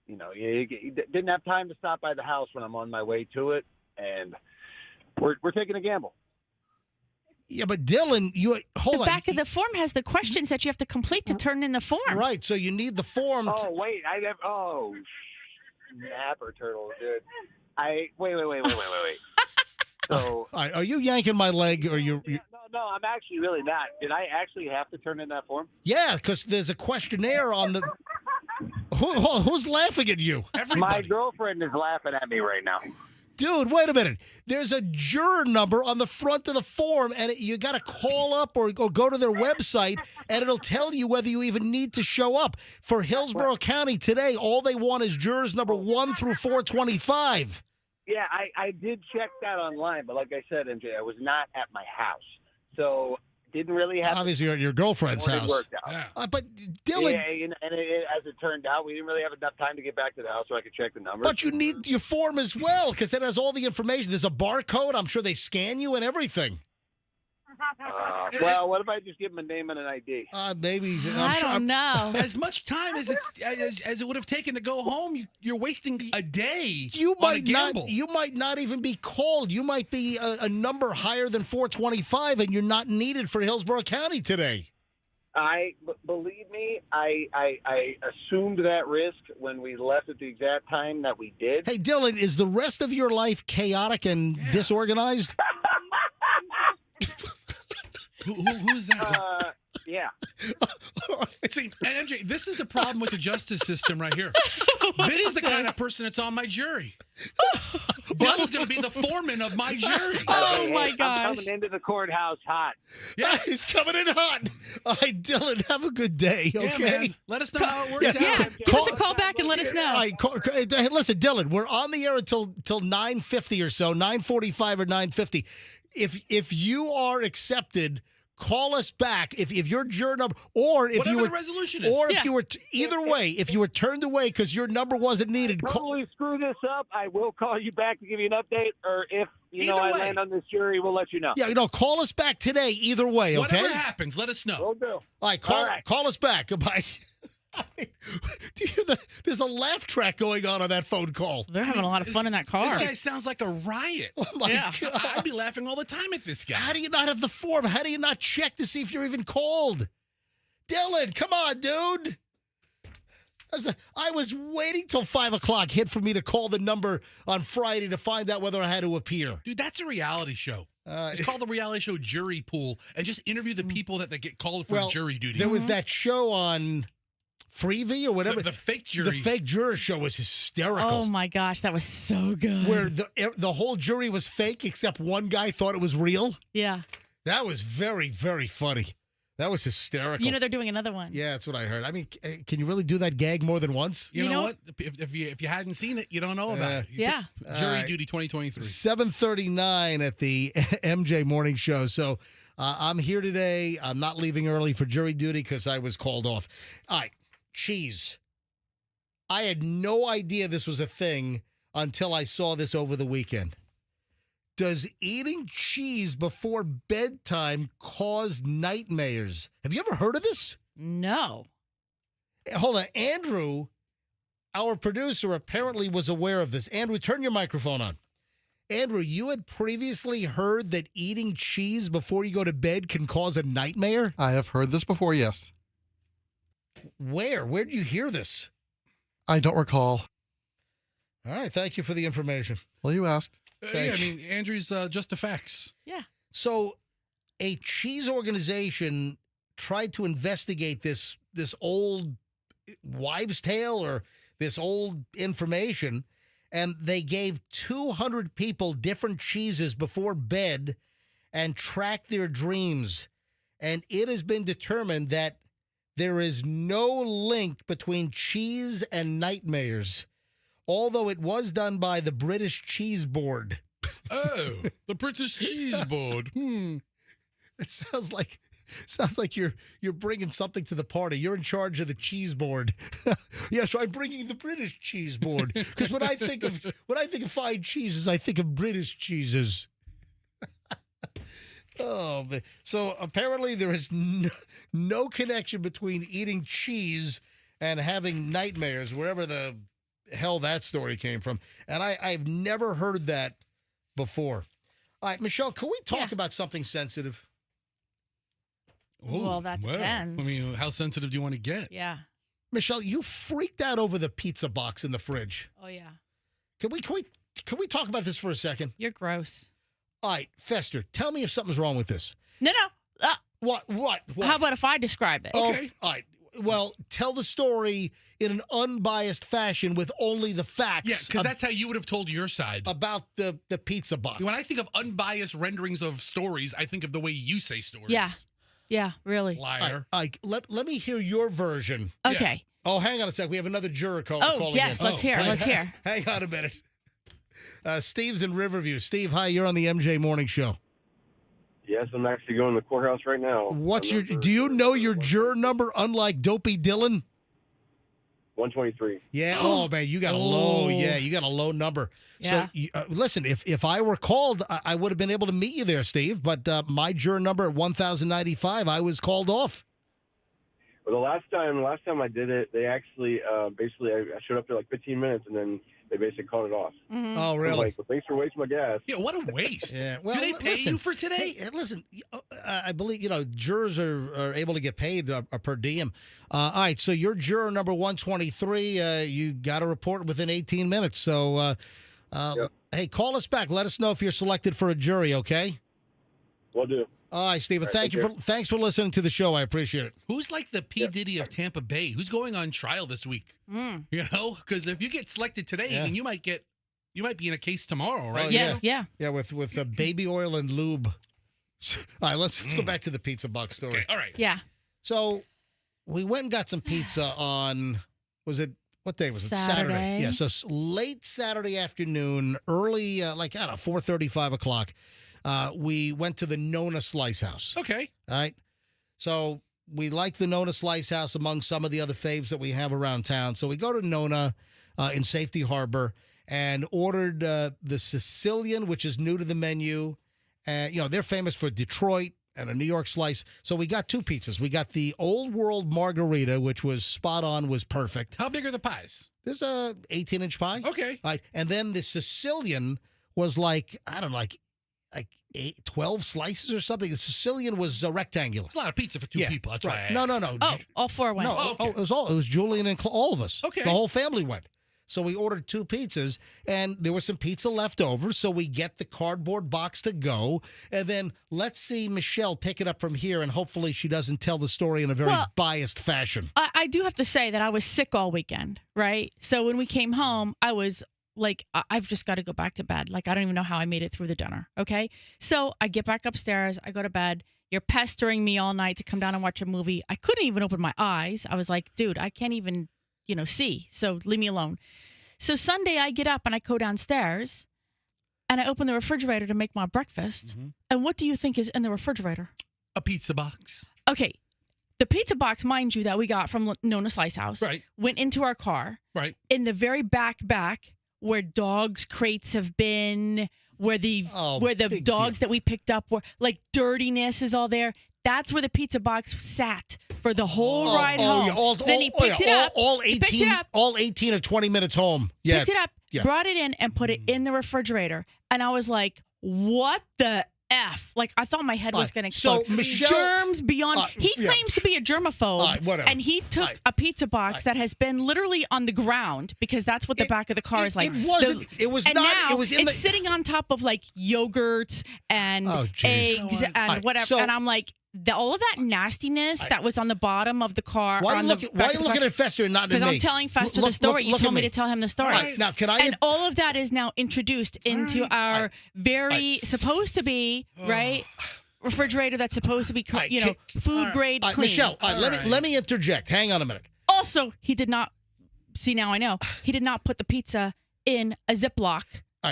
You know, you didn't have time to stop by the house when I'm on my way to it, and we're taking a gamble. Yeah, but Dylan, hold on. The back of the form has the questions that you have to complete to turn in the form. Right, so you need the form. Wait, snapper turtle, dude. Wait. So, all right, are you yanking my leg, or you? No, I'm actually really not. Did I actually have to turn in that form? Yeah, because there's a questionnaire on the. Who's laughing at you? Everybody. My girlfriend is laughing at me right now. Dude, wait a minute. There's a juror number on the front of the form, and you got to call up or go to their website, and it'll tell you whether you even need to show up. For Hillsborough County today, all they want is jurors number 1 through 425. Yeah, I did check that online, but like I said, MJ, I was not at my house. So didn't really have. Obviously, at your girlfriend's house. Worked out. Yeah. But Dylan, as it turned out, we didn't really have enough time to get back to the house so I could check the numbers. But you need your form as well, because it has all the information. There's a barcode. I'm sure they scan you and everything. Well, what if I just give them a name and an ID? Maybe. I don't know. As much time as it would have taken to go home, you're wasting a day. You on a gamble. You might not even be called. You might be a number higher than 425, and you're not needed for Hillsborough County today. Believe me, I assumed that risk when we left at the exact time that we did. Hey, Dylan, is the rest of your life chaotic and disorganized? Who's that? Yeah. See, and MJ, this is the problem with the justice system right here. This is the kind of person that's on my jury. Dylan's going to be the foreman of my jury. Oh, my gosh. I'm coming into the courthouse hot. Yeah, he's coming in hot. All right, Dylan, have a good day, Yeah, okay? man. Let us know how it works out. Yeah, give us a call back and let us know. All right, hey, listen, Dylan, we're on the air until 9:50 or so, 9:45 or 9:50. If you are accepted, call us back if your juror number, or if Whatever you were the resolution is. or if you were either way, if you were turned away because your number wasn't needed. Totally screw this up. I will call you back to give you an update, or if Either I way. land on this jury, we'll let you know. Yeah, call us back today. Either way, okay? Whatever happens, let us know. Will do. All right, call us back. Goodbye. Do you hear there's a laugh track going on that phone call. They're having a lot of fun in that car. This guy sounds like a riot. Oh, my Yeah. God. I'd be laughing all the time at this guy. How do you not have the form? How do you not check to see if you're even called? Dylan, come on, dude. I was waiting till 5 o'clock hit for me to call the number on Friday to find out whether I had to appear. Dude, that's a reality show. It's called the reality show Jury Pool, and just interview the people that get called for jury duty. There was that show on Freevee or whatever. The fake jury. The fake juror show was hysterical. Oh, my gosh. That was so good. Where the whole jury was fake except one guy thought it was real. Yeah. That was very, very funny. That was hysterical. You know, they're doing another one. Yeah, that's what I heard. I mean, can you really do that gag more than once? You know what? If you hadn't seen it, you don't know about it. Yeah. Jury duty 2023. 7:39 at the MJ Morning Show. So I'm here today. I'm not leaving early for jury duty because I was called off. All right, cheese. I had no idea this was a thing until I saw this over the weekend. Does eating cheese before bedtime cause nightmares? Have you ever heard of this? No. Hold on. Andrew, our producer, apparently was aware of this. Andrew, turn your microphone on. Andrew, you had previously heard that eating cheese before you go to bed can cause a nightmare? I have heard this before, yes. Where? Where did you hear this? I don't recall. All right. Thank you for the information. Well, you asked. Yeah, I mean, Andrew's just the facts. Yeah. So a cheese organization tried to investigate this old wives' tale or this old information, and they gave 200 people different cheeses before bed and tracked their dreams. And it has been determined that there is no link between cheese and nightmares, although it was done by the British Cheese Board. Oh, the British Cheese Board. It sounds like you're bringing something to the party. You're in charge of the cheese board. Yes, I'm bringing the British cheese board because when I think of fine cheeses, I think of British cheeses. Oh, man. So apparently there is no connection between eating cheese and having nightmares, wherever the hell that story came from. And I've never heard that before. All right, Michelle, can we talk about something sensitive? Well, that depends. I mean, how sensitive do you want to get? Yeah. Michelle, you freaked out over the pizza box in the fridge. Oh, yeah. Can we talk about this for a second? You're gross. All right, Fester, tell me if something's wrong with this. No. What? How about if I describe it? Okay. All right. Well, tell the story in an unbiased fashion with only the facts. Yeah, because that's how you would have told your side. About the pizza box. When I think of unbiased renderings of stories, I think of the way you say stories. Yeah. Yeah, really. Liar. Let me hear your version. Okay. Oh, hang on a sec. We have another juror calling yes, in. let's hear. Let's hear. Hang on a minute. Steve's in Riverview. Steve, hi. You're on the MJ Morning Show. Yes, I'm actually going to the courthouse right now. Do you know your juror number, unlike Dopey Dylan? 123. Yeah. Oh, man, you got a low. Yeah, you got a low number. Yeah. So, listen, if I were called, I would have been able to meet you there, Steve. But my juror number at 1,095, I was called off. Well, the last time I did it, they actually basically I showed up there like 15 minutes, and then they basically called it off. Mm-hmm. Oh, really? I'm like, well, thanks for wasting my gas. Yeah, what a waste. Yeah. Well, do they pay you for today? Hey, listen, I believe, jurors are able to get paid per diem. All right, so you're juror number 123. You got a report within 18 minutes. So, Yep. hey, call us back. Let us know if you're selected for a jury, okay? Will do. All right, Stephen. All right, Thanks for listening to the show. I appreciate it. Who's like the P. Diddy of Tampa Bay? Who's going on trial this week? You know, because if you get selected today, then you might be in a case tomorrow, right? Yeah. With baby oil and lube. All right, let's go back to the pizza box story. Okay, all right. Yeah. So we went and got some pizza on, what day was it? Saturday. Yeah, so late Saturday afternoon, early, 4:30, 5 o'clock, we went to the Nona Slice House. Okay. All right. So we like the Nona Slice House among some of the other faves that we have around town. So we go to Nona in Safety Harbor and ordered the Sicilian, which is new to the menu. They're famous for Detroit and a New York slice. So we got two pizzas. We got the Old World Margarita, which was spot on, was perfect. How big are the pies? There's a 18-inch pie. Okay. All right. And then the Sicilian was like 12 slices or something. The Sicilian was rectangular. It's a lot of pizza for two people. That's right. No. Oh, all four went. No, it was Julian and all of us. Okay. The whole family went. So we ordered two pizzas, and there was some pizza left over, so we get the cardboard box to go, and then let's see Michelle pick it up from here, and hopefully she doesn't tell the story in a very biased fashion. I do have to say that I was sick all weekend, right? So when we came home, I was like, I've just got to go back to bed. Like, I don't even know how I made it through the dinner, okay? So I get back upstairs, I go to bed. You're pestering me all night to come down and watch a movie. I couldn't even open my eyes. I was like, dude, I can't even, see. So leave me alone. So Sunday, I get up and I go downstairs and I open the refrigerator to make my breakfast. Mm-hmm. And what do you think is in the refrigerator? A pizza box. Okay. The pizza box, mind you, that we got from Nona Slice House, went into our car. Right. In the very back, where dogs' crates have been, where the dogs that we picked up were, like, dirtiness is all there. That's where the pizza box sat for the whole ride home. Yeah, then he picked it up. All 18 or 20 minutes home. Yeah. Picked it up, brought it in, and put it in the refrigerator. And I was like, what the F? Like, I thought my head was going to explode. So, Michelle, germs beyond. He claims to be a germaphobe. Whatever. And he took a pizza box that has been literally on the ground, because that's what the back of the car is like. It wasn't. It was and not. Now it was in it's sitting on top of, like, yogurts and eggs and whatever. And I'm like, all of that nastiness that was on the bottom of the car. Why are you looking at Fester and not at me? Because I'm telling Fester the story. You told me to tell him the story. Right. Now, can I? And all of that is now introduced into our supposed to be, right, refrigerator that's supposed to be, food grade clean. Michelle, let me interject. Hang on a minute. Also, he did not, see, now I know, he did not put the pizza in a Ziploc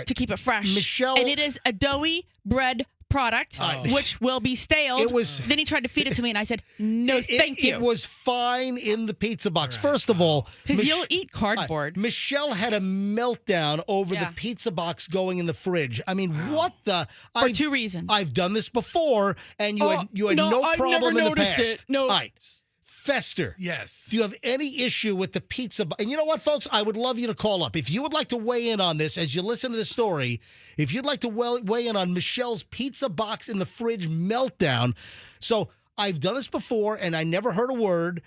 to keep it fresh. Michelle. And it is a doughy bread product, which will be stale. Then he tried to feed it to me, and I said, no, thank you. It was fine in the pizza box. First of all, because you'll eat cardboard. Michelle had a meltdown over the pizza box going in the fridge. I mean, what the? For two reasons. I've done this before, and you had no problem in the past. It. No. All right. Fester. Yes. Do you have any issue with the pizza? And you know what, folks? I would love you to call up. If you would like to weigh in on this as you listen to the story, if you'd like to weigh in on Michelle's pizza box in the fridge meltdown. So I've done this before, and I never heard a word.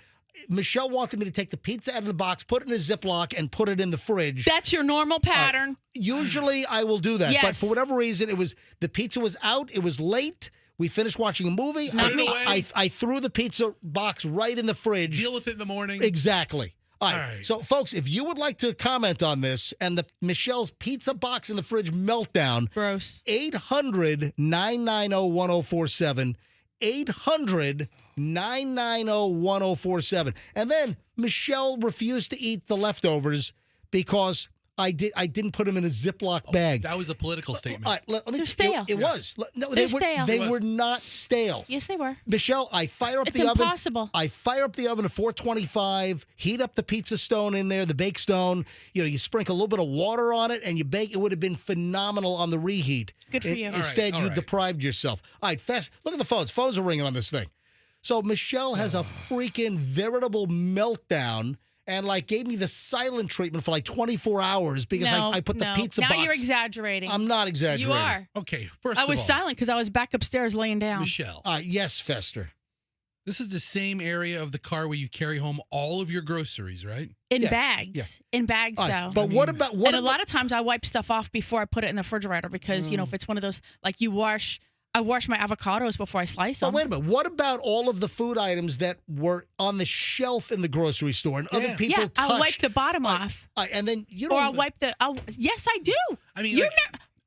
Michelle wanted me to take the pizza out of the box, put it in a Ziploc, and put it in the fridge. That's your normal pattern. Usually I will do that. Yes. But for whatever reason, the pizza was out. It was late. We finished watching a movie. I threw the pizza box right in the fridge. Deal with it in the morning. Exactly. All right. All right. So, folks, if you would like to comment on this and the Michelle's pizza box in the fridge meltdown, gross. 800-990-1047. 800-990-1047. And then Michelle refused to eat the leftovers because I didn't put them in a Ziploc bag. That was a political statement. They're stale. It was. No, They're stale. They were not stale. Yes, they were. Michelle, I fire up It's the oven. impossible. I fire up the oven at 425, heat up the pizza stone in there, the bake stone. You sprinkle a little bit of water on it, and you bake. It would have been phenomenal on the reheat. Good for you. Instead, All you right. deprived yourself. All right, fast. Look at the phones. Phones are ringing on this thing. So Michelle has a freaking veritable meltdown. And gave me the silent treatment for 24 hours because I put the pizza box. Now you're exaggerating. I'm not exaggerating. You are. Okay, first of all. I was silent because I was back upstairs laying down. Michelle. Yes, Fester. This is the same area of the car where you carry home all of your groceries, right? In bags. Yeah. In bags, though. But what about... a lot of times I wipe stuff off before I put it in the refrigerator because, if it's one of those, you wash I wash my avocados before I slice Well, them. wait a minute. What about all of the food items that were on the shelf in the grocery store and other people touched? I'll wipe the bottom off. And then you Or don't. I'll wipe the. Yes, I do. I mean,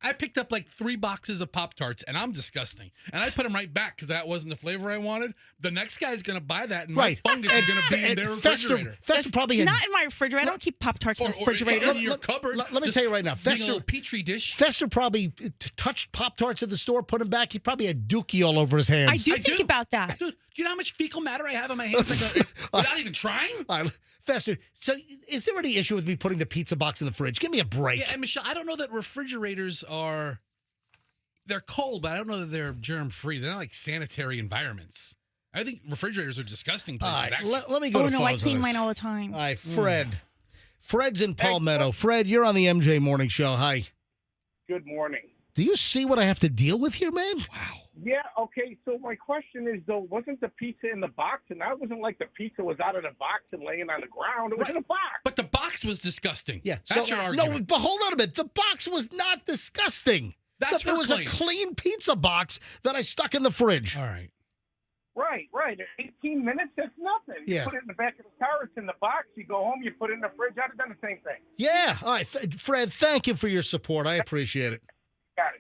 I picked up like 3 boxes of Pop-Tarts, and I'm disgusting. And I put them right back because that wasn't the flavor I wanted. The next guy's going to buy that, and my fungus is going to be in their refrigerator. Fester probably had, Not in my refrigerator. I don't keep Pop-Tarts in the refrigerator. in your cupboard. Let me tell you right now, being a little petri dish. Fester probably touched Pop-Tarts at the store, put them back. He probably had Dookie all over his hands. I do think about that. Dude, you know how much fecal matter I have in my hands without even trying? Fester, so is there any issue with me putting the pizza box in the fridge? Give me a break. Yeah, and Michelle, I don't know that refrigerators are... They're cold, but I don't know that they're germ-free. They're not like sanitary environments. I think refrigerators are disgusting places. All right, let me go to no, phones I clean on this. mine all the time. All right, Fred. Fred's in Palmetto. Fred, you're on the MJ Morning Show. Hi. Good morning. Do you see what I have to deal with here, man? Wow. Yeah, okay, so my question is, though, wasn't the pizza in the box? And that wasn't like the pizza was out of the box and laying on the ground. It was in a box. But the box was disgusting. Yeah. That's your argument. No, but hold on a minute. The box was not disgusting. That's It was a clean pizza box that I stuck in the fridge. All right. Right. 18 minutes, that's nothing. You Yeah. put it in the back of the car, it's in the box. You go home, you put it in the fridge. I'd have done the same thing. Yeah. All right. Fred, thank you for your support. I appreciate it.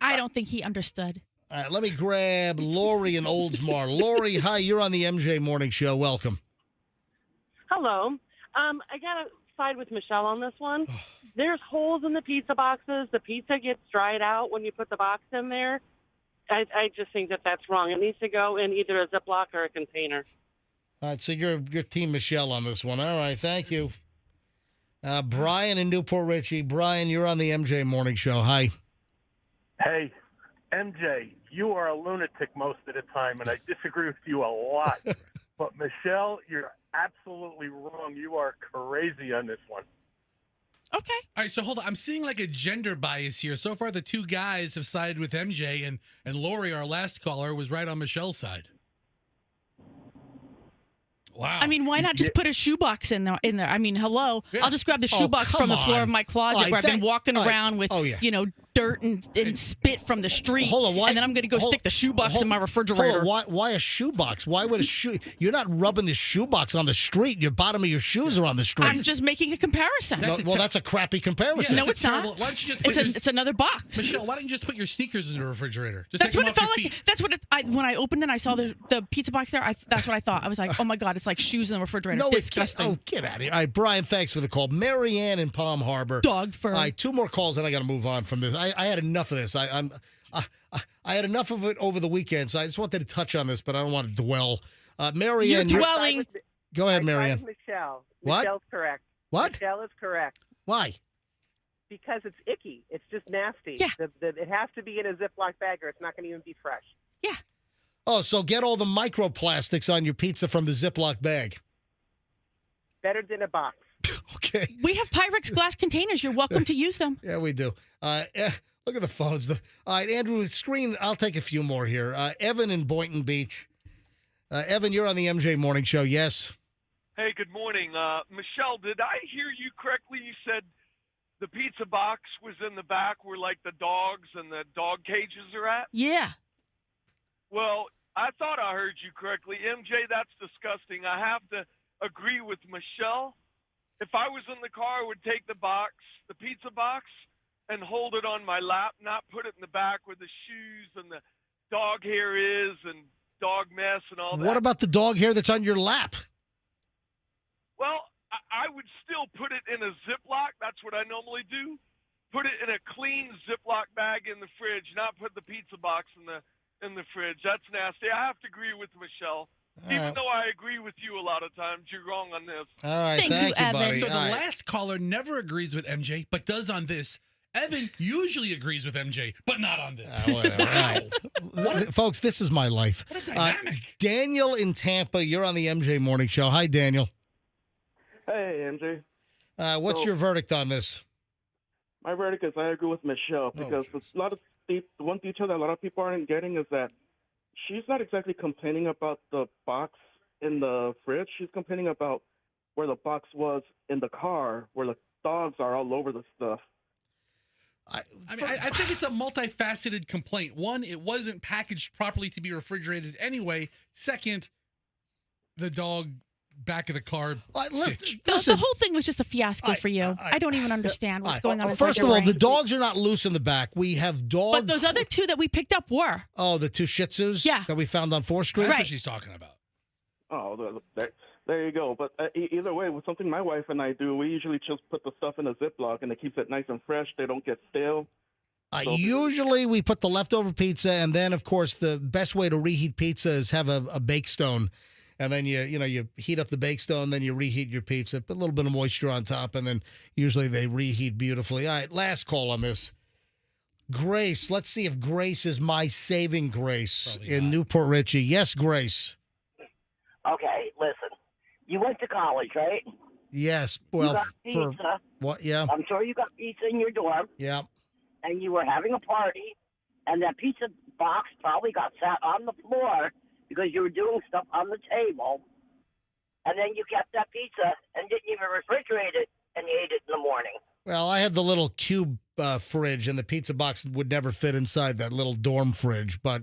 I don't think he understood. All right, let me grab Lori in Oldsmar. Lori, hi, you're on the MJ Morning Show. Welcome. Hello. I got to side with Michelle on this one. There's holes in the pizza boxes. The pizza gets dried out when you put the box in there. I just think that that's wrong. It needs to go in either a Ziploc or a container. All right, so you're Team Michelle on this one. All right, thank you. Brian in Newport Richie. Brian, you're on the MJ Morning Show. Hi. Hey, MJ, you are a lunatic most of the time, and I disagree with you a lot. But, Michelle, you're absolutely wrong. You are crazy on this one. Okay. All right, so hold on. I'm seeing like a gender bias here. So far, the 2 guys have sided with MJ, and Lori, our last caller, was right on Michelle's side. Wow. I mean, why not just put a shoebox in there? I mean, hello. Yeah. I'll just grab the Oh, shoebox come from the floor on. of my closet All right, where I've been walking all right. around with, Oh, yeah. dirt and spit from the street. Hold on, why? And then I'm going to go stick the shoebox in my refrigerator. Hold on, why a shoebox? Why would a shoe? You're not rubbing the shoebox on the street. Your bottom of your shoes are on the street. I'm just making a comparison. That's a crappy comparison. No, it's not. Why don't you just It's another box. Michelle, why don't you just put your sneakers in the refrigerator? Just That's take what them it off felt your like. feet. That's what when I opened it, I saw the pizza box there. That's what I thought. I was like, oh my God, it's like shoes in the refrigerator. No, Disgusting. get out of here. All right, Brian, thanks for the call. Mary Ann in Palm Harbor. Dog fur. All right, 2 more calls, and I got to move on from this. I had enough of this. I had enough of it over the weekend, so I just wanted to touch on this, but I don't want to dwell. Mary You're Ann, dwelling. Go ahead, Mary Ann. Michelle. What? Michelle's correct. What? Michelle is correct. Why? Because it's icky. It's just nasty. Yeah. It has to be in a Ziploc bag or it's not going to even be fresh. Yeah. Oh, so get all the microplastics on your pizza from the Ziploc bag. Better than a box. Okay. We have Pyrex glass containers. You're welcome to use them. Yeah, we do. Look at the phones. All right, Andrew, screen, I'll take a few more here. Evan in Boynton Beach. Evan, you're on the MJ Morning Show. Yes. Hey, good morning. Michelle, did I hear you correctly? You said the pizza box was in the back where, like, the dogs and the dog cages are at? Yeah. Well, I thought I heard you correctly. MJ, that's disgusting. I have to agree with Michelle. If I was in the car, I would take the box, the pizza box, and hold it on my lap, not put it in the back where the shoes and the dog hair is and dog mess and all that. What about the dog hair that's on your lap? Well, I would still put it in a Ziploc. That's what I normally do. Put it in a clean Ziploc bag in the fridge, not put the pizza box in the fridge. That's nasty. I have to agree with Michelle. Even though I agree with you a lot of times, you're wrong on this. All right, thank you, buddy. So the All right. last caller never agrees with MJ, but does on this. Evan usually agrees with MJ, but not on this. Whatever. All right. Folks, this is my life. What a dynamic. Daniel in Tampa, you're on the MJ Morning Show. Hi, Daniel. Hey, MJ. What's your verdict on this? My verdict is I agree with Michelle because a lot of the one detail that a lot of people aren't getting is that she's not exactly complaining about the box in the fridge. She's complaining about where the box was in the car, where the dogs are all over the stuff. I think it's a multifaceted complaint. One, it wasn't packaged properly to be refrigerated anyway. Second, the dog back of the car. The whole thing was just a fiasco for you. I don't even understand what's going on. First of all, the dogs are not loose in the back. We have dogs. But those other two that we picked up were. Oh, the two Shih Tzus that we found on 4th Street? That's what she's talking about. Oh, there you go. But either way, with something my wife and I do, we usually just put the stuff in a Ziploc, and it keeps it nice and fresh. They don't get stale. Usually we put the leftover pizza, and then, of course, the best way to reheat pizza is have a bake stone. And then you heat up the bake stone, then you reheat your pizza, put a little bit of moisture on top, and then usually they reheat beautifully. All right, last call on this. Grace, let's see if Grace is my saving grace in Newport Richie. Yes, Grace. Okay, listen. You went to college, right? Yes. You Well, got pizza. What? Yeah. I'm sure you got pizza in your dorm. Yeah. And you were having a party, and that pizza box probably got sat on the floor because you were doing stuff on the table, and then you kept that pizza and didn't even refrigerate it, and you ate it in the morning. Well, I had the little cube fridge, and the pizza box would never fit inside that little dorm fridge, but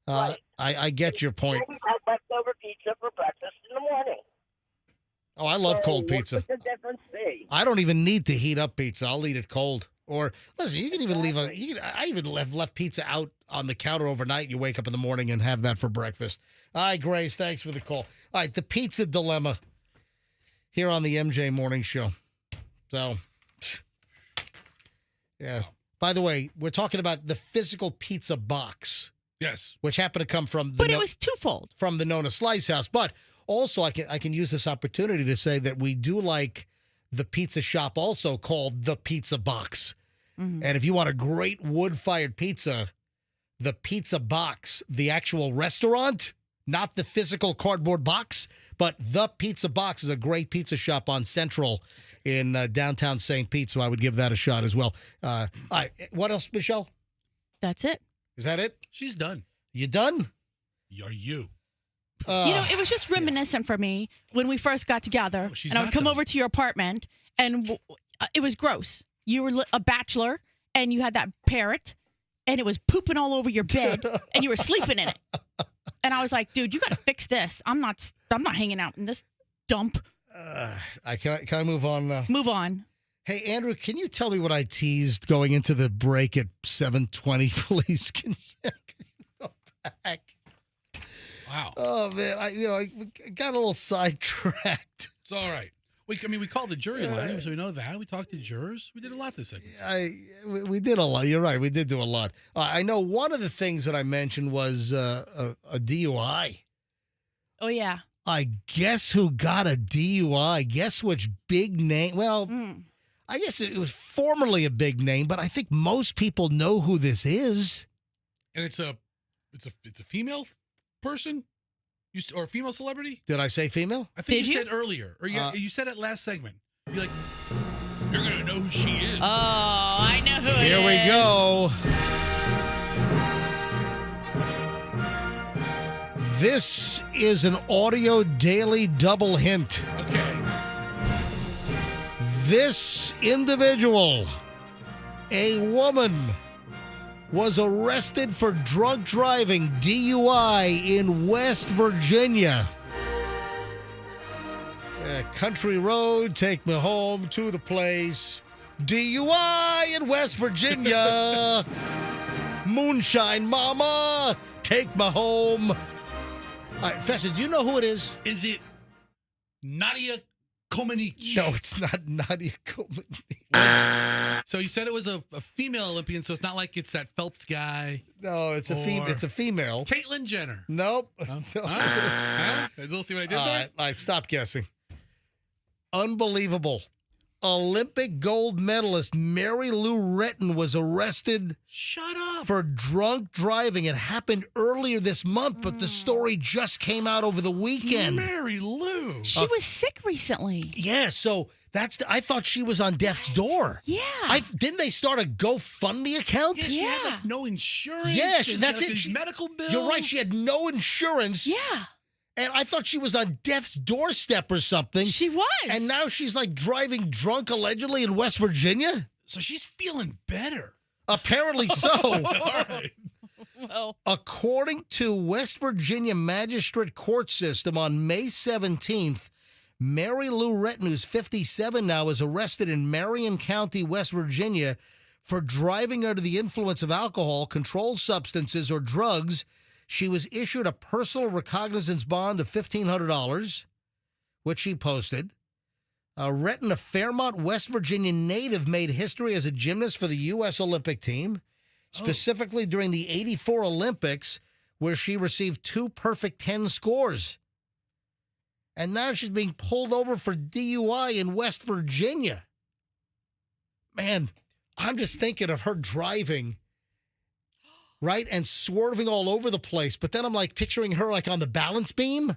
I get your point. And you had leftover pizza for breakfast in the morning. Oh, I love cold pizza. What would the difference be? I don't even need to heat up pizza. I'll eat it cold. Or listen, you can even leave I even left pizza out on the counter overnight. You wake up in the morning and have that for breakfast. All right, Grace, thanks for the call. All right, the pizza dilemma here on the MJ Morning Show. So, yeah. By the way, we're talking about the physical pizza box. Yes. Which happened to come from But it was twofold. From the Nona Slice House. But also, I can use this opportunity to say that we do like the pizza shop also called The Pizza Box. Mm-hmm. And if you want a great wood-fired pizza, the Pizza Box, the actual restaurant, not the physical cardboard box, but the Pizza Box is a great pizza shop on Central in downtown St. Pete, so I would give that a shot as well. All right, what else, Michelle? That's it. Is that it? She's done. You done? Are you? It was just reminiscent for me when we first got together, and I would come over to your apartment, and it was gross. You were a bachelor, and you had that parrot, and it was pooping all over your bed, and you were sleeping in it. And I was like, dude, you got to fix this. I'm not hanging out in this dump. Can I move on now? Move on. Hey, Andrew, can you tell me what I teased going into the break at 7:20, please? Can you go back? Wow. Oh man, I got a little sidetracked. It's all right. We called the jury line, so we know that. We talked to jurors. We did a lot this segment. We did a lot. You're right. We did do a lot. I know one of the things that I mentioned was a DUI. Oh yeah. I guess who got a DUI? Guess which big name? Well, I guess it was formerly a big name, but I think most people know who this is. And it's a female person, or a female celebrity. Did I say female? I think you said earlier, or you said it last segment. You're like, you're gonna know who she is. Oh, I know who it is. Here we go. This is an audio daily double hint. Okay. This individual, a woman, was arrested for drunk driving, DUI, in West Virginia. Country road, take me home to the place. DUI in West Virginia. Moonshine mama, take me home. All right, Fessa, do you know who it is? Is it Nadia Comaneci? No, it's not Nadia Comaneci. So you said it was a female Olympian, so it's not like it's that Phelps guy. No, it's a female. Caitlyn Jenner. Nope. We'll see what I did there. All right, stop guessing. Unbelievable. Olympic gold medalist Mary Lou Retton was arrested for drunk driving. It happened earlier this month, but the story just came out over the weekend. Mary Lou. She was sick recently. Yeah, so I thought she was on death's door. Yeah. Didn't they start a GoFundMe account? Yeah, she had like no insurance. Yeah, that's it. it. Medical bills. You're right. She had no insurance. Yeah. And I thought she was on death's doorstep or something. She was. And now she's like driving drunk allegedly in West Virginia. So she's feeling better. Apparently so. All right. Well, According to West Virginia Magistrate Court System on May 17th, Mary Lou Retton, who's 57 now, is arrested in Marion County, West Virginia, for driving under the influence of alcohol, controlled substances, or drugs. She was issued a personal recognizance bond of $1,500, which she posted. Retton, a Fairmont, West Virginia native, made history as a gymnast for the U.S. Olympic team, specifically during the 84 Olympics, where she received 2 perfect 10 scores. And now she's being pulled over for DUI in West Virginia. Man, I'm just thinking of her driving, right, and swerving all over the place. But then I'm like picturing her like on the balance beam.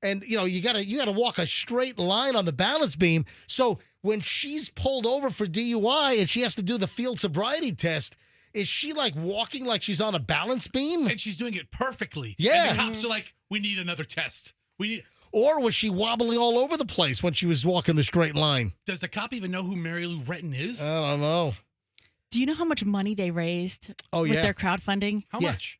And, you know, you gotta walk a straight line on the balance beam. So when she's pulled over for DUI and she has to do the field sobriety test, is she like walking like she's on a balance beam? And she's doing it perfectly. Yeah. And the cops are like, we need another test. Or was she wobbling all over the place when she was walking the straight line? Does the cop even know who Mary Lou Retton is? I don't know. do you know how much money they raised with their crowdfunding? How much?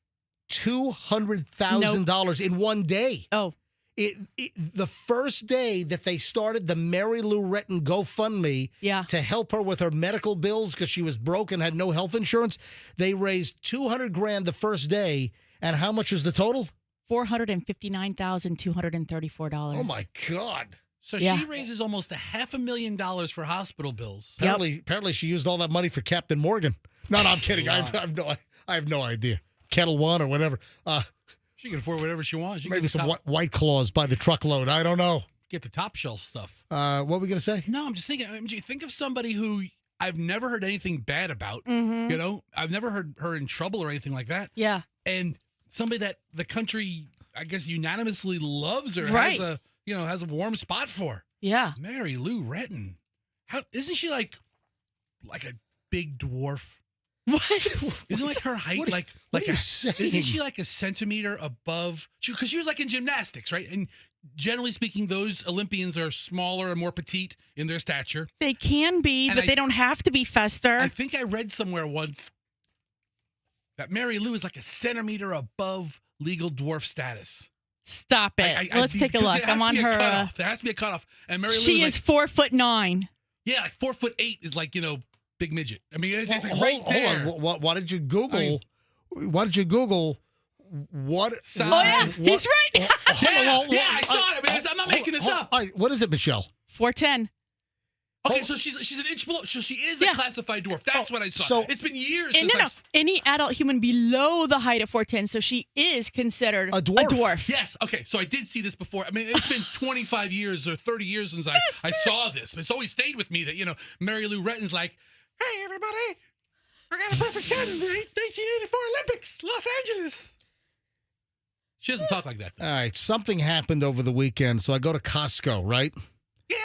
$200,000 in one day. Oh. The first day that they started the Mary Lou Retton GoFundMe to help her with her medical bills because she was broke and had no health insurance, they raised $200,000 the first day. And how much was the total? $459,234. Oh my God! So she raises almost $500,000 for hospital bills. Apparently, she used all that money for Captain Morgan. No, I'm kidding. I have no idea. Kettle One or whatever. She can afford whatever she wants. Maybe some White Claws by the truckload. I don't know. Get the top shelf stuff. What were we going to say? No, I'm just thinking. Think of somebody who I've never heard anything bad about. Mm-hmm. You know, I've never heard her in trouble or anything like that. Yeah. And somebody that the country, I guess, unanimously loves or Right. has a warm spot for. Yeah. Mary Lou Retton. How isn't she like a big dwarf? What? Isn't like her height what are you saying? Isn't she like a centimeter above? Because she was like in gymnastics, right? And generally speaking, those Olympians are smaller and more petite in their stature. They can be, but they don't have to be, Fester. I think I read somewhere once that Mary Lou is like a centimeter above legal dwarf status. Stop it. Let's take a look. I'm on her. There has to be a cutoff. And Mary Lou she is 4'9". Yeah, like 4'8" is like, big midget. I mean, it's like hold on. Why did you Google? Why did you Google what? Oh yeah, he's right. I saw it. I'm not making this up. What is it, Michelle? 4'10". Okay, so she's an inch below. So she is a classified dwarf. That's what I saw. So it's been years since Any adult human below the height of 4'10", so she is considered a dwarf. Yes. Okay. So I did see this before. I mean, it's been 25 years or 30 years since I saw this. It's always stayed with me that Mary Lou Retton's like, hey everybody, I got a perfect 10 in the 1984 Olympics, Los Angeles. She doesn't talk like that, though. All right, something happened over the weekend, so I go to Costco, right? Yeah.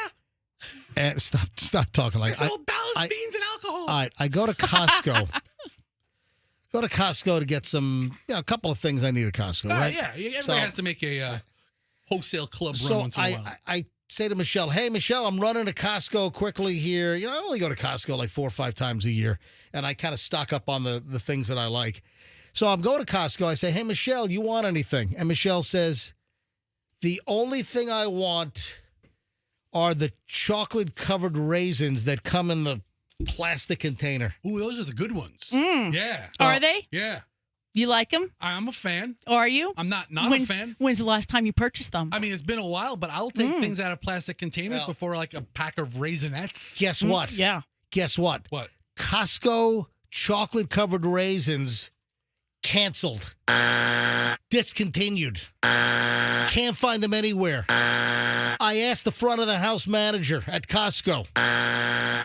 And stop talking like that. Balanced beans and alcohol. All right, I go to Costco. Go to Costco to get some, a couple of things I need at Costco, right? Yeah, everybody has to make a wholesale club run once in a while. I say to Michelle, hey, Michelle, I'm running to Costco quickly here. I only go to Costco like 4 or 5 times a year, and I kind of stock up on the things that I like. So I'm going to Costco. I say, hey, Michelle, you want anything? And Michelle says, the only thing I want are the chocolate-covered raisins that come in the plastic container. Ooh, those are the good ones. Yeah. Are they? Yeah. You like them? I'm a fan. Or are you? I'm not a fan. When's the last time you purchased them? I mean, it's been a while, but I'll take things out of plastic containers before like a pack of Raisinets. Guess what? Yeah. Guess what? What? Costco chocolate-covered raisins canceled. Discontinued. Can't find them anywhere. I asked the front of the house manager at Costco,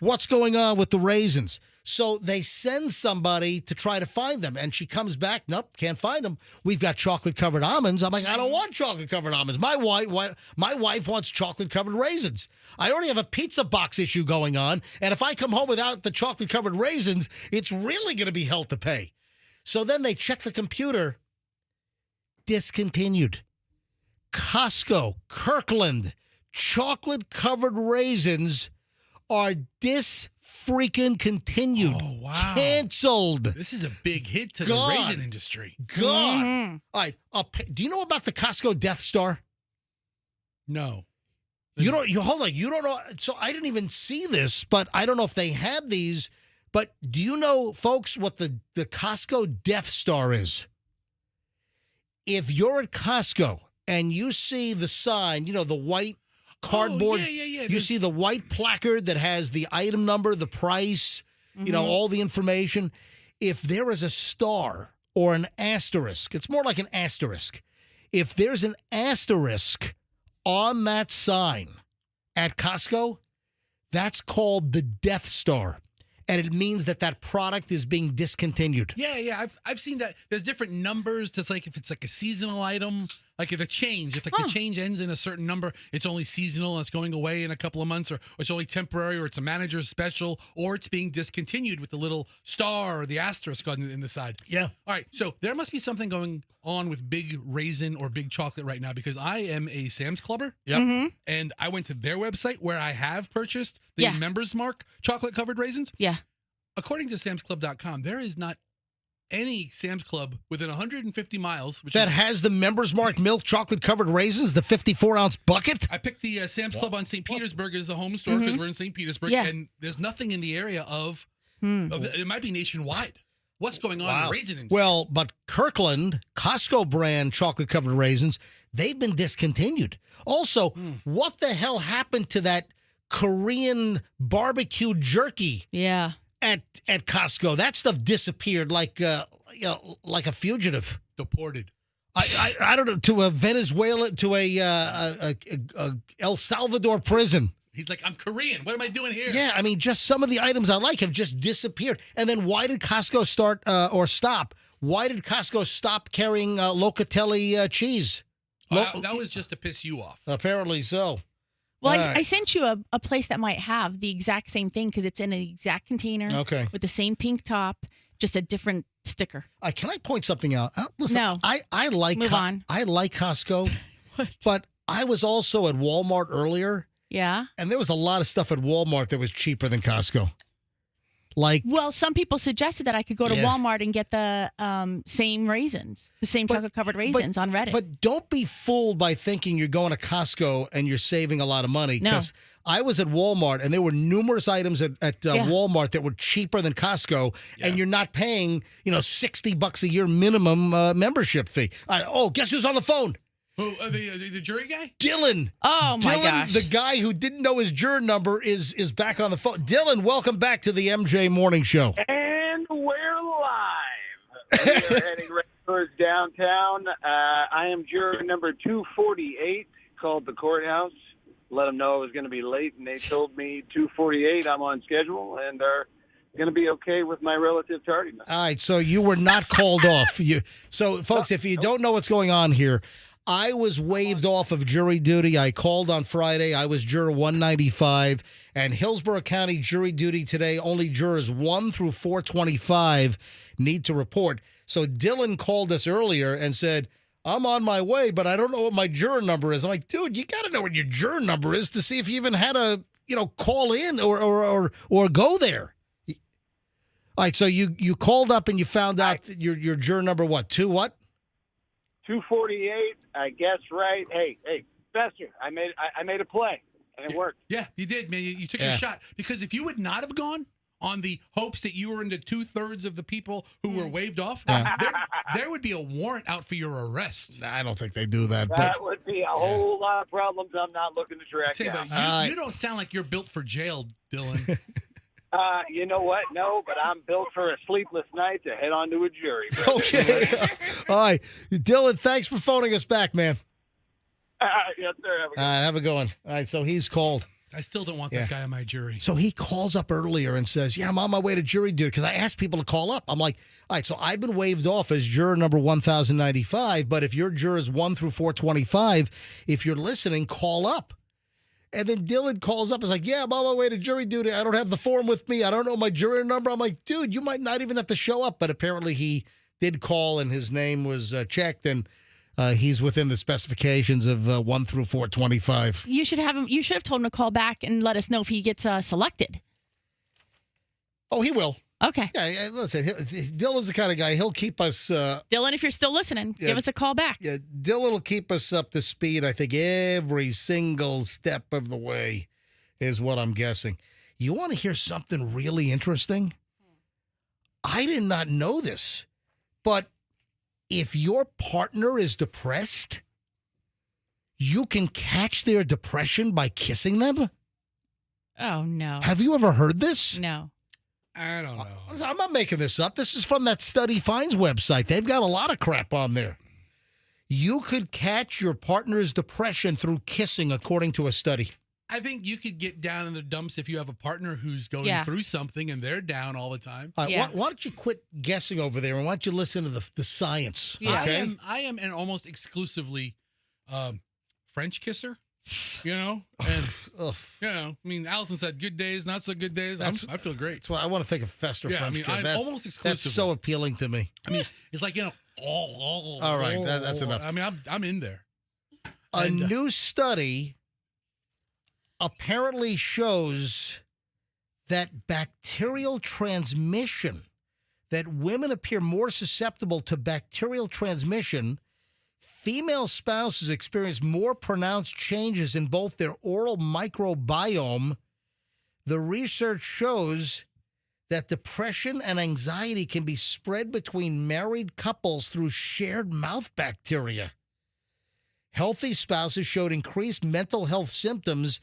what's going on with the raisins? So they send somebody to try to find them, and she comes back, nope, can't find them. We've got chocolate-covered almonds. I'm like, I don't want chocolate-covered almonds. My wife wants chocolate-covered raisins. I already have a pizza box issue going on, and if I come home without the chocolate-covered raisins, it's really going to be hell to pay. So then they check the computer. Discontinued. Costco, Kirkland, chocolate-covered raisins are freaking continued. Oh, wow. Canceled. This is a big hit to the raisin industry. Gone. All right. Do you know about the Costco Death Star? No. Hold on. You don't know. So I didn't even see this, but I don't know if they have these. But do you know, folks, what the Costco Death Star is? If you're at Costco and you see the sign, the white cardboard, you see the white placard that has the item number, the price, all the information. If there is a star or an asterisk, it's more like an asterisk. If there's an asterisk on that sign at Costco, that's called the Death Star. And it means that product is being discontinued. Yeah. I've seen that. There's different numbers. It's like if it's like a seasonal item, like if the change ends in a certain number, it's only seasonal and it's going away in a couple of months, or it's only temporary, or it's a manager's special, or it's being discontinued with the little star or the asterisk in the side. Yeah. All right. So there must be something going on with Big Raisin or Big Chocolate right now, because I am a Sam's Clubber. Yep. And I went to their website where I have purchased the Members Mark chocolate covered raisins. Yeah. According to samsclub.com, there is not any Sam's Club within 150 miles. That has the Members Mark milk chocolate covered raisins, the 54-ounce bucket? I picked the Sam's Club on St. Petersburg as the home store because we're in St. Petersburg. Yeah. And there's nothing in the area of it might be nationwide. What's going on in the raisin industry? Well, but Kirkland, Costco brand chocolate covered raisins, they've been discontinued. Also, what the hell happened to that Korean barbecue jerky? Yeah. At Costco, that stuff disappeared like like a fugitive. Deported. I don't know, to a Venezuela, to a El Salvador prison. He's like, I'm Korean. What am I doing here? Yeah, I mean, just some of the items I like have just disappeared. And then why did Costco start or stop? Why did Costco stop carrying Locatelli cheese? That was just to piss you off. Apparently so. Well, I sent you a place that might have the exact same thing because it's in an exact container with the same pink top, just a different sticker. Can I point something out? Listen, No. I like Move on. I like Costco, but I was also at Walmart earlier. Yeah. And there was a lot of stuff at Walmart that was cheaper than Costco. Well, some people suggested that I could go to Walmart and get the same raisins, the same chocolate-covered raisins on Reddit. But don't be fooled by thinking you're going to Costco and you're saving a lot of money. Because I was at Walmart, and there were numerous items at Walmart that were cheaper than Costco, and you're not paying, $60 a year minimum membership fee. Guess who's on the phone? Who, the jury guy? Dylan. Oh, my gosh. The guy who didn't know his juror number is back on the phone. Dylan, welcome back to the MJ Morning Show. And we're live. We are heading right towards downtown. I am juror number 248, called the courthouse. Let them know I was going to be late, and they told me 2:48 I'm on schedule, and are going to be okay with my relative tardiness. All right, so you were not called off. So, folks, if you don't know what's going on here, I was waived off of jury duty. I called on Friday. I was juror 195. And Hillsborough County jury duty today, only jurors 1 through 425 need to report. So Dylan called us earlier and said, I'm on my way, but I don't know what my juror number is. I'm like, dude, you got to know what your juror number is to see if you even had to, call in or go there. All right, so you called up and you found out that your juror number, what, 2 what? 248, I guess, right? Hey, Fester, I made a play, and it worked. Yeah, you did, man. You took your shot. Because if you would not have gone on the hopes that you were into 2/3 of the people who were waived off, there would be a warrant out for your arrest. I don't think they do that. That would be a whole lot of problems I'm not looking to track down. You don't sound like you're built for jail, Dylan. You know what? No, but I'm built for a sleepless night to head on to a jury. Okay. All right. Dylan, thanks for phoning us back, man. Yes, sir. Have a good one. All right, so he's called. I still don't want that guy on my jury. So he calls up earlier and says, I'm on my way to jury duty, because I asked people to call up. I'm like, all right, so I've been waived off as juror number 1095, but if your jurors 1 through 425, if you're listening, call up. And then Dylan calls up and is like, I'm on my way to jury duty. I don't have the form with me. I don't know my juror number. I'm like, dude, you might not even have to show up. But apparently he did call and his name was checked. And he's within the specifications of 1 through 425. You should have him. You should have told him to call back and let us know if he gets selected. Oh, he will. Okay. Yeah, listen, Dylan's the kind of guy, he'll keep us... Dylan, if you're still listening, give us a call back. Yeah, Dylan will keep us up to speed, I think, every single step of the way, is what I'm guessing. You want to hear something really interesting? I did not know this, but if your partner is depressed, you can catch their depression by kissing them? Oh, no. Have you ever heard this? No. I don't know. I'm not making this up. This is from that Study Finds website. They've got a lot of crap on there. You could catch your partner's depression through kissing, according to a study. I think you could get down in the dumps if you have a partner who's going through something and they're down all the time. Why don't you quit guessing over there and why don't you listen to the science? Yeah. Okay? I am an almost exclusively French kisser. You know, and I mean, Allison said good days, not so good days. I feel great. That's why I want to think of Fester French. I mean, I'm almost exclusively. That's so appealing to me. I mean, it's like all right, that's enough. I mean, I'm in there. A new study apparently shows that bacterial transmission, that women appear more susceptible to bacterial transmission. Female spouses experience more pronounced changes in both their oral microbiome. The research shows that depression and anxiety can be spread between married couples through shared mouth bacteria. Healthy spouses showed increased mental health symptoms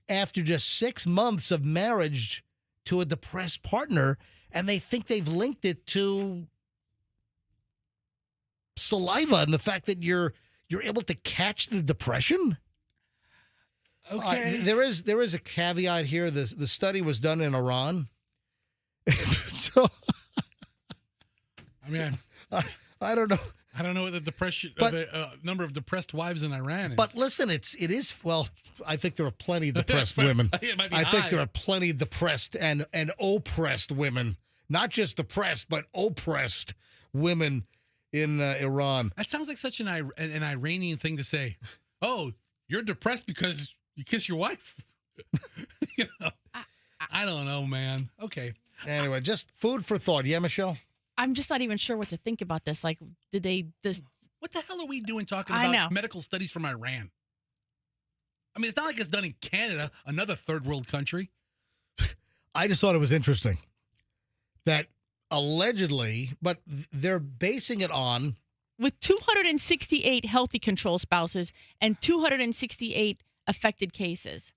after just 6 months of marriage to a depressed partner, and they think they've linked it to saliva and the fact that you're able to catch the depression. Okay. There is a caveat here. The study was done in Iran. So I mean, I don't know. I don't know what the depression, But- the number of depressed wives in Iran is. But listen, it is well, I think there are plenty of depressed women. It might be I think high. there are plenty of depressed and oppressed women. Not just depressed, but oppressed women in Iran. That sounds like such an Iranian thing to say. Oh, you're depressed because you kiss your wife? You know, I don't know, man. Okay. Anyway, just food for thought. Yeah, Michelle? I'm just not even sure what to think about this. Like, did they this? What the hell are we doing talking I about know. medical studies from Iran? I mean, it's not like it's done in Canada, another third world country. I just thought it was interesting that allegedly, but they're basing it on With 268 healthy control spouses and 268 affected cases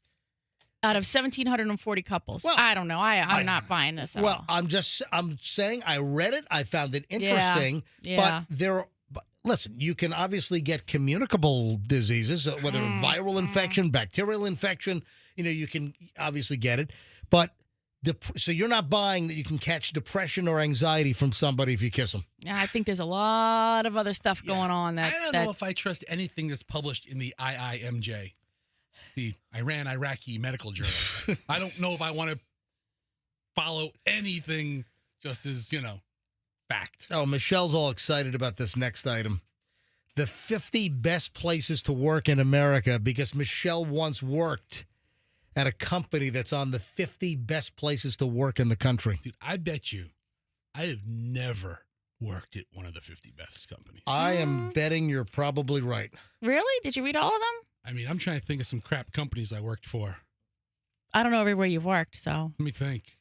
out of 1,740 couples. Well, I don't know. I'm not buying this at all. I'm saying I read it. I found it interesting. Yeah. But listen, you can obviously get communicable diseases, whether viral infection, bacterial infection. You know, you can obviously get it. But so you're not buying that you can catch depression or anxiety from somebody if you kiss them. Yeah, I think there's a lot of other stuff going on. I don't know if I trust anything that's published in the IIMJ, the Iran-Iraqi Medical Journal. I don't know if I want to follow anything just as, fact. Oh, Michelle's all excited about this next item. The 50 best places to work in America, because Michelle once worked at a company that's on the 50 best places to work in the country. Dude, I bet you I have never worked at one of the 50 best companies. I am betting you're probably right. Really? Did you read all of them? I mean, I'm trying to think of some crap companies I worked for. I don't know everywhere you've worked, so. Let me think.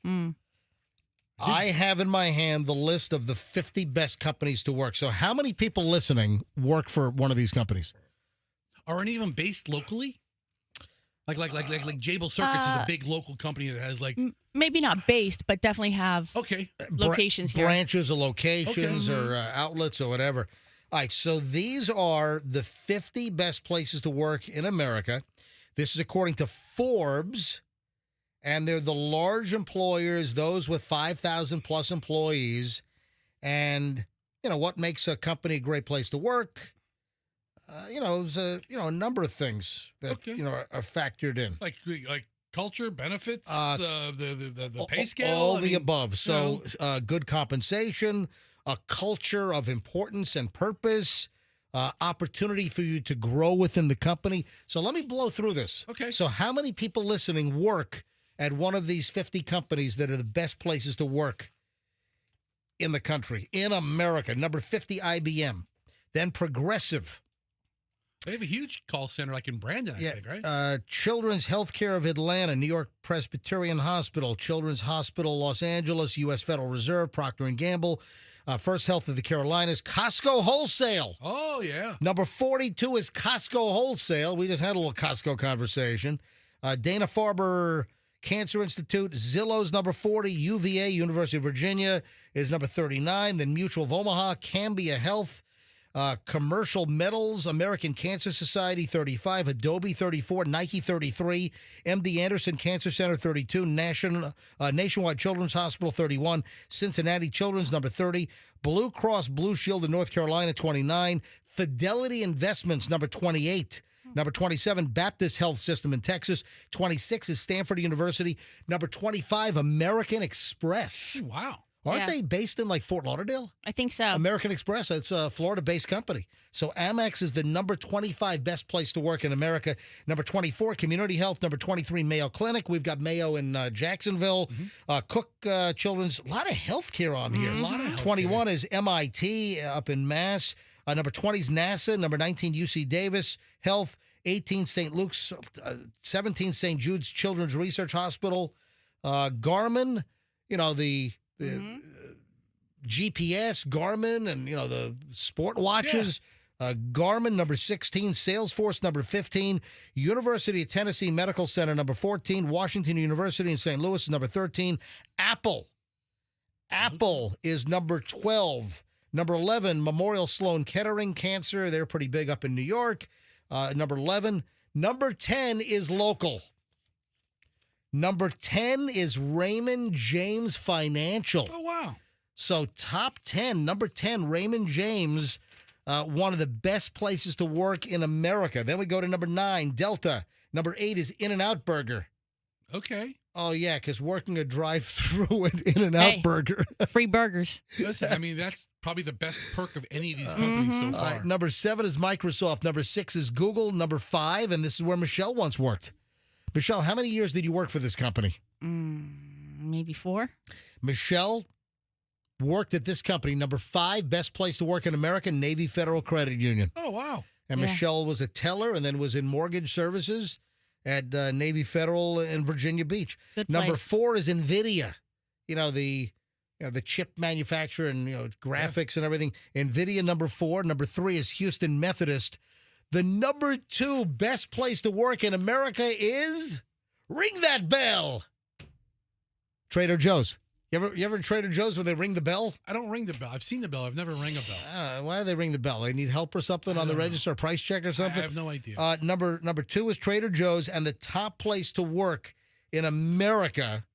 I have in my hand the list of the 50 best companies to work. So how many people listening work for one of these companies? Are any of them based locally? Like Jabil Circuits is a big local company that has Maybe not based, but definitely have locations here. Branches or locations or outlets or whatever. All right, so these are the 50 best places to work in America. This is according to Forbes, and they're the large employers, those with 5,000 plus employees. And, what makes a company a great place to work? There's a number of things that are factored in, like culture, benefits, the pay scale, all the above. So, good compensation, a culture of importance and purpose, opportunity for you to grow within the company. So let me blow through this. Okay. So how many people listening work at one of these 50 companies that are the best places to work in the country, in America? Number 50, IBM. Then Progressive. They have a huge call center like in Brandon, I think, right? Children's Healthcare of Atlanta, New York Presbyterian Hospital, Children's Hospital Los Angeles, U.S. Federal Reserve, Procter & Gamble, First Health of the Carolinas, Costco Wholesale. Oh, yeah. Number 42 is Costco Wholesale. We just had a little Costco conversation. Dana-Farber Cancer Institute, Zillow's number 40, UVA, University of Virginia, is number 39. Then Mutual of Omaha, Cambia Health, Commercial Metals, American Cancer Society, 35, Adobe, 34, Nike, 33, MD Anderson Cancer Center, 32, Nationwide Children's Hospital, 31, Cincinnati Children's, number 30, Blue Cross Blue Shield in North Carolina, 29, Fidelity Investments, number 28, number 27, Baptist Health System in Texas, 26 is Stanford University, number 25, American Express. Wow. Aren't they based in like Fort Lauderdale? I think so. American Express, it's a Florida-based company. So Amex is the number 25 best place to work in America. Number 24, Community Health. Number 23, Mayo Clinic. We've got Mayo in Jacksonville. Cook Children's. A lot of healthcare on here. A lot of healthcare. 21 is MIT up in Mass. Number 20 is NASA. Number 19, UC Davis Health. 18, St. Luke's. 17, St. Jude's Children's Research Hospital. Garmin, the GPS, Garmin, and, the sport watches. Garmin, number 16. Salesforce, number 15. University of Tennessee Medical Center, number 14. Washington University in St. Louis is number 13. Apple is number 12. Number 11, Memorial Sloan Kettering Cancer. They're pretty big up in New York. Number 11. Number 10 is local. Number 10 is Raymond James Financial. Oh, wow. So top 10, number 10, Raymond James, one of the best places to work in America. Then we go to number 9, Delta. Number 8 is In-N-Out Burger. Okay. Oh, yeah, because working a drive-through at In-N-Out Burger. Free burgers. Listen, I mean, that's probably the best perk of any of these companies so far. Number 7 is Microsoft. Number 6 is Google. Number 5, and this is where Michelle once worked. Michelle, how many years did you work for this company? Maybe 4. Michelle worked at this company, number 5, best place to work in America, Navy Federal Credit Union. Oh, wow. And Michelle was a teller and then was in mortgage services at Navy Federal in Virginia Beach. Good Number place. 4 is NVIDIA, the chip manufacturer and graphics and everything. NVIDIA, number 4. Number 3 is Houston Methodist. The number 2 best place to work in America is, ring that bell, Trader Joe's. You ever at Trader Joe's when they ring the bell? I don't ring the bell. I've seen the bell. I've never rang a bell. Why do they ring the bell? They need help or something on the register, a price check or something? I have no idea. Number 2 is Trader Joe's, and the top place to work in America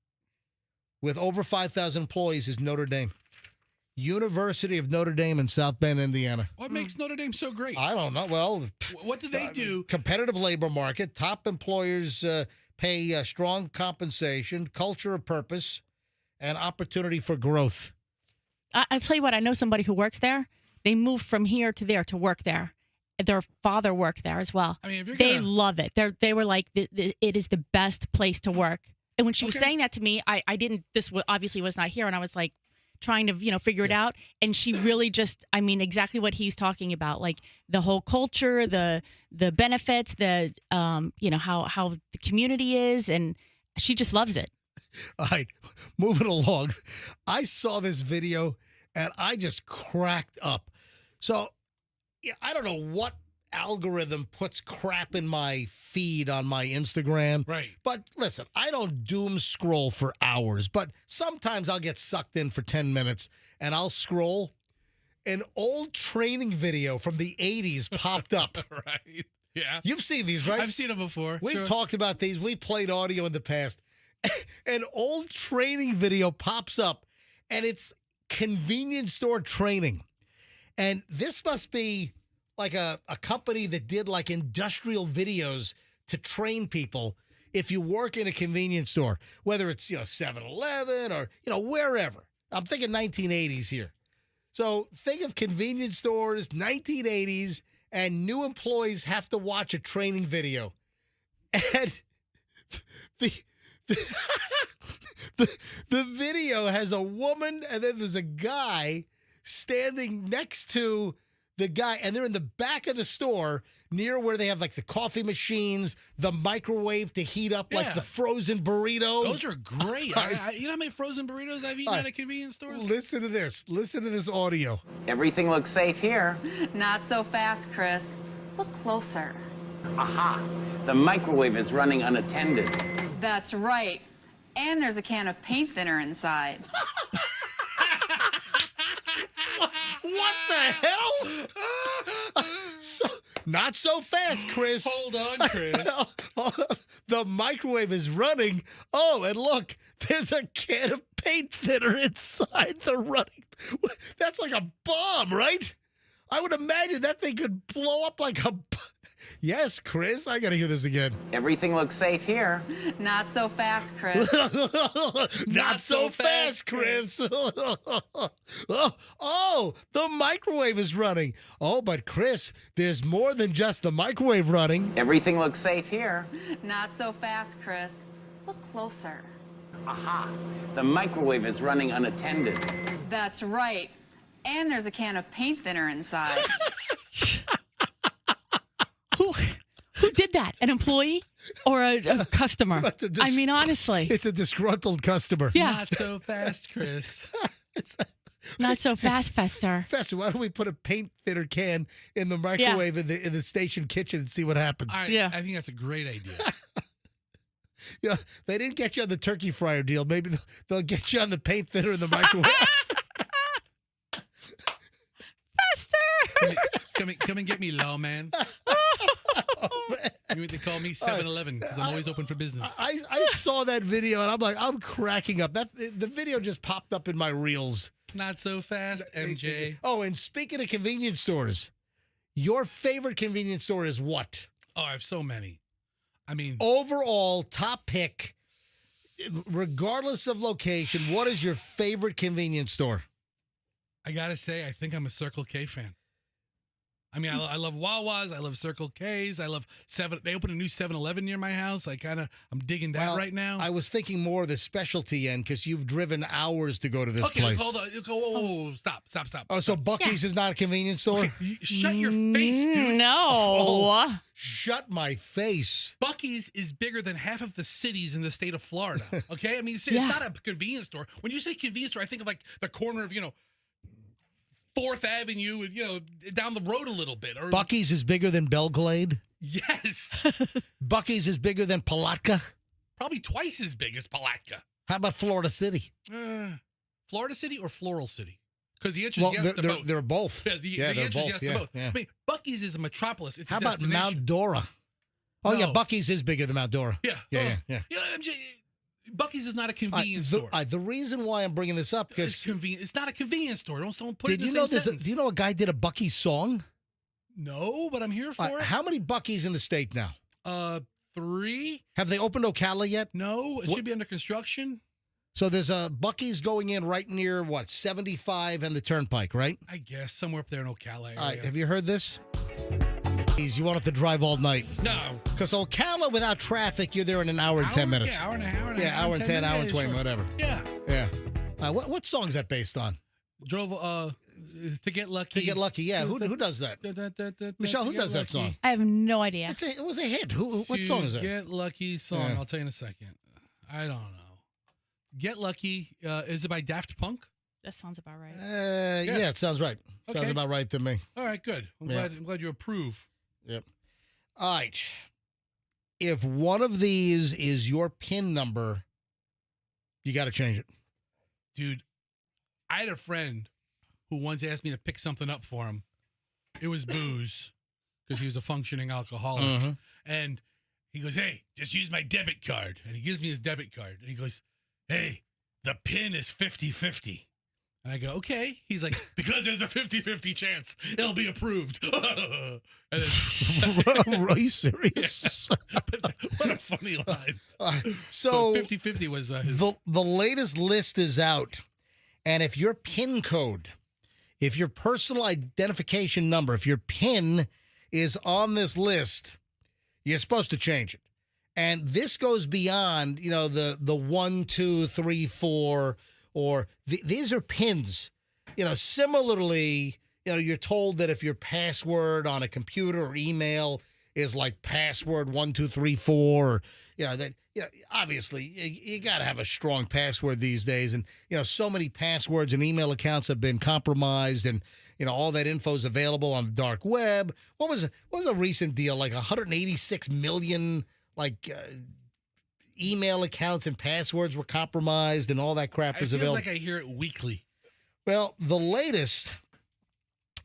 with over 5,000 employees is Notre Dame. University of Notre Dame in South Bend, Indiana. What makes Notre Dame so great? I don't know. Well, what do they do? Competitive labor market. Top employers pay strong compensation, culture of purpose, and opportunity for growth. I'll tell you what, I know somebody who works there. They moved from here to there to work there. Their father worked there as well. I mean, if they love it. They were like, it is the best place to work. And when she was saying that to me, I didn't, obviously was not here. And I was like, trying to figure it out, and she really just, exactly what he's talking about, like the whole culture, the benefits, the how the community is, and she just loves it. All right, moving along. I saw this video and I just cracked up. So I don't know what algorithm puts crap in my feed on my Instagram. Right. But listen, I don't doom scroll for hours, but sometimes I'll get sucked in for 10 minutes and I'll scroll. An old training video from the 80s popped up. Right. Yeah. You've seen these, right? I've seen them before. We've Sure. talked about these. We played audio in the past. An old training video pops up and it's convenience store training. And this must be like a company that did like industrial videos to train people if you work in a convenience store, whether it's 7-Eleven or wherever. I'm thinking 1980s here. So think of convenience stores, 1980s, and new employees have to watch a training video. And the video has a woman and then there's a guy standing next to the guy, and they're in the back of the store near where they have like the coffee machines, the microwave to heat up like the frozen burrito. Those are great. You know how many frozen burritos I've eaten at a convenience store? Listen to this. Listen to this audio. Everything looks safe here. Not so fast, Chris. Look closer. Aha! The microwave is running unattended. That's right. And there's a can of paint thinner inside. What the hell? Not so fast, Chris. Hold on, Chris. The microwave is running. Oh, and look, there's a can of paint thinner inside the running. That's like a bomb, right? I would imagine that thing could blow up like a... Yes, Chris, I got to hear this again. Everything looks safe here. Not so fast, Chris. Not so fast, Chris. Oh, the microwave is running. Oh, but Chris, there's more than just the microwave running. Everything looks safe here. Not so fast, Chris. Look closer. Aha! The microwave is running unattended. That's right. And there's a can of paint thinner inside. Who did that? An employee or a customer? I mean, honestly. It's a disgruntled customer. Yeah. Not so fast, Chris. Not so fast, Fester. Fester, why don't we put a paint thinner can in the microwave in the station kitchen and see what happens? I think that's a great idea. You know, they didn't get you on the turkey fryer deal. Maybe they'll get you on the paint thinner in the microwave. Fester! Come and get me, lawman. You know what they call me? 7-Eleven, because I'm always open for business. I saw that video, and I'm cracking up. The video just popped up in my reels. Not so fast, MJ. Oh, and speaking of convenience stores, your favorite convenience store is what? Oh, I have so many. I mean, overall, top pick, regardless of location, what is your favorite convenience store? I got to say, I think I'm a Circle K fan. I mean, I love Wawa's. I love Circle K's. I love They opened a new 7-Eleven near my house. I'm digging that right now. I was thinking more of the specialty end because you've driven hours to go to this place. Hold on. Whoa. Stop. Oh, so Buc-ee's is not a convenience store? Okay, shut your face, dude. No. Shut my face. Buc-ee's is bigger than half of the cities in the state of Florida. Okay? I mean, it's not a convenience store. When you say convenience store, I think of like the corner of, 4th Avenue, down the road a little bit. Or Buc-ee's is bigger than Belglade? Yes. Buc-ee's is bigger than Palatka? Probably twice as big as Palatka. How about Florida City? Florida City or Floral City? Because the answer is yes to both. They're both. Yeah, the answer is yes to both. Yeah. I mean, Buc-ee's is a metropolis. It's How a about destination. Mount Dora? Oh, No. yeah, Buc-ee's is bigger than Mount Dora. Yeah. Yeah. MJ, Buc-ee's is not a convenience store. The reason why I'm bringing this up because it's not a convenience store. Don't someone put it in did the you know same sentence. do you know a guy did a Buc-ee's song? No, but I'm here for it. How many Buc-ee's in the state now? 3. Have they opened Ocala yet? No, it should be under construction. So there's a Buc-ee's going in right near 75 and the Turnpike, right? I guess somewhere up there in Ocala area. All right, have you heard this? You won't have to drive all night. No. Because Ocala, without traffic, you're there in an hour and 10 minutes. Yeah, hour and a half. Yeah, hour and 10, hour and 20, whatever. Yeah. Yeah. What song is that based on? Drove To Get Lucky. To Get Lucky, yeah. Who does that? Michelle, who does that song? I have no idea. It was a hit. What song is that? Get Lucky song. Yeah. I'll tell you in a second. I don't know. Get Lucky. Is it by Daft Punk? That sounds about right. Yeah, it sounds right. Okay. Sounds about right to me. All right, good. I'm glad you approve. Yep. All right. If one of these is your PIN number, you got to change it. Dude, I had a friend who once asked me to pick something up for him. It was booze because he was a functioning alcoholic. Mm-hmm. And he goes, hey, just use my debit card. And he gives me his debit card. And he goes, hey, the PIN is 50-50. And I go, okay. He's like, because there's a 50-50 chance it'll be approved. And then, Are you serious? Yeah. What a funny line. So 50-50 was his. The latest list is out. And if your PIN code If your personal identification number, if your PIN is on this list, you're supposed to change it. And this goes beyond, the 1, 2, 3, 4, or these are PINs. Similarly, you're told that if your password on a computer or email is like password 1, 2, 3, 4, obviously you got to have a strong password these days. And, so many passwords and email accounts have been compromised, and, all that info is available on the dark web. What was a recent deal? Like 186 million, email accounts and passwords were compromised, and all that crap is available. It feels like I hear it weekly. Well, the latest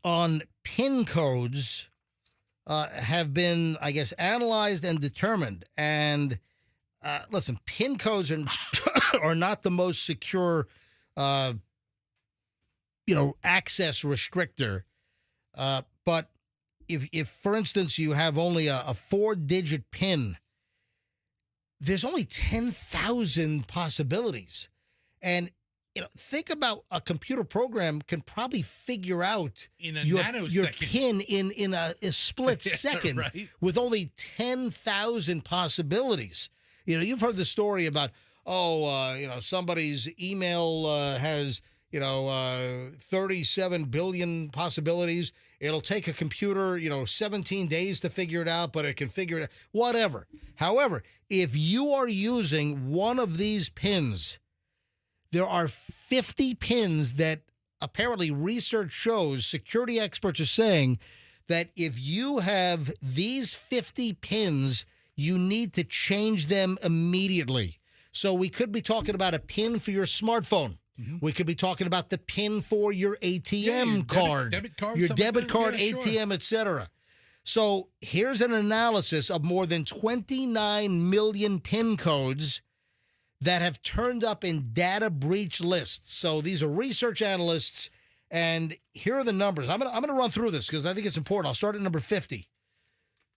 on PIN codes have been, I guess, analyzed and determined. And listen, PIN codes are not the most secure, access restrictor. But if, for instance, you have only a 4-digit PIN, there's only 10,000 possibilities. And think about a computer program can probably figure out your PIN in a split second, right? With only 10,000 possibilities. You've heard the story about, somebody's email has, 37 billion possibilities. It'll take a computer, 17 days to figure it out, but it can figure it out, whatever. However, if you are using one of these PINs, there are 50 PINs that apparently research shows, security experts are saying that if you have these 50 PINs, you need to change them immediately. So we could be talking about a PIN for your smartphone. Mm-hmm. We could be talking about the PIN for your ATM card, debit card, your debit card, yeah, ATM, sure. etc. So here's an analysis of more than 29 million PIN codes that have turned up in data breach lists. So these are research analysts, and here are the numbers. I'm gonna run through this because I think it's important. I'll start at number 50.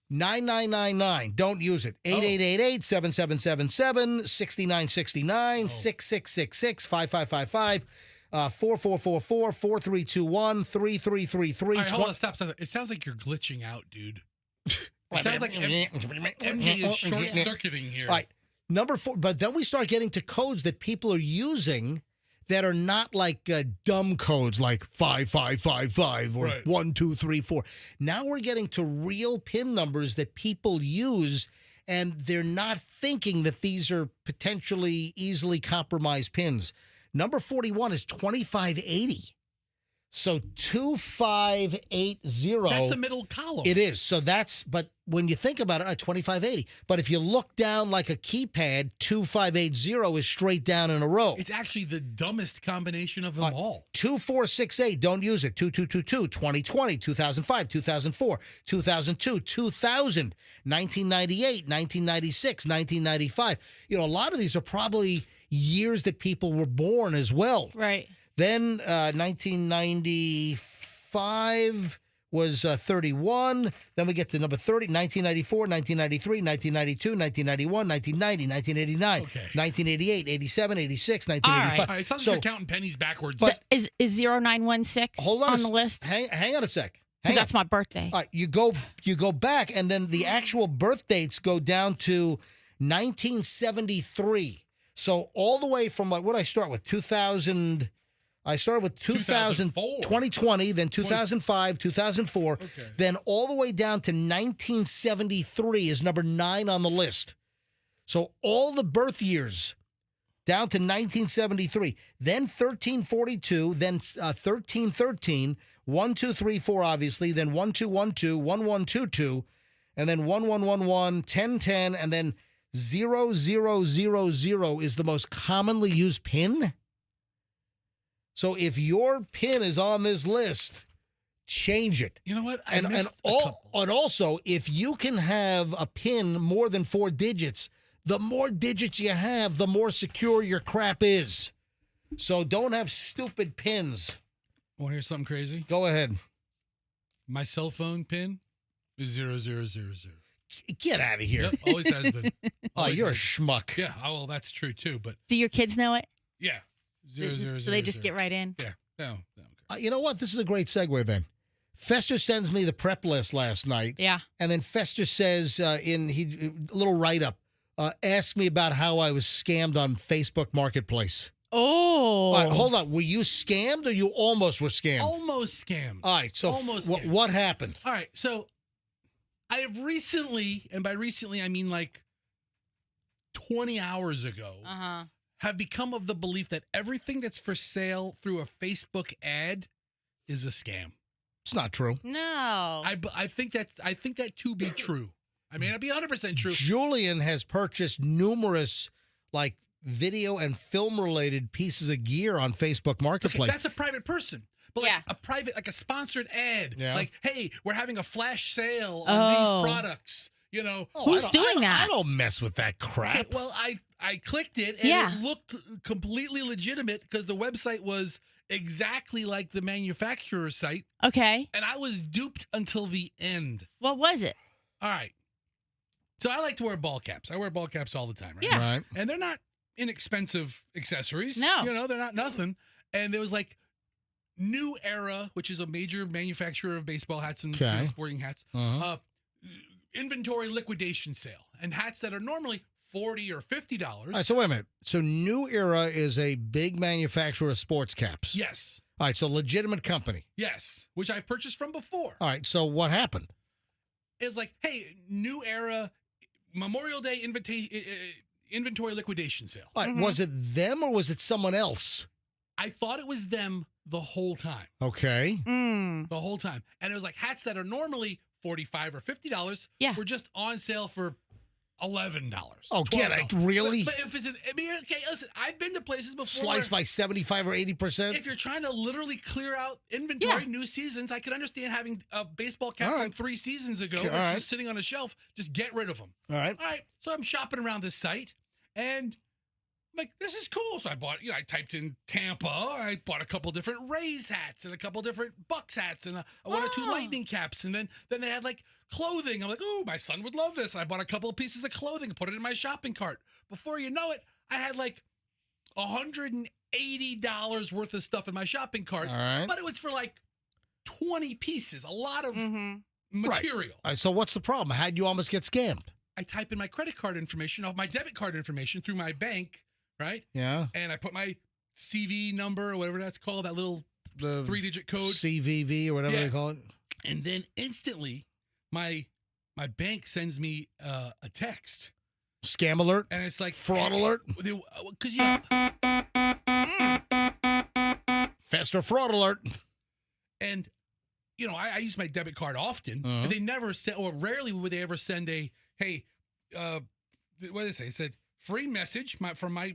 9999, don't use it. 8888-7777, 6969, 6666, 5555, 4444, 4321, 3333. All right, hold on, stop. It sounds like you're glitching out, dude. It sounds like MJ is short-circuiting here. All right, number 4. But then we start getting to codes that people are using that are not like dumb codes like 5555 or 1234. Now we're getting to real PIN numbers that people use, and they're not thinking that these are potentially easily compromised PINs. Number 41 is 2580. So 2580. That's the middle column. It is. But when you think about it, 2580. But if you look down like a keypad, 2580 is straight down in a row. It's actually the dumbest combination of them all. 2468, don't use it. 2222, 2020, 2005, 2004, 2002, 2000, 1998, 1996, 1995. A lot of these are probably years that people were born as well. Right. Then 1995 was 31. Then we get to number 30, 1994, 1993, 1992, 1991, 1990, 1989, 1988, 87, 86, 1985. All right. It sounds like you're counting pennies backwards. But is 0916 on the list? Hang on a sec. Because that's my birthday. All right, you go back, and then the actual birth dates go down to 1973. So all the way from, what did I start with? 2000... I started with 2020, then 2005, 2004, then all the way down to 1973 is number 9 on the list. So all the birth years down to 1973, then 1342, then 1313, 1234 obviously, then 1212, 1122, and then 1111, 1010, and then 0000 is the most commonly used PIN. So if your PIN is on this list, change it. You know what? And also, if you can have a PIN more than 4 digits, the more digits you have, the more secure your crap is. So don't have stupid PINs. Want to hear something crazy? Go ahead. My cell phone PIN is 0000. Get out of here. Yep, always has been. You're a schmuck. Yeah, well, that's true too. But do your kids know it? Yeah. 0000. So they just get right in? Yeah. No. You know what? This is a great segue then. Fester sends me the prep list last night. Yeah. And then Fester says a little write-up, asked me about how I was scammed on Facebook Marketplace. Oh. All right, hold on. Were you scammed or you almost were scammed? Almost scammed. All right, so Scammed. what happened? All right, so I have recently, and by recently I mean like 20 hours ago, have become of the belief that everything that's for sale through a Facebook ad is a scam. It's not true. No. I think that to be true. I may not be 100% true. Julian has purchased numerous like video and film related pieces of gear on Facebook Marketplace. Okay, that's a private person. But like a private, like a sponsored ad, like, hey, we're having a flash sale on these products. You know, who's doing that? I don't mess with that crap. Okay, well, I clicked it and it looked completely legitimate because the website was exactly like the manufacturer's site. Okay. And I was duped until the end. What was it? All right. So I like to wear ball caps. I wear ball caps all the time, right? Yeah. Right. And they're not inexpensive accessories. No. You know, they're not nothing. And there was like New Era, which is a major manufacturer of baseball hats and sporting hats, inventory liquidation sale. And hats that are normally $40 or $50. All right, so wait a minute. So New Era is a big manufacturer of sports caps. Yes. All right, so legitimate company. Yes. Which I purchased from before. All right, so what happened? It's like, hey, New Era Memorial Day inventory liquidation sale. All right, was it them or was it someone else? I thought it was them the whole time. Okay. The whole time. And it was like hats that are normally $45 or $50 were just on sale for $11. Oh, get it? Really? But if it's okay, listen, I've been to places before. Sliced by 75 or 80%? If you're trying to literally clear out inventory, new seasons, I could understand having a baseball cap from 3 seasons ago that's just sitting on a shelf. Just get rid of them. All right. All right. So I'm shopping around this site and I'm like, this is cool. So I bought, I typed in Tampa. I bought a couple different Rays hats and a couple different Bucks hats and one or two Lightning caps. And then they had like clothing. I'm like, oh, my son would love this. And I bought a couple of pieces of clothing and put it in my shopping cart. Before you know it, I had like $180 worth of stuff in my shopping cart. All right. But it was for like 20 pieces, a lot of material. All right, so what's the problem? How'd you almost get scammed? I type in my credit card information, my debit card information through my bank, right? Yeah. And I put my CV number or whatever that's called, that little 3-digit code. CVV or whatever they call it. And then instantly, my bank sends me a text. Scam alert? And it's like... Fraud alert? Because, Fester fraud alert. And, I use my debit card often. And they never send, or rarely would they ever send a, hey, what did they say? It said, free message from my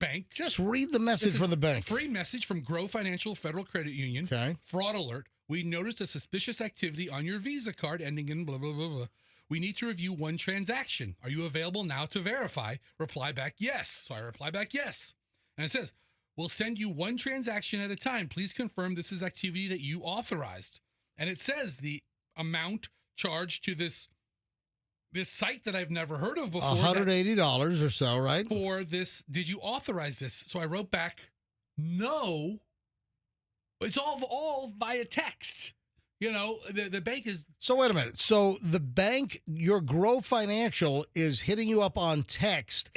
bank. Just read the message from the bank. Free message from Grow Financial Federal Credit Union. Okay. Fraud alert. We noticed a suspicious activity on your Visa card ending in blah, blah, blah, blah. We need to review one transaction. Are you available now to verify? Reply back yes. So I reply back yes. And it says, we'll send you one transaction at a time. Please confirm this is activity that you authorized. And it says the amount charged to this site that I've never heard of before. $180 or so, right? For this, did you authorize this? So I wrote back, no. It's all via text. The bank is... So wait a minute. So the bank, your Grow Financial, is hitting you up on text.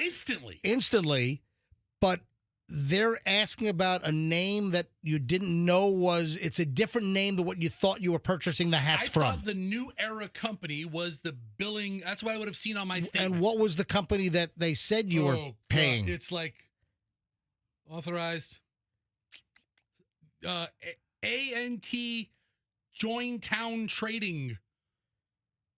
Instantly, but they're asking about a name that you didn't know it's a different name than what you thought you were purchasing the hats from. I thought the New Era company was the billing. That's what I would have seen on my statement. And what was the company that they said you were paying? God, it's like authorized ANT Jointown Trading.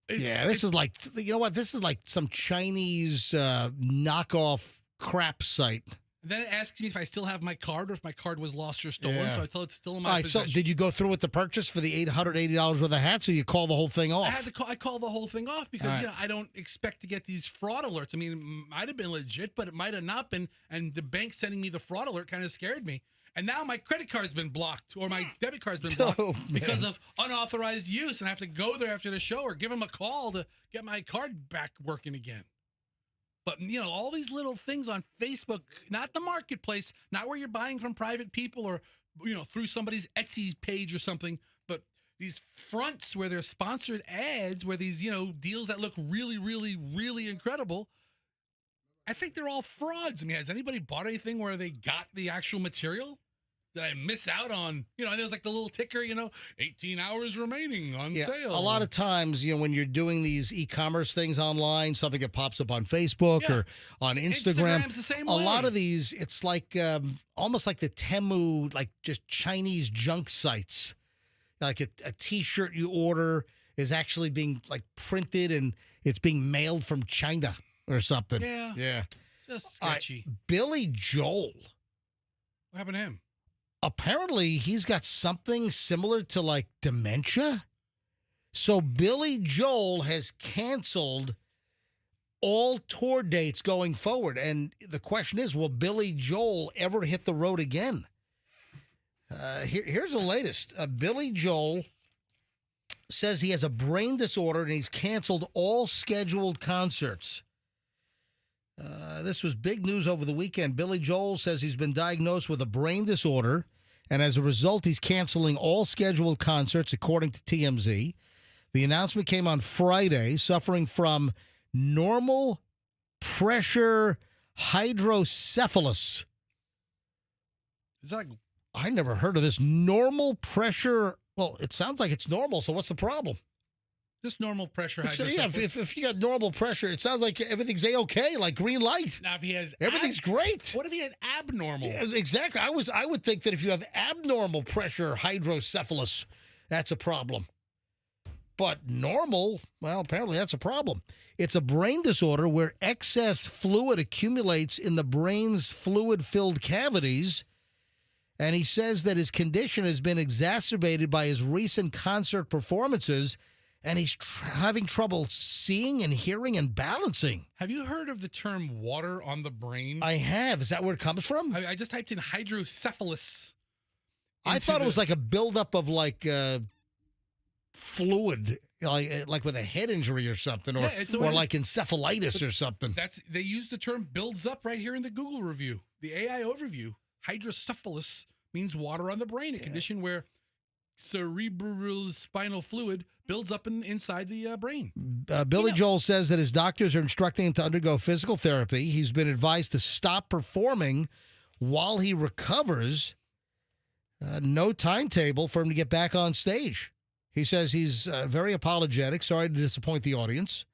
This is like, you know what? This is like some Chinese knockoff crap site. Then it asks me if I still have my card or if my card was lost or stolen. Yeah. So I tell it it's still in my possession. So did you go through with the purchase for the $880 worth of hats, or you call the whole thing off? I call the whole thing off because I don't expect to get these fraud alerts. I mean, it might have been legit, but it might have not been. And the bank sending me the fraud alert kind of scared me. And now my credit card's been blocked or my debit card's been blocked because of unauthorized use. And I have to go there after the show or give them a call to get my card back working again. But, all these little things on Facebook, not the marketplace, not where you're buying from private people or through somebody's Etsy page or something, but these fronts where they're sponsored ads, where these, deals that look really, really, really incredible, I think they're all frauds. I mean, has anybody bought anything where they got the actual material? Did I miss out on, and there's like the little ticker, 18 hours remaining on sale. A lot of times, when you're doing these e-commerce things online, something that pops up on Facebook or on Instagram, Instagram's the same a way. lot of these, it's like almost like the Temu, like just Chinese junk sites. Like a T-shirt you order is actually being like printed and it's being mailed from China or something. Yeah. Just sketchy. Billy Joel. What happened to him? Apparently, he's got something similar to like dementia. So Billy Joel has canceled all tour dates going forward. And the question is, will Billy Joel ever hit the road again? Here's the latest. Billy Joel says he has a brain disorder and he's canceled all scheduled concerts. This was big news over the weekend. Billy Joel says he's been diagnosed with a brain disorder, and as a result, he's canceling all scheduled concerts, according to TMZ. The announcement came on Friday, suffering from normal pressure hydrocephalus. Is that like... I never heard of this. Normal pressure. Well, it sounds like it's normal, so what's the problem? Just normal pressure So, hydrocephalus. if you got normal pressure, it sounds like everything's A-okay, like green light. Now, if he has... Everything's great. What if he had abnormal? Yeah, exactly. I would think that if you have abnormal pressure hydrocephalus, that's a problem. But normal, well, apparently that's a problem. It's a brain disorder where excess fluid accumulates in the brain's fluid-filled cavities, and he says that his condition has been exacerbated by his recent concert performances, and he's having trouble seeing and hearing and balancing. Have you heard of the term water on the brain? I have. Is that where it comes from? I just typed in hydrocephalus. I thought it was like a buildup of like fluid, like with a head injury or something, or like encephalitis or something. They use the term builds up right here in the Google review, the AI overview. Hydrocephalus means water on the brain, a condition where cerebral spinal fluid builds up inside the brain. Billy Joel says that his doctors are instructing him to undergo physical therapy. He's been advised to stop performing while he recovers. No timetable for him to get back on stage. He says he's very apologetic. Sorry to disappoint the audience.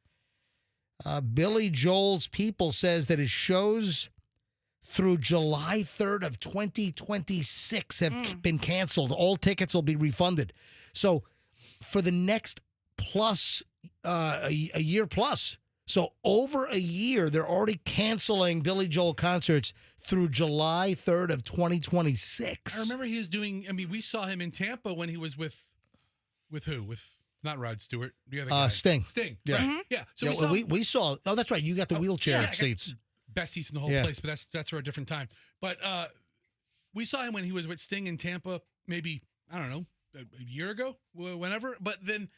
Billy Joel's people says that his shows through July 3rd of 2026 have been canceled. All tickets will be refunded. So for the next a year plus. So over a year, they're already canceling Billy Joel concerts through July 3rd of 2026. I remember he was doing, we saw him in Tampa when he was with who? With not Rod Stewart, the other guy. Sting. Yeah. Right? Yeah. So we saw, oh, that's right. You got the wheelchair seats. Best seats in the whole place, but that's for a different time. But we saw him when he was with Sting in Tampa, maybe, I don't know, a year ago, whenever. But then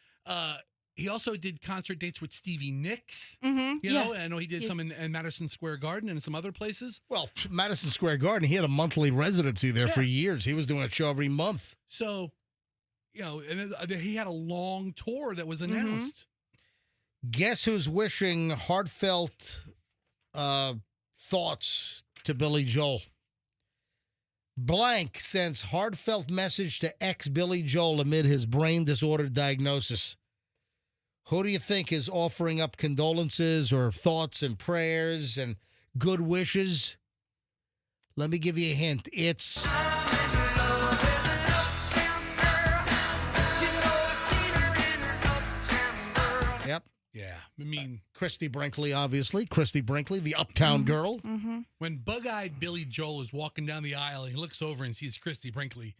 he also did concert dates with Stevie Nicks. You know, and I know he did some in Madison Square Garden and some other places. Well, Madison Square Garden, he had a monthly residency there for years. He was doing a show every month. So, and he had a long tour that was announced. Guess who's wishing heartfelt thoughts to Billy Joel? Blank sends heartfelt message to ex-Billy Joel amid his brain disorder diagnosis. Who do you think is offering up condolences or thoughts and prayers and good wishes? Let me give you a hint. It's... Yep. Yeah. Christy Brinkley, obviously. Christy Brinkley, the uptown girl. When bug-eyed Billy Joel is walking down the aisle and he looks over and sees Christy Brinkley,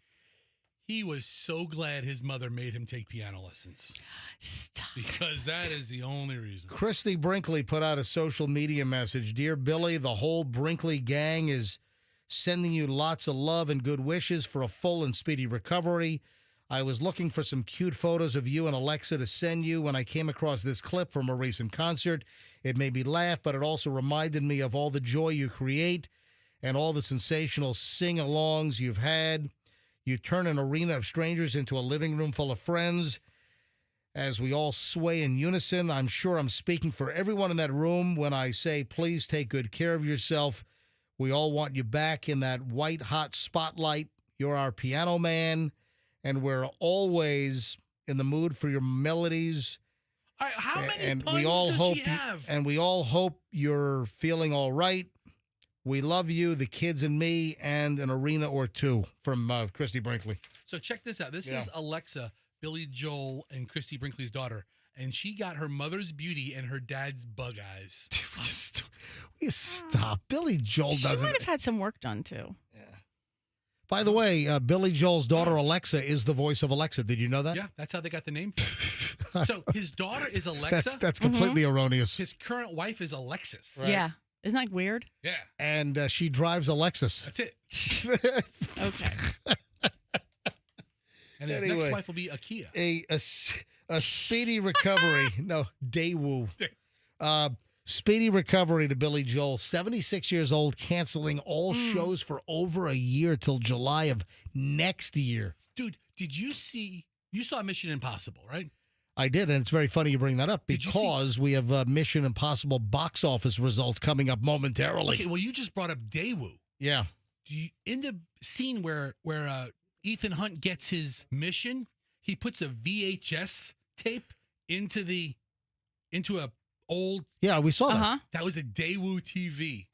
he was so glad his mother made him take piano lessons. Stop. Because that is the only reason. Christy Brinkley put out a social media message. Dear Billy, the whole Brinkley gang is sending you lots of love and good wishes for a full and speedy recovery. I was looking for some cute photos of you and Alexa to send you when I came across this clip from a recent concert. It made me laugh, but it also reminded me of all the joy you create and all the sensational sing-alongs you've had. You turn an arena of strangers into a living room full of friends. As we all sway in unison, I'm sure I'm speaking for everyone in that room when I say, please take good care of yourself. We all want you back in that white hot spotlight. You're our piano man, and we're always in the mood for your melodies. All right, how many and puns we all does hope she have? And we all hope you're feeling all right. We love you, the kids and me, and an arena or two from Christy Brinkley. So check this out. This is Alexa, Billy Joel, and Christy Brinkley's daughter. And she got her mother's beauty and her dad's bug eyes. Stop. Billy Joel She doesn't. might have had some work done, too. By the way, Billy Joel's daughter, Alexa, is the voice of Alexa. Did you know that? Yeah, that's how they got the name. So his daughter is Alexa. That's completely erroneous. His current wife is Alexis. Right. Yeah. Isn't that weird? Yeah. And she drives a Lexus. That's it. Okay. And his next wife will be a Kia. A speedy recovery. No, Daewoo. Speedy recovery to Billy Joel. 76 years old, canceling all shows for over a year till July of next year. Dude, you saw Mission Impossible, right? I did, and it's very funny you bring that up because we have Mission Impossible box office results coming up momentarily. Okay, well, you just brought up Daewoo. Yeah. In the scene where Ethan Hunt gets his mission, he puts a VHS tape into a old. Yeah, we saw that. That was a Daewoo TV.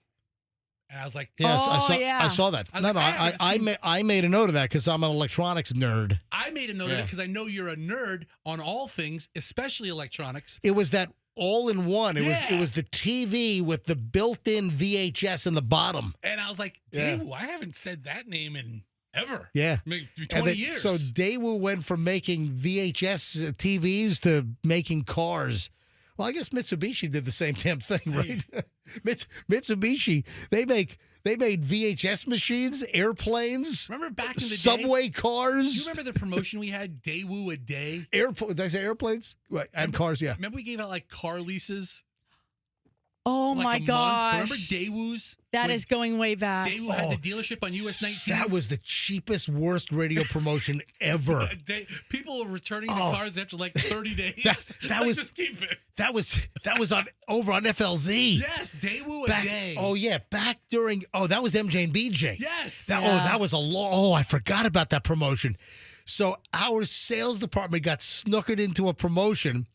And I was like, yes, I saw that. I made a note of that because I'm an electronics nerd. I made a note of it because I know you're a nerd on all things, especially electronics. It was that all-in-one. It was the TV with the built-in VHS in the bottom. And I was like, Daewoo, I haven't said that name in ever. Yeah. Maybe 20 years. So Daewoo went from making VHS TVs to making cars. Well, I guess Mitsubishi did the same damn thing, right? Mitsubishi, they made VHS machines, airplanes. Remember back in the subway day? cars. Do you remember the promotion we had, Daewoo a day? Did I say airplanes? Right, and cars, yeah. Remember we gave out like car leases? Oh my gosh. Remember Daewoo's? That is going way back. Daewoo had the dealership on US 19. That was the cheapest, worst radio promotion ever. People were returning the cars after like 30 days. That was just keep it. That was over on FLZ. Yes, Daewoo a day. Oh yeah, back during that was MJ and BJ. Yes. That was a long. I forgot about that promotion. So our sales department got snookered into a promotion.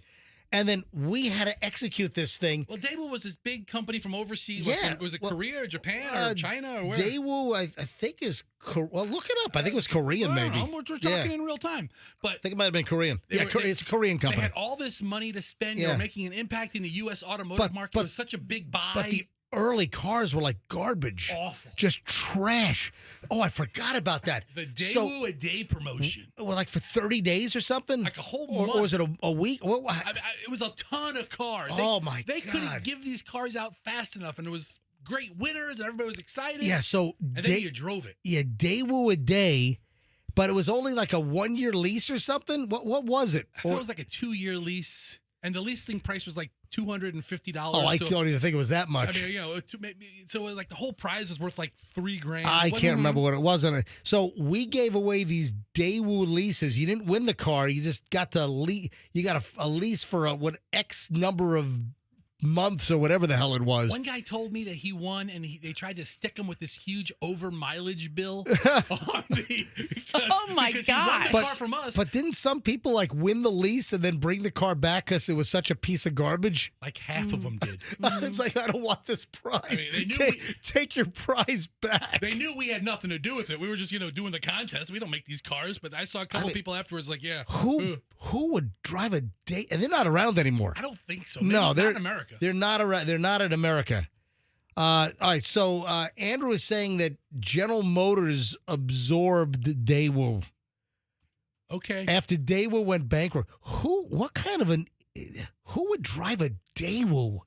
And then we had to execute this thing. Well, Daewoo was this big company from overseas. Yeah. Was it Korea or Japan or China or where? Daewoo, I think is, well, look it up. I think it was Korean, maybe. We're talking in real time. But I think it might have been Korean. It's a Korean company. They had all this money to spend. They were making an impact in the U.S. automotive market. It was such a big buy. But the early cars were like garbage. Awful. Just trash. Oh, I forgot about that. The Daewoo a day promotion. Well, like for 30 days or something? Like a whole month. Or was it a week? It was a ton of cars. They couldn't give these cars out fast enough, and it was great winners, and everybody was excited. Yeah, so... And then you drove it. Yeah, Daewoo a day, but it was only like a 1-year lease or something? What was it? I thought it was like a 2-year lease, and the leasing price was like $250. Oh, I don't even think it was that much. I mean, so like the whole prize was worth like $3,000. I can't remember what it was. So we gave away these Daewoo leases. You didn't win the car. You just got the lease. You got a lease for X number of months or whatever the hell it was. One guy told me that he won, and they tried to stick him with this huge over mileage bill. Oh my God! God! He won the car from us. But didn't some people like win the lease and then bring the car back because it was such a piece of garbage? Like half of them did. It's like, I don't want this prize. I mean, they knew take your prize back. They knew we had nothing to do with it. We were just doing the contest. We don't make these cars. But I saw a couple people afterwards like, yeah. Who would drive a day? And they're not around anymore. I don't think so. No, they're in America. They're not around. They're not in America. All right. So Andrew is saying that General Motors absorbed Daewoo. Okay. After Daewoo went bankrupt, who would drive a Daewoo?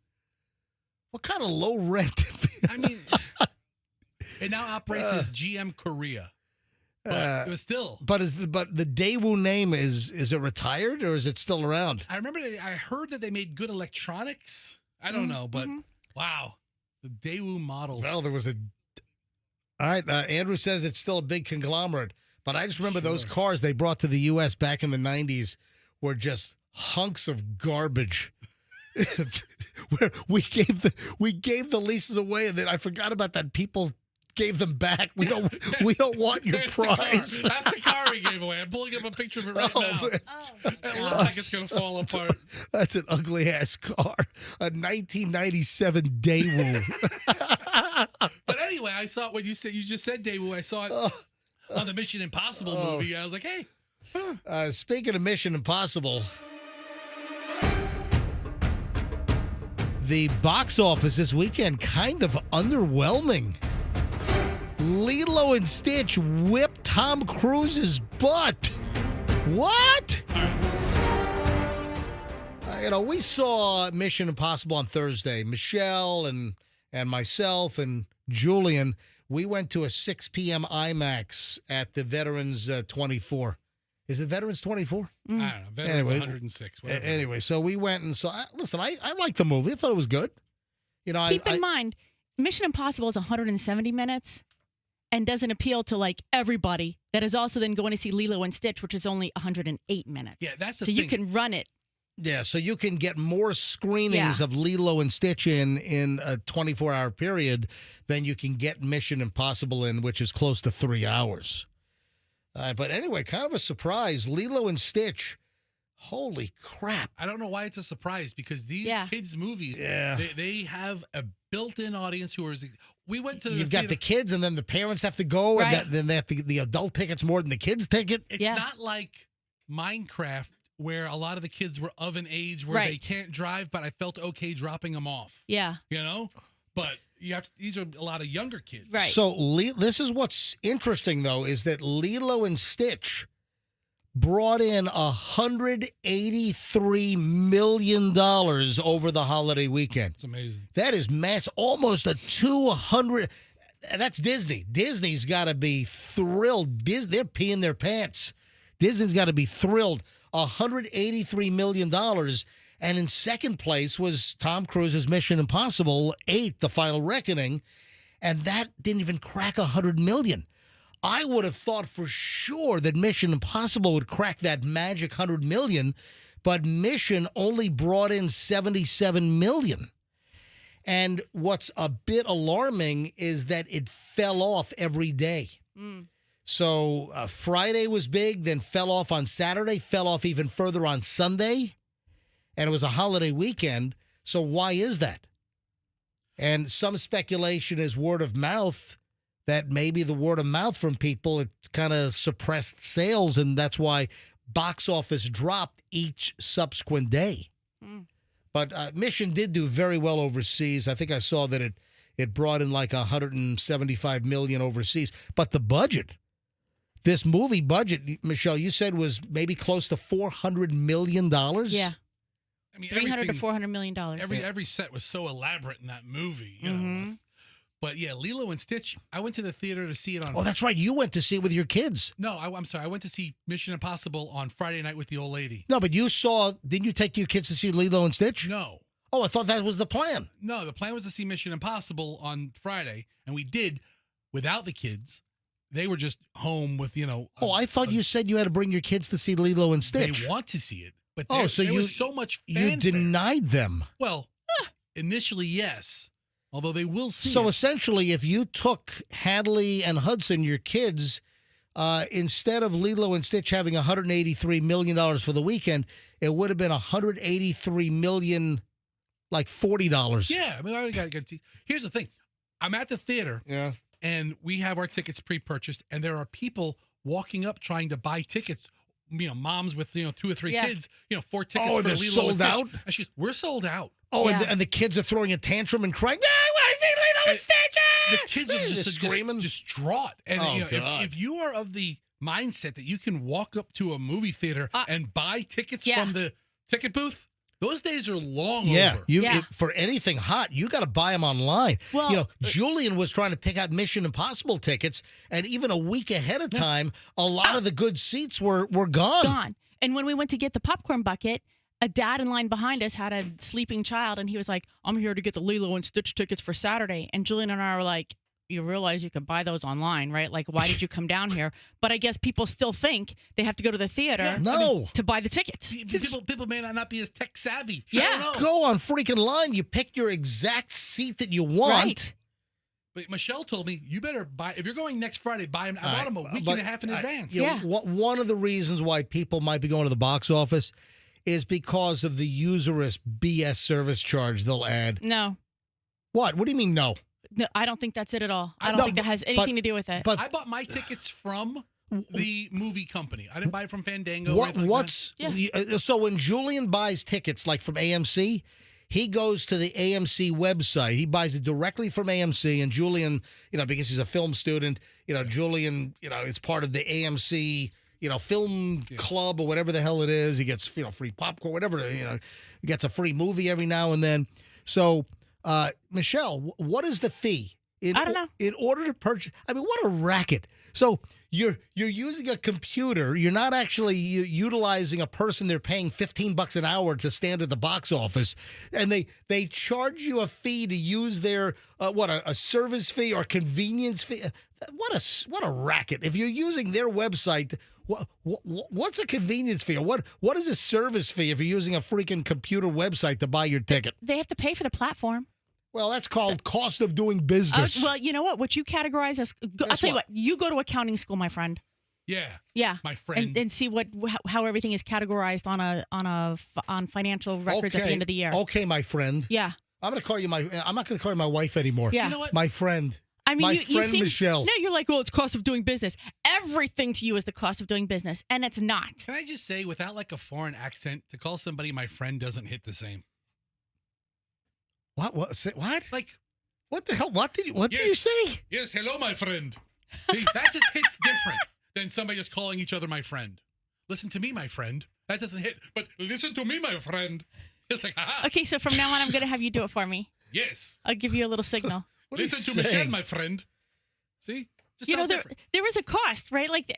What kind of low rent? I mean, it now operates as GM Korea. But it was still. But the Daewoo name is it retired or is it still around? I remember I heard that they made good electronics. I don't know, but wow, the Daewoo models. Well, there was a. All right, Andrew says it's still a big conglomerate, But I just remember those cars they brought to the U.S. back in the 90s were just hunks of garbage. Where we gave the leases away, and then I forgot about that. People gave them back. We don't want your prize. That's the car we gave away. I'm pulling up a picture of it right now. It looks like it's going to fall apart. That's an ugly ass car. A 1997 Daewoo. But anyway, I saw it when you just said Daewoo. I saw it on the Mission Impossible movie. I was like, hey. Speaking of Mission Impossible, the box office this weekend kind of underwhelming. Lilo and Stitch whipped Tom Cruise's butt. What? We saw Mission Impossible on Thursday. Michelle and myself and Julian, we went to a 6 p.m. IMAX at the Veterans 24. Is it Veterans 24? I don't know. Veterans 106. Anyway, so we went and saw. Listen, I liked the movie. I thought it was good. Keep in mind, Mission Impossible is 170 minutes and doesn't appeal to like everybody that is also then going to see Lilo and Stitch, which is only 108 minutes. Yeah, that's the so thing. you can run it. Yeah, so you can get more screenings of Lilo and Stitch in a 24-hour period than you can get Mission Impossible in, which is close to 3 hours. But anyway, kind of a surprise. Lilo and Stitch, holy crap. I don't know why it's a surprise because these kids' movies, they have a built-in audience who are. We went to. You've got the kids, and then the parents have to go, Right. and then they have the adult ticket's more than the kids' ticket. It's not like Minecraft where a lot of the kids were of an age where they can't drive, but I felt okay dropping them off. Yeah. But these are a lot of younger kids. Right. So this is what's interesting, though, is that Lilo and Stitch brought in $183 million over the holiday weekend. It's amazing. That is almost a 200. That's Disney. Disney's got to be thrilled. They're peeing their pants. Disney's got to be thrilled. $183 million. And in second place was Tom Cruise's Mission Impossible 8, The Final Reckoning. And that didn't even crack $100 million. I would have thought for sure that Mission Impossible would crack that magic $100 million, but Mission only brought in $77 million. And what's a bit alarming is that it fell off every day. So Friday was big, then fell off on Saturday, fell off even further on Sunday, and it was a holiday weekend. So why is that? And some speculation is word of mouth, that maybe the word of mouth from people, it kind of suppressed sales, and that's why box office dropped each subsequent day. But Mission did do very well overseas. I think I saw that it brought in like $175 million overseas. But the budget, this movie budget, Michelle, you said was maybe close to $400 million? Yeah. I mean, $300 to $400 million. Every set was so elaborate in that movie. You know. But yeah, Lilo and Stitch, I went to the theater to see it on. Oh, that's right. You went to see it with your kids. No, I'm sorry. I went to see Mission Impossible on Friday night with the old lady. No, but didn't you take your kids to see Lilo and Stitch? No. Oh, I thought that was the plan. No, the plan was to see Mission Impossible on Friday, and we did without the kids. They were just home with, I thought you said you had to bring your kids to see Lilo and Stitch. They want to see it, but so there was so much fanfare. You denied them. Well, initially, yes. Although they will see So it. essentially, if you took Hadley and Hudson, your kids, instead of Lilo and Stitch having $183 million for the weekend, it would have been $183 million, like $40. Yeah, I mean, I already got to see. Here's the thing. I'm at the theater, and we have our tickets pre-purchased, and there are people walking up trying to buy tickets. Moms with 2 or 3 kids, 4 tickets for Lilo they're and sold Stitch. out? And she's, we're sold out. Oh, and the kids are throwing a tantrum and crying, I want to see Lilo and Stitch! The kids are just screaming. distraught. And God. if you are of the mindset that you can walk up to a movie theater and buy tickets from the ticket booth, those days are long over. For anything hot, you got to buy them online. Well, Julian was trying to pick out Mission Impossible tickets, and even a week ahead of time, a lot of the good seats were gone. And when we went to get the popcorn bucket, a dad in line behind us had a sleeping child, and he was like, I'm here to get the Lilo and Stitch tickets for Saturday. And Julian and I were like, you realize you could buy those online, right? Like, why did you come down here? But I guess people still think they have to go to the theater to buy the tickets. People may not be as tech savvy. Yeah. Go on freaking line. You pick your exact seat that you want. Right. But Michelle told me you better buy, if you're going next Friday, buy them. I bought them a week and a half in advance. One of the reasons why people might be going to the box office is because of the usurious BS service charge they'll add. No. What? What do you mean no? No, I don't think that's it at all. I don't think that has anything to do with it. But I bought my tickets from the movie company. I didn't buy it from Fandango. Or anything like that. So when Julian buys tickets like from AMC, he goes to the AMC website. He buys it directly from AMC, and Julian, because he's a film student, Julian, is part of the AMC, film club or whatever the hell it is. He gets, free popcorn, whatever, he gets a free movie every now and then. So, Michelle, what is the fee? I don't know. In order to purchase, what a racket. So you're using a computer. You're not actually utilizing a person. They're paying $15 an hour to stand at the box office, and they charge you a fee to use their a service fee or convenience fee. What a racket! If you're using their website, what's a convenience fee? Or what is a service fee if you're using a freaking computer website to buy your ticket? They have to pay for the platform. Well, that's called cost of doing business. Well, you know what? What you categorize as, I'll tell you what. You go to accounting school, my friend. Yeah, my friend, and see how everything is categorized on financial records at the end of the year. Okay, my friend. Yeah, I'm going to call you I'm not going to call you my wife anymore. Yeah, you know what? My friend. I mean, my you friend seem, Michelle. No, you're like, well, it's cost of doing business. Everything to you is the cost of doing business, and it's not. Can I just say, without like a foreign accent, to call somebody my friend doesn't hit the same. What? What? Like. What the hell? What did you say? Yes, hello, my friend. That just hits different than somebody just calling each other my friend. Listen to me, my friend. That doesn't hit. But listen to me, my friend. It's like, haha. Okay, so from now on, I'm going to have you do it for me. Yes. I'll give you a little signal. Listen to Michelle, my friend. See? Just there is a cost, right? Like,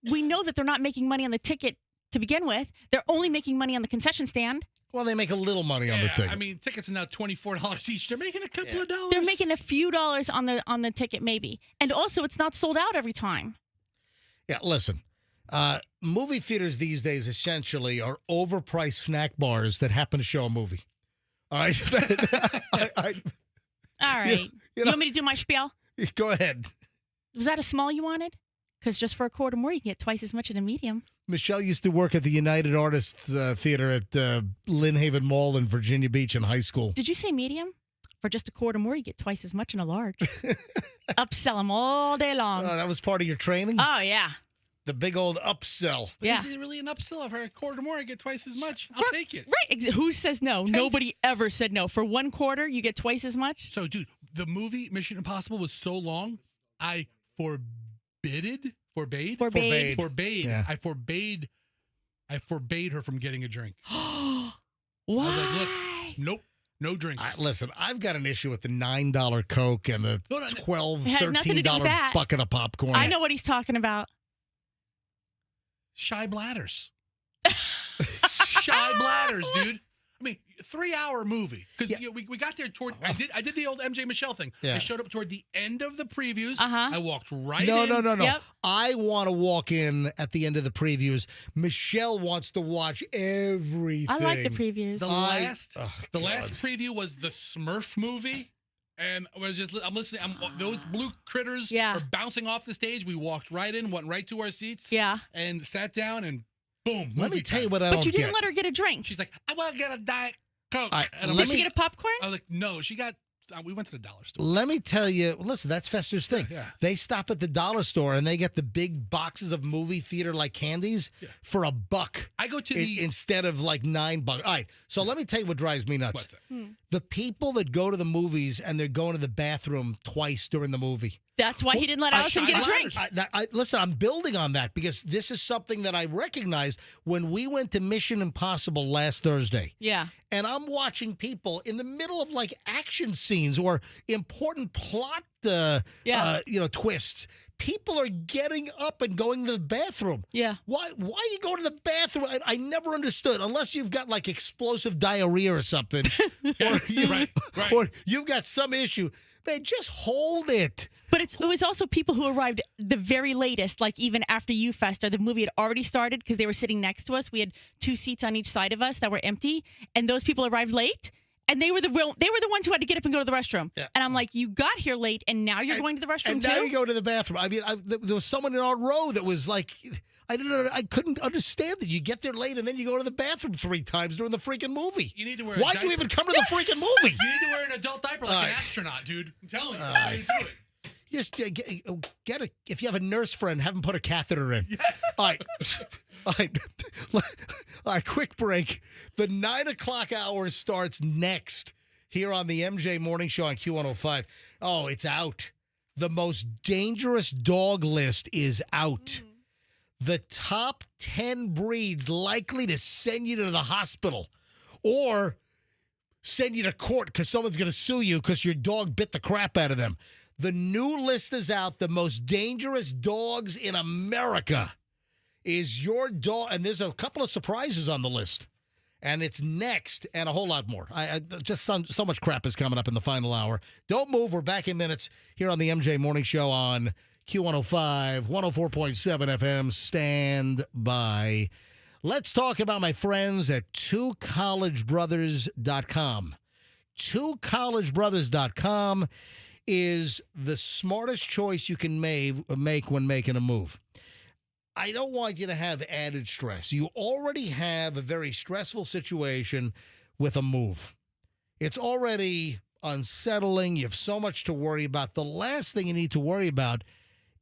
we know that they're not making money on the ticket to begin with. They're only making money on the concession stand. Well, they make a little money on the ticket. Tickets are now $24 each. They're making a couple of dollars. They're making a few dollars on the ticket, maybe. And also, it's not sold out every time. Yeah, listen. Movie theaters these days essentially are overpriced snack bars that happen to show a movie. All right? All right. You want me to do my spiel? Go ahead. Was that a small you wanted? Because just for a quarter more, you can get twice as much in a medium. Michelle used to work at the United Artists Theater at Lynn Haven Mall in Virginia Beach in high school. Did you say medium? For just a quarter more, you get twice as much in a large. Upsell them all day long. Oh, that was part of your training? Oh, yeah. The big old upsell. Yeah. Is it really an upsell? For a quarter more, I get twice as much. I'll take it. Right. Who says no? Nobody ever said no. For one quarter, you get twice as much? So, dude, the movie Mission Impossible was so long, I forbade. Yeah. I forbade her from getting a drink. Why? I was like, look, nope, no drinks. Listen, I've got an issue with the $9 Coke and the $12, $13 bucket of popcorn. I know what he's talking about. Shy bladders. Shy bladders, dude. 3-hour movie because we got there toward. I did the old MJ Michelle thing. Yeah. I showed up toward the end of the previews. Uh-huh. I walked right No. in. Yep. I want to walk in at the end of the previews. Michelle wants to watch everything. I like the previews. The last preview was the Smurf movie. And I'm listening. Those blue critters are bouncing off the stage. We walked right in, went right to our seats. Yeah. And sat down and boom. Let me tell you what I don't get. But you didn't let her get a drink. She's like, I want to get a Diet Coke. Did she get a popcorn? I was like, no. She got. We went to the dollar store. Let me tell you. Listen, that's Fester's thing. Yeah. They stop at the dollar store and they get the big boxes of movie theater like candies for $1. I go to instead of like $9. All right. So let me tell you what drives me nuts. What's that? The people that go to the movies and they're going to the bathroom twice during the movie. That's why he didn't let Allison get a drink. Listen, I'm building on that because this is something that I recognized when we went to Mission Impossible last Thursday. Yeah. And I'm watching people in the middle of like action scenes or important plot, twists. People are getting up and going to the bathroom. Yeah. Why are you going to the bathroom? I never understood. Unless you've got like explosive diarrhea or something, or you've got some issue. Man, just hold it. But it was also people who arrived the very latest, like even after U Fest, or the movie had already started because they were sitting next to us. We had 2 seats on each side of us that were empty, and those people arrived late. And they were the ones who had to get up and go to the restroom. Yeah. And I'm like, you got here late, and now you're going to the restroom and too? now you go to the bathroom. I mean, there was someone in our row that was like, I couldn't understand that. You get there late, and then you go to the bathroom 3 times during the freaking movie. You need to wear. Why'd you even come to the freaking movie? You need to wear an adult diaper like an astronaut, dude. I'm telling you. How you do it. Just get a. If you have a nurse friend, have them put a catheter in. Yeah. All right. Quick break. The 9 o'clock hour starts next here on the MJ Morning Show on Q105. Oh, it's out. The most dangerous dog list is out. The top 10 breeds likely to send you to the hospital or send you to court because someone's going to sue you because your dog bit the crap out of them. The new list is out. The most dangerous dogs in America is your dog. And there's a couple of surprises on the list. And it's next and a whole lot more. Just so much crap is coming up in the final hour. Don't move. We're back in minutes here on the MJ Morning Show on Q105, 104.7 FM. Stand by. Let's talk about my friends at twocollegebrothers.com. Twocollegebrothers.com is the smartest choice you can make when making a move. I don't want you to have added stress. You already have a very stressful situation with a move. It's already unsettling. You have so much to worry about. The last thing you need to worry about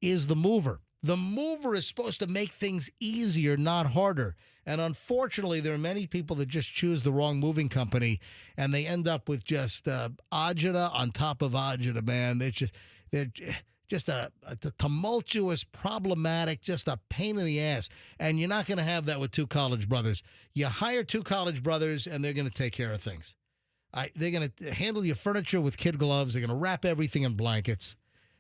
is the mover. The mover is supposed to make things easier, not harder. And unfortunately, there are many people that just choose the wrong moving company, and they end up with just agita on top of agita, man. They're just a tumultuous, problematic, just a pain in the ass. And you're not going to have that with Two College Brothers. You hire Two College Brothers, and they're going to take care of things. They're going to handle your furniture with kid gloves. They're going to wrap everything in blankets.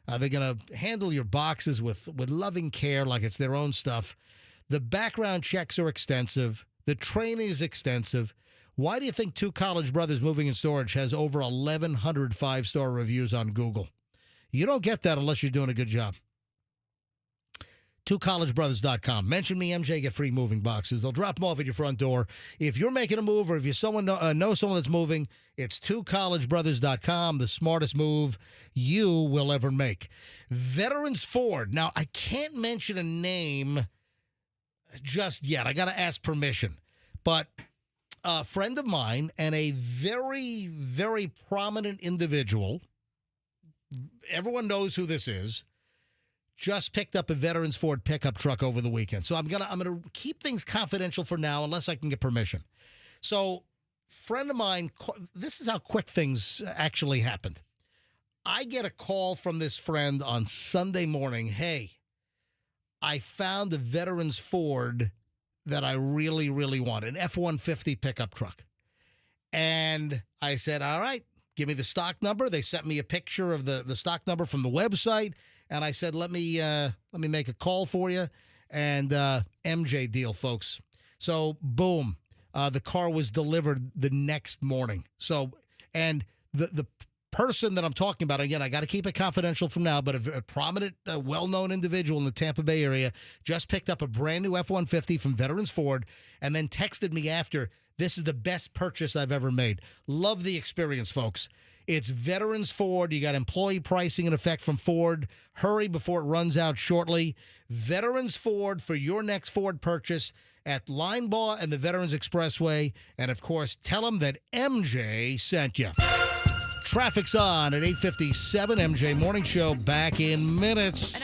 They're going to handle your boxes with loving care like it's their own stuff. The background checks are extensive. The training is extensive. Why do you think Two College Brothers Moving and Storage has over 1,100 5-star reviews on Google? You don't get that unless you're doing a good job. twocollegebrothers.com. Mention me, MJ, get free moving boxes. They'll drop them off at your front door. If you're making a move or if you know someone that's moving, it's twocollegebrothers.com, the smartest move you will ever make. Veterans Ford. Now, I can't mention a name just yet. I got to ask permission. But a friend of mine and a very, very prominent individual, everyone knows who this is, just picked up a Veterans Ford pickup truck over the weekend. So I'm gonna keep things confidential for now unless I can get permission. So, friend of mine, this is how quick things actually happened. I get a call from this friend on Sunday morning. Hey, I found a Veterans Ford that I really, really want, an F-150 pickup truck. And I said, all right, give me the stock number. They sent me a picture of the stock number from the website. And I said, let me make a call for you. And MJ deal, folks. So, boom, the car was delivered the next morning. So, and the person that I'm talking about, again, I got to keep it confidential from now, but a prominent, well-known individual in the Tampa Bay area just picked up a brand new F-150 from Veterans Ford and then texted me after, this is the best purchase I've ever made. Love the experience, folks. It's Veterans Ford. You got employee pricing in effect from Ford. Hurry before it runs out shortly. Veterans Ford for your next Ford purchase at Linebaugh and the Veterans Expressway. And, of course, tell them that MJ sent you. Traffic's on at 8:57. MJ Morning Show back in minutes.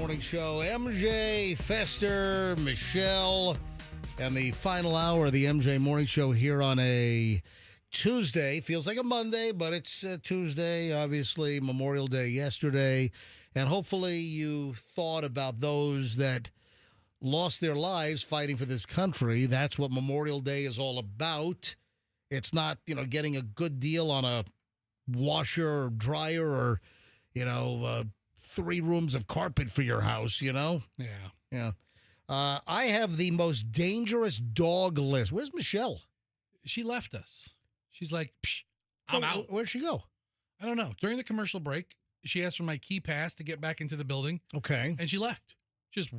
Morning Show. MJ, Fester, Michelle, and the final hour of the MJ Morning Show here on a Tuesday. Feels like a Monday, but it's Tuesday. Obviously, Memorial Day yesterday. And hopefully you thought about those that lost their lives fighting for this country. That's what Memorial Day is all about. It's not, getting a good deal on a washer or dryer or, 3 rooms of carpet for your house, Yeah. Yeah. I have the most dangerous dog list. Where's Michelle? She left us. She's like, Psh, I'm out. Where'd she go? I don't know. During the commercial break, she asked for my key pass to get back into the building. Okay. And she left. Just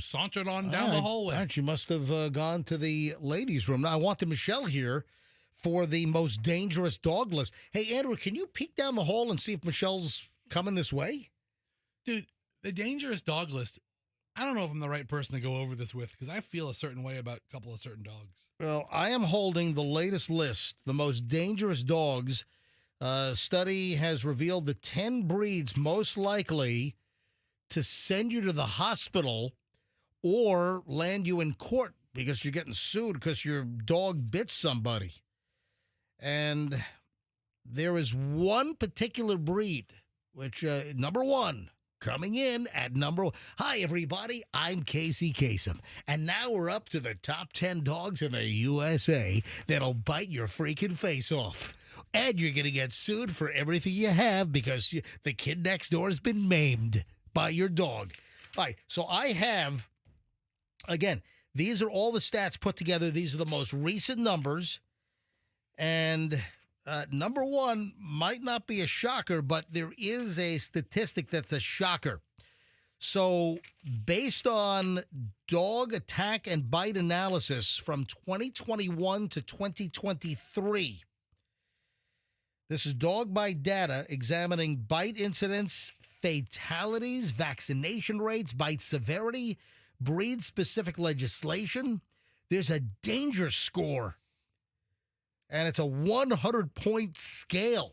sauntered on down the hallway. She must have gone to the ladies' room. Now, I wanted Michelle here for the most dangerous dog list. Hey, Andrew, can you peek down the hall and see if Michelle's coming this way? Dude, the dangerous dog list, I don't know if I'm the right person to go over this with because I feel a certain way about a couple of certain dogs. Well, I am holding the latest list, the most dangerous dogs. Study has revealed the 10 breeds most likely to send you to the hospital or land you in court because you're getting sued because your dog bit somebody. And there is one particular breed, which, number one, coming in at number one. Hi, everybody. I'm Casey Kasem. And now we're up to the top 10 dogs in the USA that'll bite your freaking face off. And you're going to get sued for everything you have because the kid next door has been maimed by your dog. All right, so I have, again, these are all the stats put together. These are the most recent numbers. And number one might not be a shocker, but there is a statistic that's a shocker. So based on dog attack and bite analysis from 2021 to 2023, this is dog bite data examining bite incidents, fatalities, vaccination rates, bite severity, breed-specific legislation. There's a danger score. And it's a 100-point scale.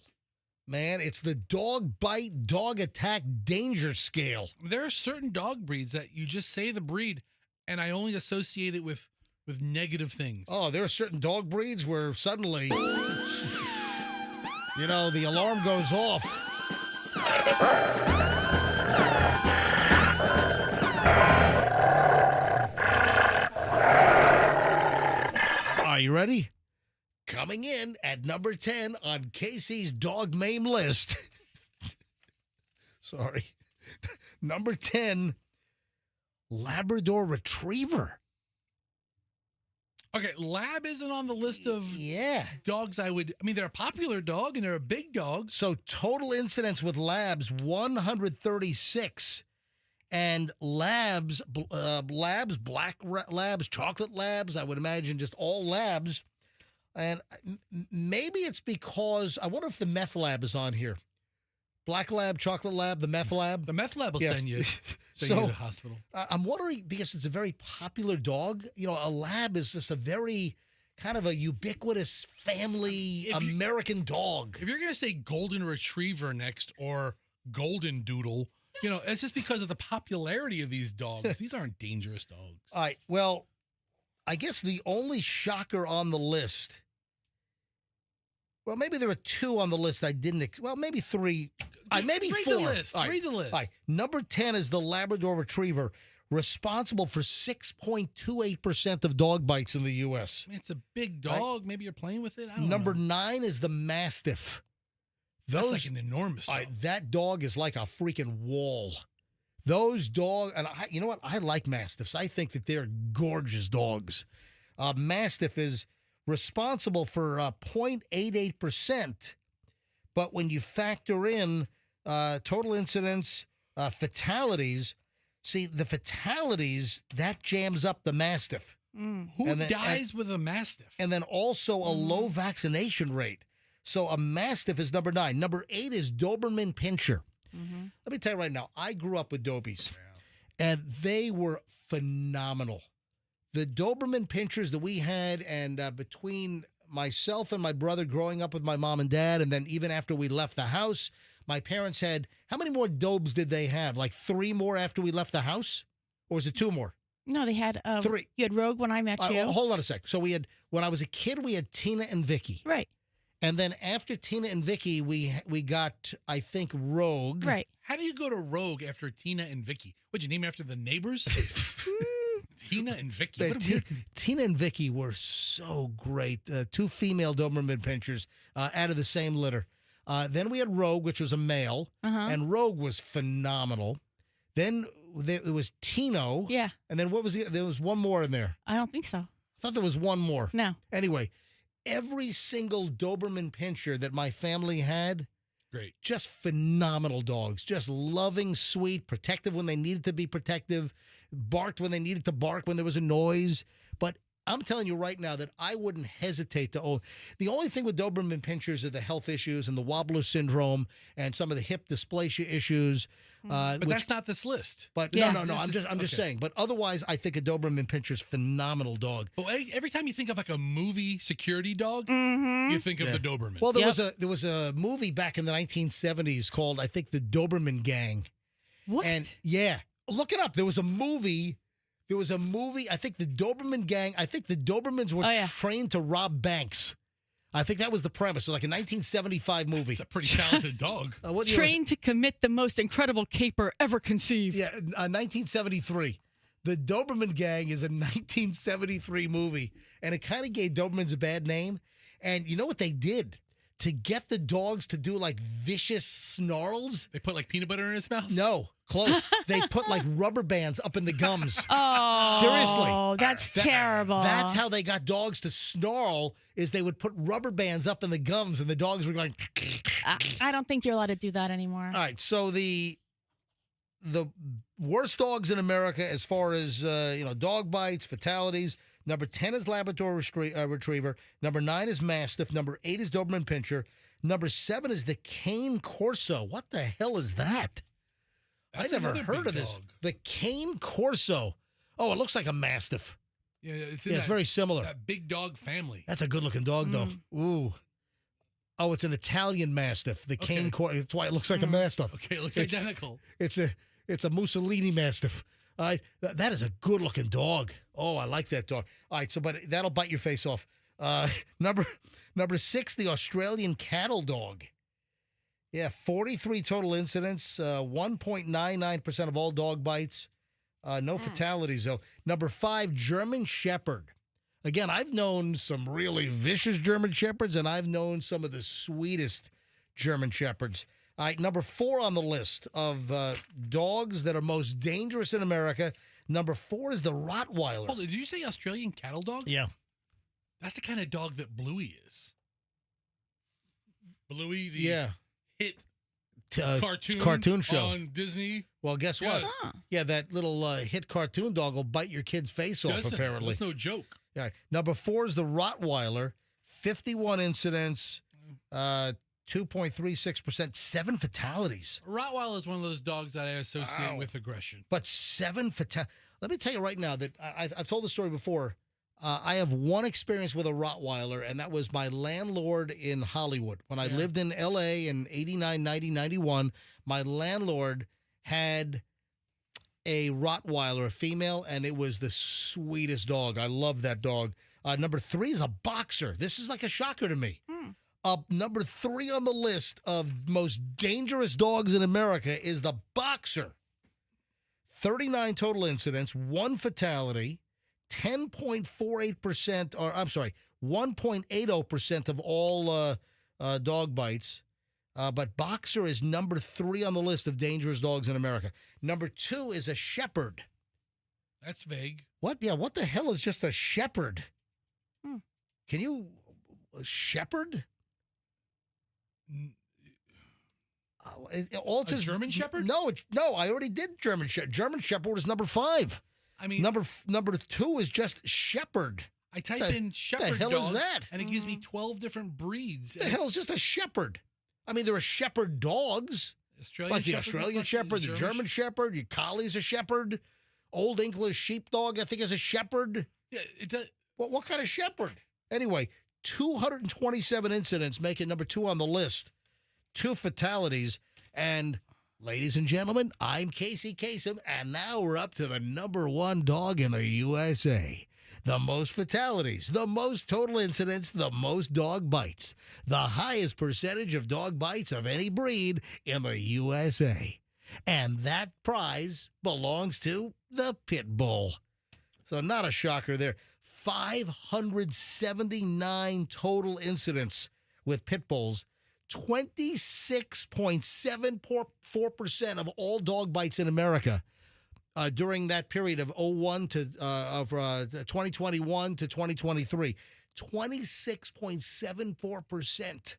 Man, it's the dog bite, dog attack danger scale. There are certain dog breeds that you just say the breed, and I only associate it with negative things. Oh, there are certain dog breeds where suddenly, the alarm goes off. Are you ready? Coming in at number 10 on Casey's dog maim list. Sorry. Number 10, Labrador Retriever. Okay, Lab isn't on the list of dogs they're a popular dog and they're a big dog. So total incidents with Labs, 136. And Labs, black Labs, chocolate Labs, I would imagine just all Labs. And maybe it's because, I wonder if the meth lab is on here. Black lab, chocolate lab, the meth lab. The meth lab will send you to the hospital. I'm wondering, because it's a very popular dog, a lab is just a very kind of a ubiquitous family American dog. If you're going to say golden retriever next or golden doodle, it's just because of the popularity of these dogs. These aren't dangerous dogs. All right, well, I guess the only shocker on the list, well, maybe there are 2 on the list I didn't, maybe 3, maybe 4. Read the list. All right. Read the list. All right. Number 10 is the Labrador Retriever, responsible for 6.28% of dog bites in the U.S. It's a big dog. Right? Maybe you're playing with it. I don't Number know. 9 is the Mastiff. That's like an enormous dog. That dog is like a freaking wall. Those dogs, and you know what? I like Mastiffs. I think that they're gorgeous dogs. Mastiff is responsible for 0.88%, but when you factor in total incidents, fatalities, see, the fatalities, that jams up the Mastiff. Who dies with a Mastiff? And then also a low vaccination rate. So a Mastiff is number 9. Number 8 is Doberman Pinscher. Let me tell you right now, I grew up with Dobies, and they were phenomenal. The Doberman Pinschers that we had, and between myself and my brother growing up with my mom and dad, and then even after we left the house, my parents had, how many more Dobes did they have? Like 3 more after we left the house? Or was it 2 more? No, they had 3. You had Rogue when I met you. Hold on a sec. So we had, when I was a kid, we had Tina and Vicky. Right. And then after Tina and Vicky, we got, I think, Rogue. Right. How do you go to Rogue after Tina and Vicky? Would you name after the neighbors? Tina and Vicky. What a weird... Tina and Vicky were so great. 2 female Doberman pinchers out of the same litter. Then we had Rogue, which was a male, and Rogue was phenomenal. Then there was Tino. Yeah. And then what was there was one more in there. I don't think so. I thought there was one more. No. Anyway, every single Doberman pinscher that my family had, great. Just phenomenal dogs. Just loving, sweet, protective when they needed to be protective, barked when they needed to bark when there was a noise. But I'm telling you right now that I wouldn't hesitate to own. The only thing with Doberman pinschers are the health issues and the wobbler syndrome and some of the hip dysplasia issues. But that's not this list. But Yeah. no. I'm just saying. But otherwise, I think a Doberman pinscher is a phenomenal dog. But every time you think of like a movie security dog, you think of the Doberman. Well, there was a movie back in the 1970s called, I think, the Doberman Gang. What? And yeah, look it up. There was a movie. I think the Doberman Gang. I think the Dobermans were trained to rob banks. I think that was the premise. It was like a 1975 movie. It's a pretty talented dog. What year was it? Trained to commit the most incredible caper ever conceived. Yeah, 1973. The Doberman Gang is a 1973 movie, and it kind of gave Dobermans a bad name. And you know what they did? To get the dogs to do like vicious snarls. They put like peanut butter in his mouth? No, close. They put like rubber bands up in the gums. Oh, seriously. That's terrible. That's how they got dogs to snarl, is they would put rubber bands up in the gums and the dogs were going. I don't think you're allowed to do that anymore. All right, so the worst dogs in America as far as dog bites, fatalities. Number 10 is Labrador Retriever. Number 9 is Mastiff. Number 8 is Doberman Pinscher. Number 7 is the Cane Corso. What the hell is that? I never heard of this. Dog. The Cane Corso. Oh, it looks like a Mastiff. Yeah, it's very similar. That big dog family. That's a good-looking dog, though. Ooh. Oh, it's an Italian Mastiff. The Cane Corso. That's why it looks like a Mastiff. Okay, it looks identical. It's a Mussolini Mastiff. All right, that is a good-looking dog. Oh, I like that dog. All right, but that'll bite your face off. Number 6, the Australian cattle dog. Yeah, 43 total incidents, 1.99% of all dog bites. No fatalities, though. Number 5, German Shepherd. Again, I've known some really vicious German Shepherds, and I've known some of the sweetest German Shepherds. All right, number 4 on the list of dogs that are most dangerous in America. Number 4 is the Rottweiler. Hold on, did you say Australian cattle dog? Yeah. That's the kind of dog that Bluey is. Bluey, the hit cartoon show on Disney. Well, guess what? Yeah, that little hit cartoon dog will bite your kid's face off, apparently. That's no joke. All right. Number 4 is the Rottweiler. 51 incidents, 2.36%, 7 fatalities. Rottweiler is one of those dogs that I associate with aggression. But 7 fatalities. Let me tell you right now that I've told the story before. I have one experience with a Rottweiler, and that was my landlord in Hollywood. When I lived in L.A. in 89, 90, 91, my landlord had a Rottweiler, a female, and it was the sweetest dog. I love that dog. Number 3 is a boxer. This is like a shocker to me. Number 3 on the list of most dangerous dogs in America is the boxer. 39 total incidents, 1 fatality, 10.48%, or I'm sorry, 1.80% of all dog bites. But boxer is number 3 on the list of dangerous dogs in America. Number 2 is a shepherd. That's vague. What? Yeah, what the hell is just a shepherd? Can you shepherd? A German Shepherd? No, I already did German Shepherd. German Shepherd is number 5. I mean, number 2 is just shepherd. I type in shepherd the hell dog, is that? and it gives me 12 different breeds. The hell is just a shepherd? I mean, there are shepherd dogs. Like the Australian Shepherd, the German Shepherd, your collie's a shepherd. Old English sheepdog, I think, is a shepherd. Yeah, it does. What kind of shepherd? Anyway, 227 incidents make it number 2 on the list. 2 fatalities. And ladies and gentlemen, I'm Casey Kasem, and now we're up to the number one dog in the USA. The most fatalities, the most total incidents, the most dog bites, the highest percentage of dog bites of any breed in the USA. And that prize belongs to the pit bull. So not a shocker there. 579 total incidents with pit bulls. 26.74% of all dog bites in America during that period of 2021 to 2023. 26.74%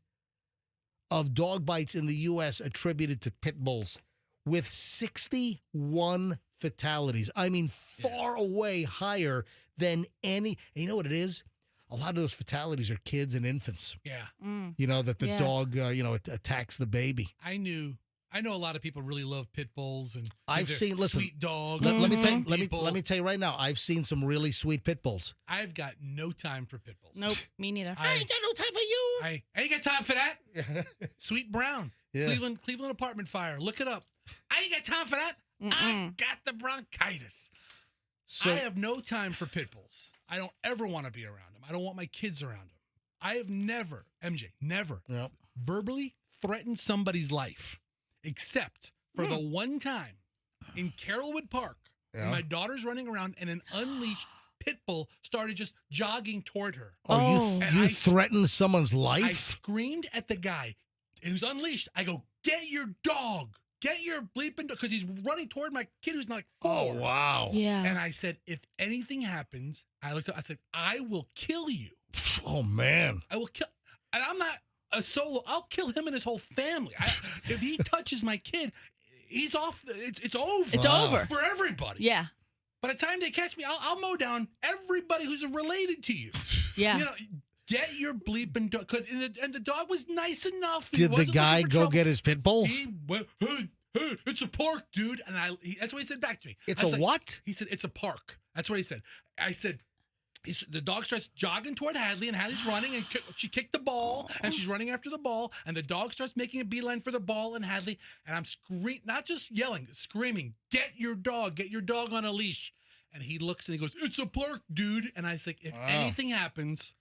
of dog bites in the U.S. attributed to pit bulls, with 61 fatalities. I mean, far away higher than any. And you know what it is? A lot of those fatalities are kids and infants. Yeah. You know, that the dog, it attacks the baby. I know a lot of people really love pit bulls, and I've seen, listen, sweet dogs. Let me tell you right now, I've seen some really sweet pit bulls. I've got no time for pit bulls. Nope, me neither. I ain't got no time for you. I ain't got time for that. Sweet Brown. Yeah. Cleveland apartment fire. Look it up. I ain't got time for that. I got the bronchitis. So, I have no time for pit bulls. I don't ever want to be around them. I don't want my kids around them. I have never, MJ, verbally threatened somebody's life, except for the one time in Carrollwood Park when my daughter's running around and an unleashed pit bull started just jogging toward her. Oh, you threatened someone's life? I screamed at the guy. It was unleashed. I go, get your dog. Get your bleeping dog. Because he's running toward my kid who's like 4. Oh, wow. Yeah. And I said, if anything happens, I said, I will kill you. Oh, man. I will kill. And I'm not a solo. I'll kill him and his whole family. If he touches my kid, he's off. It's over. It's over. For everybody. Yeah. By the time they catch me, I'll mow down everybody who's related to you. Yeah. You know, get your bleeping dog. And the dog was nice enough. Did the guy go get his pit bull? He went, hey, it's a park, dude. And that's what he said back to me. It's I a was like, what? He said, it's a park. That's what he said. I said, the dog starts jogging toward Hadley, and Hadley's running, and she kicked the ball, and she's running after the ball, and the dog starts making a beeline for the ball and Hadley, and I'm screaming, not just yelling, screaming, get your dog on a leash. And he looks and he goes, it's a park, dude. And I said, if anything happens,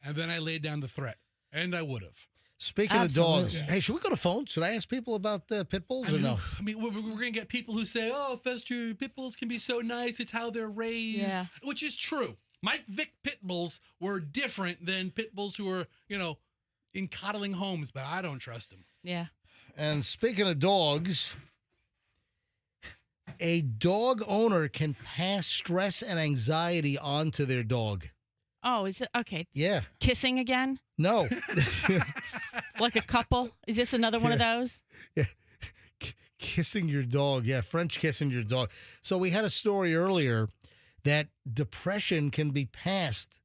and then I laid down the threat, and I would have. Speaking of dogs, hey, should we go to phone? Should I ask people about pit bulls or no? I mean, we're going to get people who say, oh, Fester, pit bulls can be so nice. It's how they're raised, which is true. Mike Vick pit bulls were different than pit bulls who were, in coddling homes, but I don't trust them. Yeah. And speaking of dogs, a dog owner can pass stress and anxiety onto their dog. Oh, is it? Okay. Yeah. Kissing again? No. Like a couple? Is this another one of those? Yeah. Kissing your dog. Yeah, French kissing your dog. So we had a story earlier that depression can be passed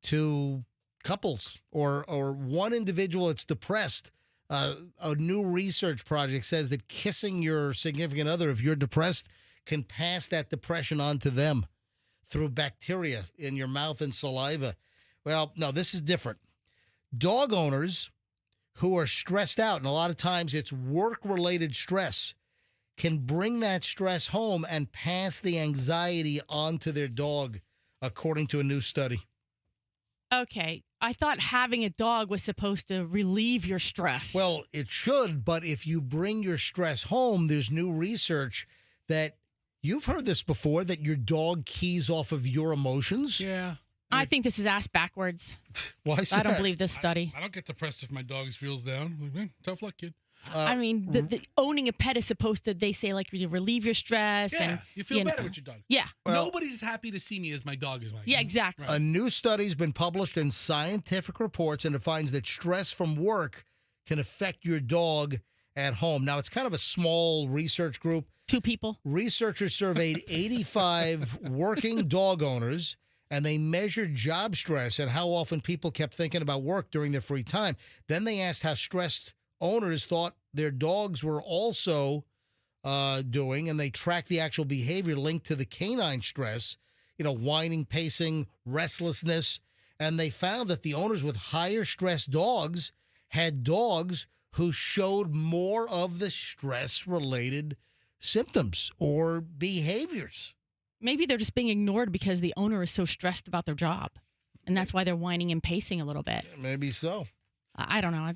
to couples or one individual that's depressed. A new research project says that kissing your significant other, if you're depressed, can pass that depression on to them through bacteria in your mouth and saliva. Well, no, this is different. Dog owners who are stressed out, and a lot of times it's work-related stress, can bring that stress home and pass the anxiety onto their dog, according to a new study. Okay. I thought having a dog was supposed to relieve your stress. Well, it should, but if you bring your stress home, there's new research that you've heard this before, that your dog keys off of your emotions. Yeah. I think this is ass backwards. Why is I don't that? believe this study. I don't get depressed if my dog feels down. Like, man, tough luck, kid. I mean, the owning a pet is supposed to, they say, like, relieve your stress. Yeah, and you feel better with your dog. Yeah. Well, nobody's happy to see me as my dog is. Yeah, exactly. A new study's been published in Scientific Reports, and it finds that stress from work can affect your dog at home. Now, it's kind of a small research group. 2 people. Researchers surveyed 85 working dog owners, and they measured job stress and how often people kept thinking about work during their free time. Then they asked how stressed owners thought their dogs were also doing, and they tracked the actual behavior linked to the canine stress, whining, pacing, restlessness, and they found that the owners with higher stress dogs had dogs who showed more of the stress-related symptoms or behaviors. Maybe they're just being ignored because the owner is so stressed about their job. And that's why they're whining and pacing a little bit. Maybe so. I don't know.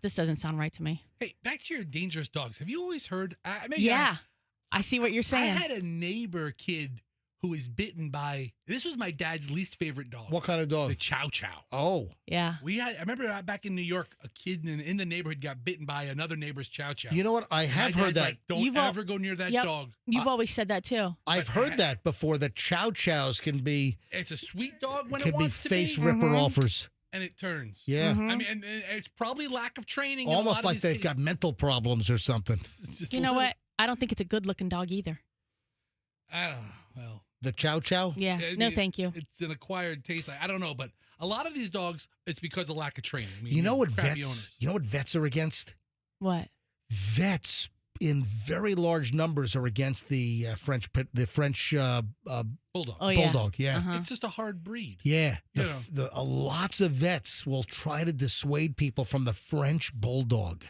This doesn't sound right to me. Hey, back to your dangerous dogs. Have you always heard? I see what you're saying. I had a neighbor kid who was bitten by. This was my dad's least favorite dog. What kind of dog? The Chow Chow. Oh, yeah. I remember back in New York, a kid in the neighborhood got bitten by another neighbor's Chow Chow. You know what? I have heard that. Like, don't ever go near that dog. You've always said that too. I've heard that before. That Chow Chows can be. It's a sweet dog when it Can be wants to face be. ripper offers. And it turns. Yeah. I mean, and it's probably lack of training. in a Almost lot of like these they've got mental problems or something. You know what? I don't think it's a good-looking dog either. I don't know. Well, the Chow Chow? Yeah. No, thank you. It's an acquired taste. I don't know, but a lot of these dogs, it's because of lack of training. I mean, You know what crappy vets? owners. You know what vets are against? What? Vets in very large numbers are against the French bulldog. Oh, yeah. Bulldog. Yeah. Uh-huh. It's just a hard breed. Yeah, You know. lots of vets will try to dissuade people from the French Bulldog.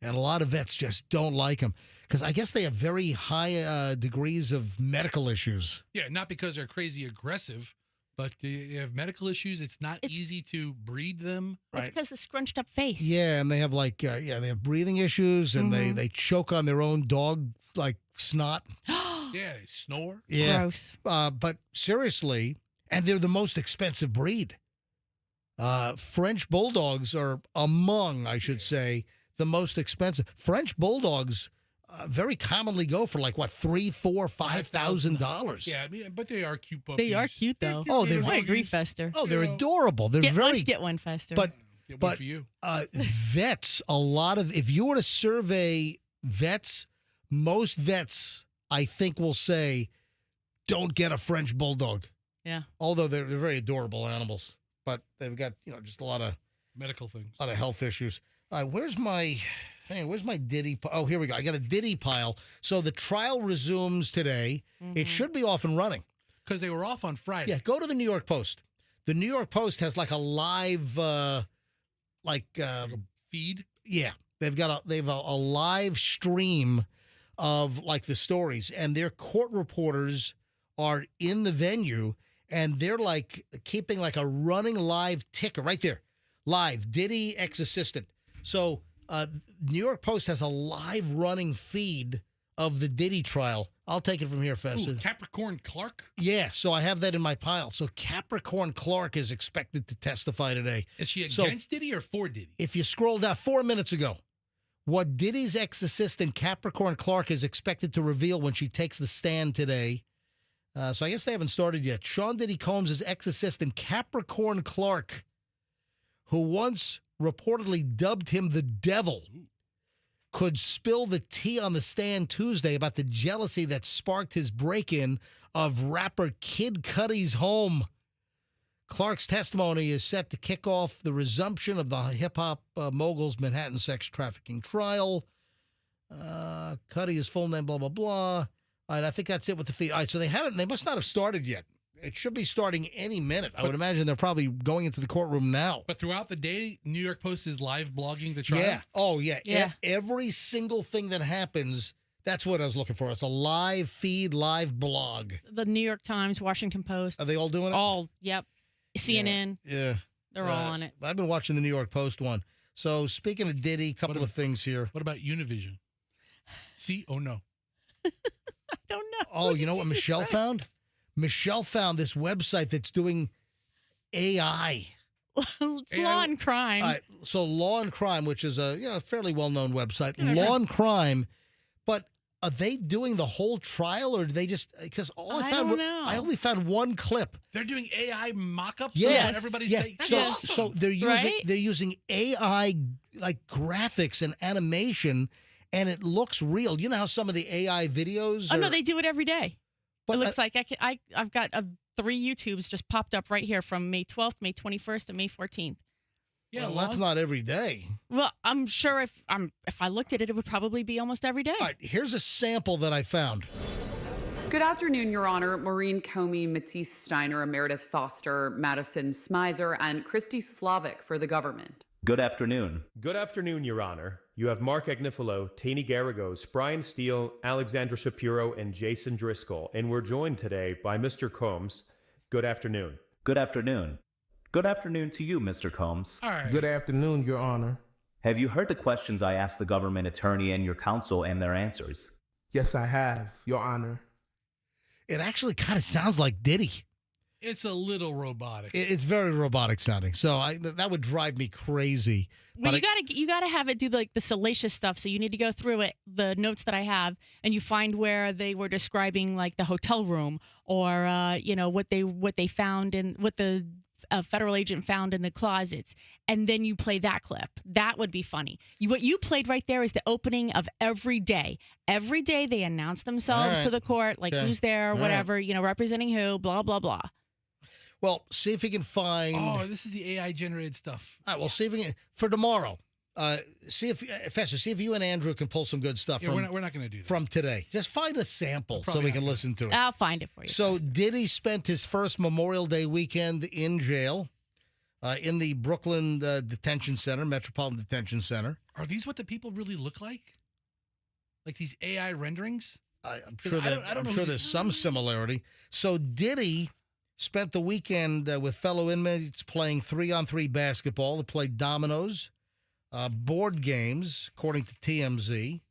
And a lot of vets just don't like them because I guess they have very high degrees of medical issues. Yeah, not because they're crazy aggressive, but they have medical issues. It's not easy to breed them. It's because the scrunched up face. Yeah, and they have they have breathing issues and they choke on their own dog like snot. Yeah, they snore. Yeah. Gross. But seriously, and they're the most expensive breed. French Bulldogs are among, I should say, the most expensive. French Bulldogs very commonly go for like what, $3,000, $4,000, $5,000. Yeah, I mean, but they are cute puppies. They are cute though. Oh, they're I agree, Fester. Oh, they're adorable. They're Get one, Fester. But Get one for you. Vets, if you were to survey vets, most vets I think will say, don't get a French Bulldog. Yeah. Although they're very adorable animals, but they've got just a lot of medical things, a lot of health issues. Where's my Diddy? Oh, here we go. I got a Diddy pile. So the trial resumes today. It should be off and running because they were off on Friday. Yeah, go to the New York Post. The New York Post has like a live, feed. Yeah, they've a live stream of like the stories, and their court reporters are in the venue, and they're like keeping like a running live ticker right there, live Diddy ex-assistant. So New York Post has a live running feed of the Diddy trial. I'll take it from here, Fester. Capricorn Clark? Yeah, so I have that in my pile. So Capricorn Clark is expected to testify today. Is she against Diddy or for Diddy? If you scroll down 4 minutes ago, what Diddy's ex-assistant Capricorn Clark is expected to reveal when she takes the stand today. So I guess they haven't started yet. Sean Diddy Combs' ex-assistant Capricorn Clark, who once reportedly dubbed him the devil, could spill the tea on the stand Tuesday about the jealousy that sparked his break-in of rapper Kid Cudi's home. Clark's testimony is set to kick off the resumption of the hip-hop mogul's Manhattan sex trafficking trial. Cudi, his full name, blah, blah, blah. All right, I think that's it with the feed. All right, so they must not have started yet. It should be starting any minute. I would imagine they're probably going into the courtroom now. But throughout the day, New York Post is live blogging the trial? Yeah. Oh, yeah. Yeah. Every single thing that happens, that's what I was looking for. It's a live feed, live blog. The New York Times, Washington Post. Are they all doing it? All, yep. CNN. Yeah. They're all on it. I've been watching the New York Post one. So speaking of Diddy, a couple of things here. What about Univision? See? Oh, no. I don't know. Oh, you know what Michelle found? Michelle found this website that's doing AI. Law and Crime. All right, so Law and Crime, which is a fairly well-known website. Yeah, Law and Crime, but are they doing the whole trial, or do they just because all I found don't know. I only found one clip. They're doing AI mock-ups? Yeah, So everybody's yeah. saying, So they're using AI like graphics and animation, and it looks real. You know how some of the AI videos? Oh no, they do it every day. But, it looks like I've got 3 YouTubes just popped up right here from May 12th, May 21st, and May 14th. Yeah, well, that's not every day. Well, I'm sure if I looked at it, it would probably be almost every day. All right, here's a sample that I found. Good afternoon, Your Honor. Maureen Comey, Matisse Steiner, Meredith Foster, Madison Smizer, and Christy Slavic for the government. Good afternoon. Good afternoon, Your Honor. You have Mark Agnifilo, Taney Garagos, Brian Steele, Alexandra Shapiro, and Jason Driscoll, and we're joined today by Mr. Combs. Good afternoon. Good afternoon. Good afternoon to you, Mr. Combs. All right. Good afternoon, Your Honor. Have you heard the questions I asked the government attorney and your counsel and their answers? Yes, I have, Your Honor. It actually kind of sounds like Diddy. It's a little robotic. It's very robotic sounding. So that would drive me crazy. Well, you gotta have it do the salacious stuff. So you need to go through it, the notes that I have, and you find where they were describing like the hotel room or what they found in what the federal agent found in the closets, and then you play that clip. That would be funny. What you played right there is the opening of every day. Every day they announce themselves to the court, like who's there, whatever, representing who, blah blah blah. Well, see if you can find. Oh, this is the AI generated stuff. All right, well, see if we can for tomorrow. See if you and Andrew can pull some good stuff. Yeah, we're not going to do that from today. Just find a sample so we can listen to it. I'll find it for you. So Diddy spent his first Memorial Day weekend in jail, in the Brooklyn Detention Center, Metropolitan Detention Center. Are these what the people really look like? Like these AI renderings? I'm sure there's some similarity. So Diddy spent the weekend with fellow inmates playing 3-on-3 basketball. They played dominoes, board games, according to TMZ.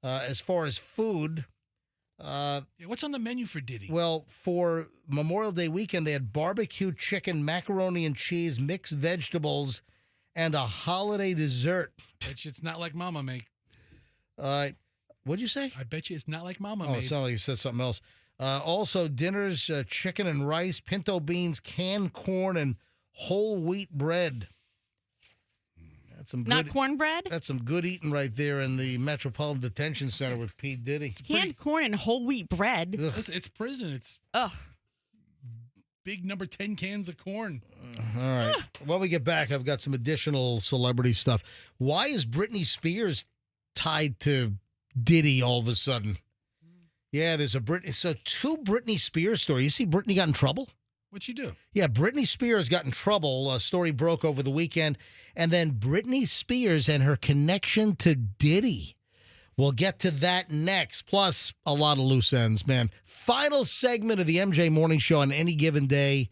As far as food, what's on the menu for Diddy? Well, for Memorial Day weekend, they had barbecue chicken, macaroni and cheese, mixed vegetables, and a holiday dessert. Bet you it's not like Mama make. What'd you say? I bet you it's not like Mama made. made. It sounded like you said something else. Also, dinners, chicken and rice, pinto beans, canned corn, and whole wheat bread. That's some not cornbread? That's some good eating right there in the Metropolitan Detention Center with P. Diddy. Canned corn and whole wheat bread. It's prison. It's big number 10 cans of corn. All right. When we get back, I've got some additional celebrity stuff. Why is Britney Spears tied to Diddy all of a sudden? Yeah, there's two Britney Spears stories. You see Britney got in trouble? What'd she do? Yeah, Britney Spears got in trouble. A story broke over the weekend. And then Britney Spears and her connection to Diddy. We'll get to that next. Plus, a lot of loose ends, man. Final segment of the MJ Morning Show on any given day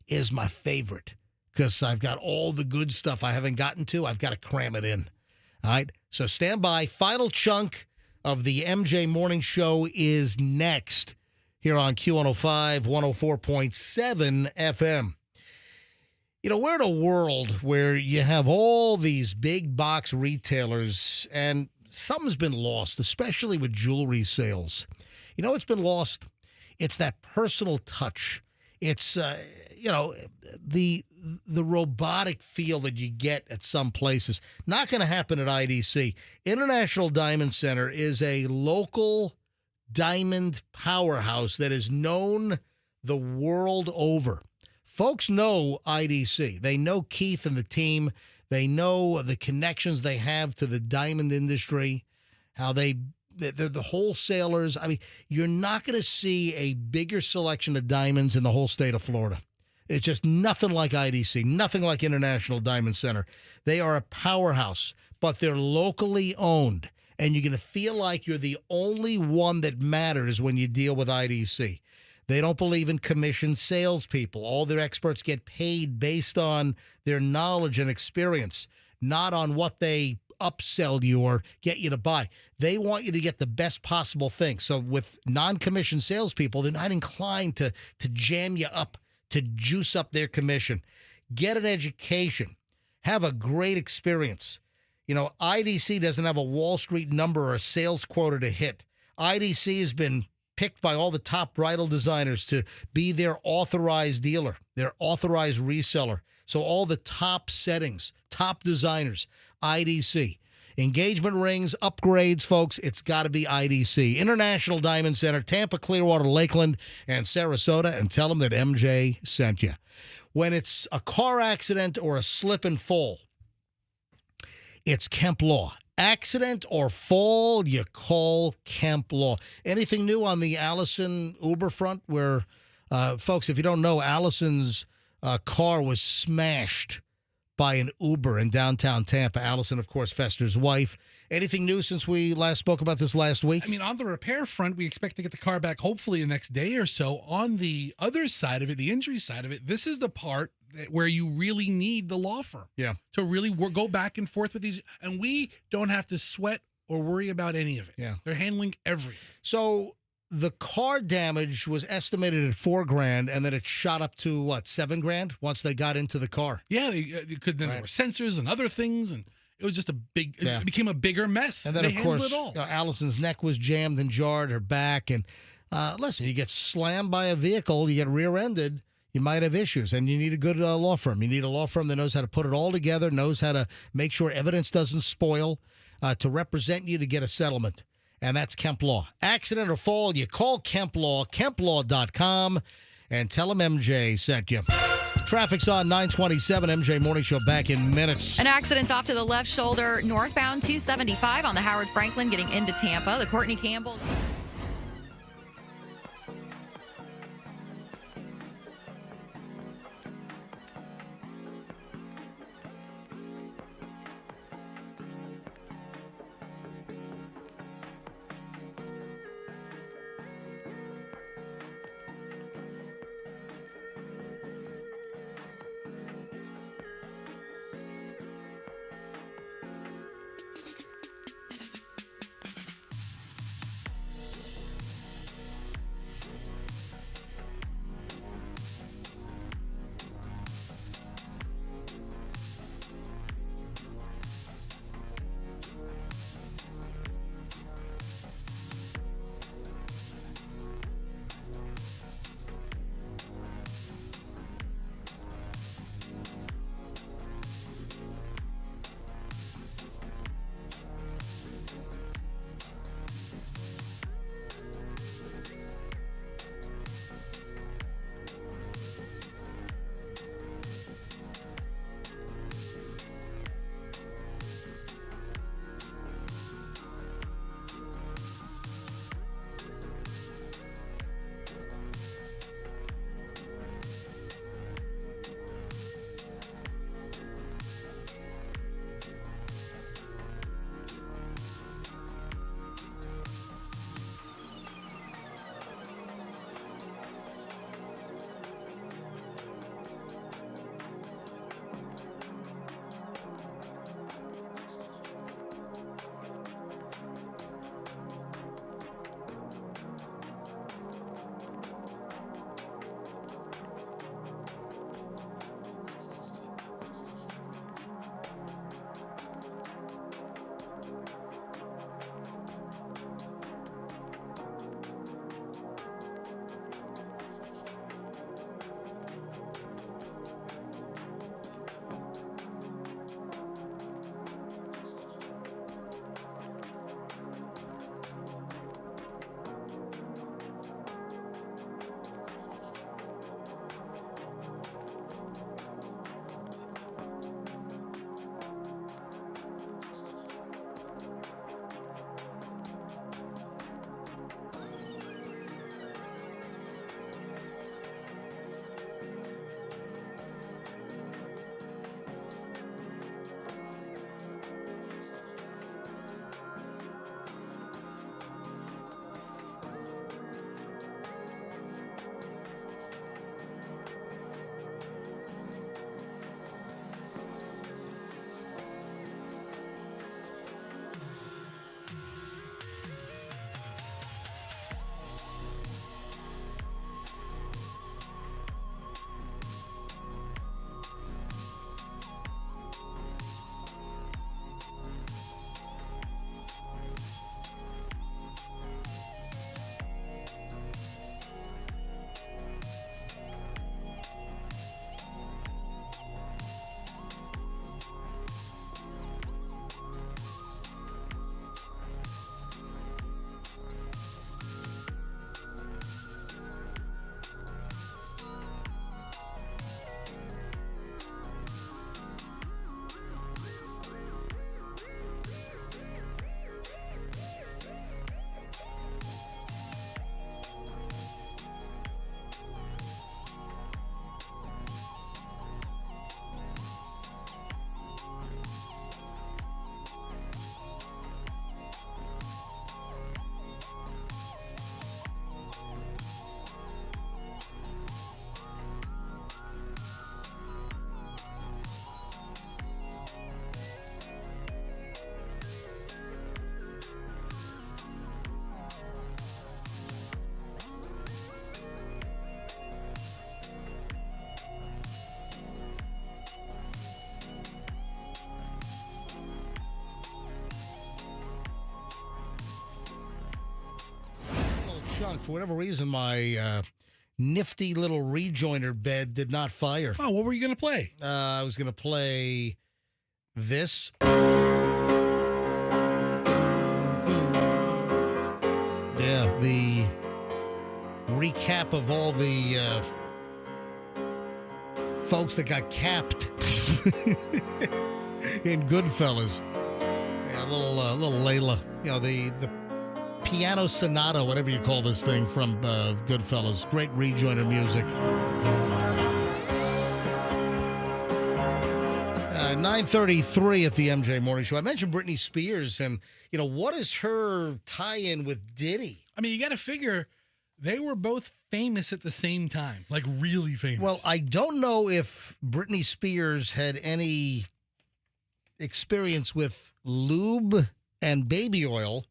is my favorite because I've got all the good stuff I haven't gotten to. I've got to cram it in. All right? So stand by. Final chunk of the MJ Morning Show is next here on Q105, 104.7 FM. We're in a world where you have all these big box retailers, and something's been lost, especially with jewelry sales. It's been lost? It's that personal touch. It's, the robotic feel that you get at some places. Not going to happen at IDC. International Diamond Center is a local diamond powerhouse that is known the world over. Folks know IDC. They know Keith and the team. They know the connections they have to the diamond industry, how they're the wholesalers. I mean, you're not going to see a bigger selection of diamonds in the whole state of Florida. It's just nothing like IDC, nothing like International Diamond Center. They are a powerhouse, but they're locally owned, and you're going to feel like you're the only one that matters when you deal with IDC. They don't believe in commissioned salespeople. All their experts get paid based on their knowledge and experience, not on what they upsell you or get you to buy. They want you to get the best possible thing. So with non-commissioned salespeople, they're not inclined to jam you up, to juice up their commission. Get an education. Have a great experience. IDC doesn't have a Wall Street number or a sales quota to hit. IDC has been picked by all the top bridal designers to be their authorized dealer, their authorized reseller. So all the top settings, top designers, IDC. Engagement rings, upgrades, folks, it's got to be IDC. International Diamond Center, Tampa, Clearwater, Lakeland, and Sarasota, and tell them that MJ sent you. When it's a car accident or a slip and fall, it's Kemp Law. Accident or fall, you call Kemp Law. Anything new on the Allison Uber front where, folks, if you don't know, Allison's car was smashed by an Uber in downtown Tampa. Allison, of course, Fester's wife. Anything new since we last spoke about this last week? I mean, on the repair front, we expect to get the car back hopefully the next day or so. On the other side of it, the injury side of it, this is the part where you really need the law firm to really go back and forth with these. And we don't have to sweat or worry about any of it. Yeah. They're handling everything. So the car damage was estimated at $4,000, and then it shot up to what, $7,000 once they got into the car. Yeah, there were sensors and other things, and it was just it became a bigger mess. And then, they of course, it all. Allison's neck was jammed and jarred, her back. And listen, you get slammed by a vehicle, you get rear-ended, you might have issues, and you need a good law firm. You need a law firm that knows how to put it all together, knows how to make sure evidence doesn't spoil, to represent you to get a settlement. And that's Kemp Law. Accident or fall, you call Kemp Law, kemplaw.com, and tell them MJ sent you. Traffic's on 927. MJ Morning Show back in minutes. An accident's off to the left shoulder, northbound 275 on the Howard Franklin getting into Tampa. The Courtney Campbell. drunk. For whatever reason, my nifty little rejoiner bed did not fire. Oh, what were you going to play? I was going to play this. Yeah, the recap of all the folks that got capped in Goodfellas. Yeah, little Layla. You know, the piano sonata, whatever you call this thing from Goodfellas. Great rejoiner music. 9:33 at the MJ Morning Show. I mentioned Britney Spears, and, you know, what is her tie-in with Diddy? I mean, you got to figure they were both famous at the same time, like really famous. Well, I don't know if Britney Spears had any experience with lube and baby oil,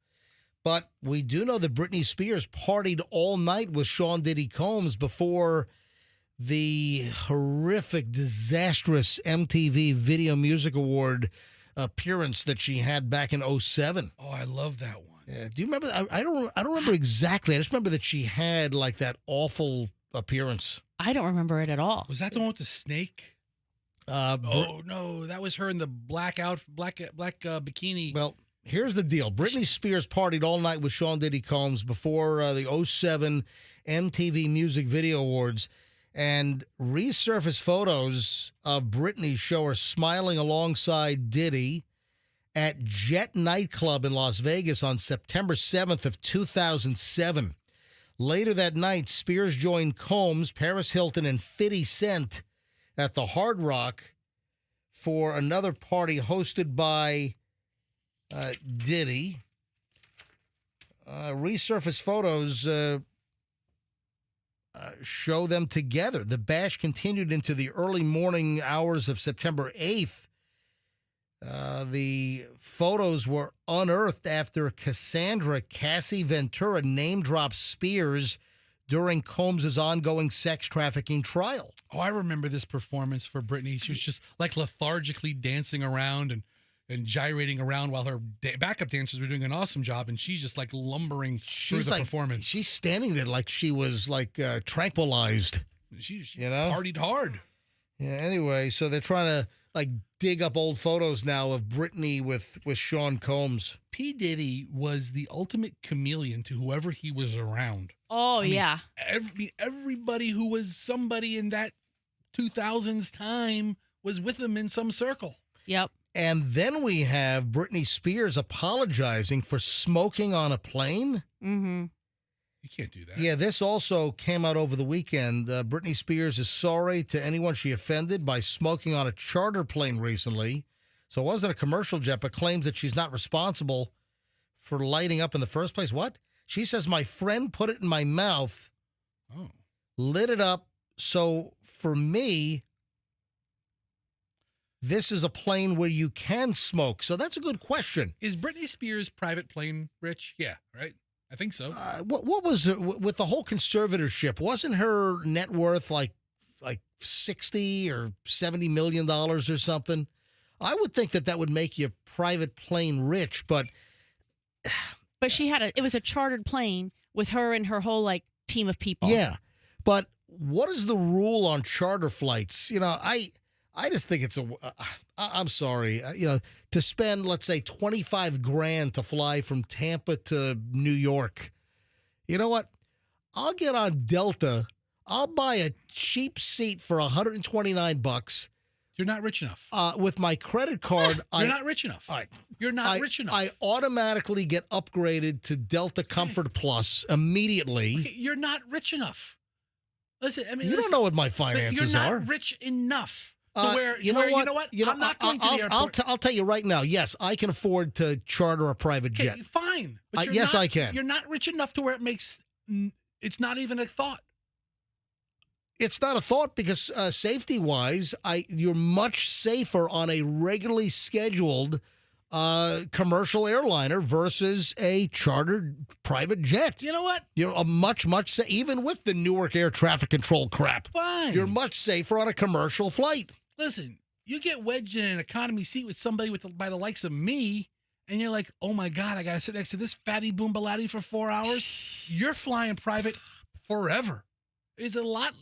but we do know that Britney Spears partied all night with Sean Diddy Combs before the horrific, disastrous MTV Video Music Award appearance that she had back in 2007. Oh, I love that one. Yeah, do you remember? I don't remember exactly. I just remember that she had like that awful appearance. I don't remember it at all. Was that the one with the snake? Oh no, that was her in the black bikini. Well, here's the deal. Britney Spears partied all night with Sean Diddy Combs before the 2007 MTV Music Video Awards. And resurfaced photos of Britney show her smiling alongside Diddy at Jet nightclub in Las Vegas on September 7th of 2007. Later that night, Spears joined Combs, Paris Hilton, and 50 Cent at the Hard Rock for another party hosted by Diddy. Resurfaced photos show them together. The bash continued into the early morning hours of September 8th. The photos were unearthed after Cassandra Cassie Ventura name-dropped Spears during Combs' ongoing sex trafficking trial. Oh, I remember this performance for Britney. She was just like lethargically dancing around and gyrating around while her backup dancers were doing an awesome job, and she's just like lumbering through the performance. She's standing there like she was like tranquilized. She partied hard. Yeah. Anyway, so they're trying to like dig up old photos now of Britney with Sean Combs. P. Diddy was the ultimate chameleon to whoever he was around. Oh, I mean, yeah. Everybody who was somebody in that 2000s time was with him in some circle. Yep. And then we have Britney Spears apologizing for smoking on a plane. Mm-hmm. You can't do that. Yeah, this also came out over the weekend. Britney Spears is sorry to anyone she offended by smoking on a charter plane recently. So it wasn't a commercial jet, but claims that she's not responsible for lighting up in the first place. What? She says, my friend put it in my mouth, lit it up. So for me, this is a plane where you can smoke. So that's a good question. Is Britney Spears' private plane rich? Yeah, right? I think so. What was it with the whole conservatorship? Wasn't her net worth like $60 or $70 million or something? I would think that would make your private plane rich, but she had it was a chartered plane with her and her whole like team of people. Yeah. But what is the rule on charter flights? You know, I just think it's I'm sorry, to spend, let's say, $25,000 to fly from Tampa to New York. You know what? I'll get on Delta. I'll buy a cheap seat for $129. You're not rich enough. With my credit card, you're not rich enough. All right. You're not rich enough. I automatically get upgraded to Delta Comfort Plus immediately. Okay, you're not rich enough. Listen, I mean, you don't know what my finances you're not are. Rich enough. You know what? I'm not going to the airport. I'll tell you right now. Yes, I can afford to charter a private jet. Okay, fine. But Yes, I can. You're not rich enough to where it's not even a thought. It's not a thought because safety-wise, you're much safer on a regularly scheduled commercial airliner versus a chartered private jet. You know what? You're a much even with the Newark air traffic control crap. Fine. You're much safer on a commercial flight. Listen, you get wedged in an economy seat with somebody by the likes of me, and you're like, oh my God, I got to sit next to this fatty boombalatti for 4 hours. You're flying private forever. There's a lot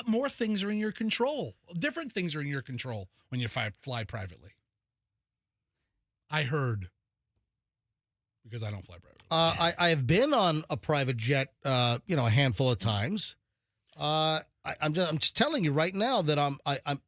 more things are in your control. Different things are in your control when you fly privately. I heard. Because I don't fly privately. I have been on a private jet, a handful of times. I'm just telling you right now that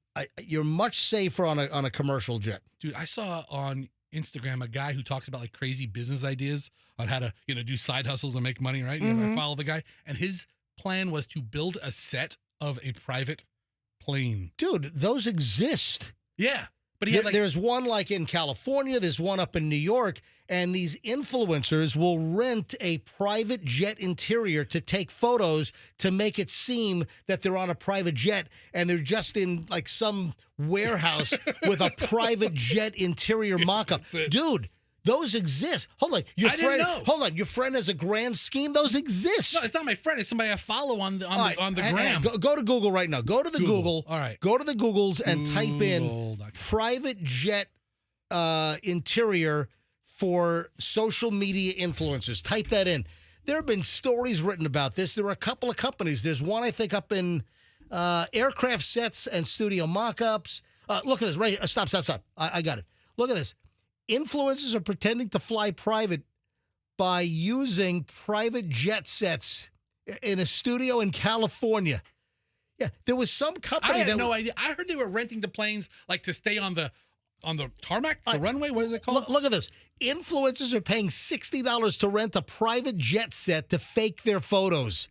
you're much safer on a commercial jet. Dude, I saw on Instagram a guy who talks about like crazy business ideas on how to do side hustles and make money. Right? I follow the guy, and his plan was to build a set of a private plane. Dude, those exist. Yeah, but there's one like in California. There's one up in New York. And these influencers will rent a private jet interior to take photos to make it seem that they're on a private jet and they're just in like some warehouse with a private jet interior mock-up. Dude, those exist. Hold on. I didn't know. Hold on. Your friend has a grand scheme? Those exist. No, it's not my friend. It's somebody I follow on the gram. Go to Google right now. Go to the Google. All right. Go to the Googles and type in private jet interior for social media influencers. Type that in. There have been stories written about this. There are a couple of companies. There's one, I think, up in aircraft sets and studio mock-ups. Look at this. Right here. Stop. I got it. Look at this. Influencers are pretending to fly private by using private jet sets in a studio in California. Yeah, there was some company I had no idea. I heard they were renting the planes like to stay on the tarmac, the runway. What is it called? Look at this. Influencers are paying $60 to rent a private jet set to fake their photos.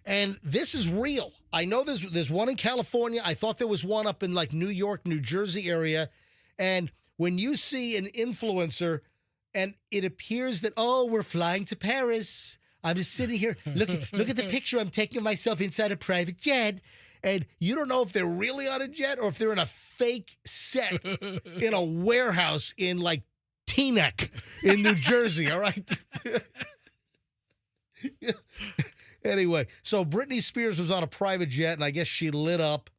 And this is real. I know there's one in California. I thought there was one up in like New York, New Jersey area. And when you see an influencer and it appears that, we're flying to Paris. I'm just sitting here. Look at the picture I'm taking of myself inside a private jet. And you don't know if they're really on a jet or if they're in a fake set in a warehouse in like Teaneck in New Jersey. All right. Anyway, so Britney Spears was on a private jet, and I guess she lit up.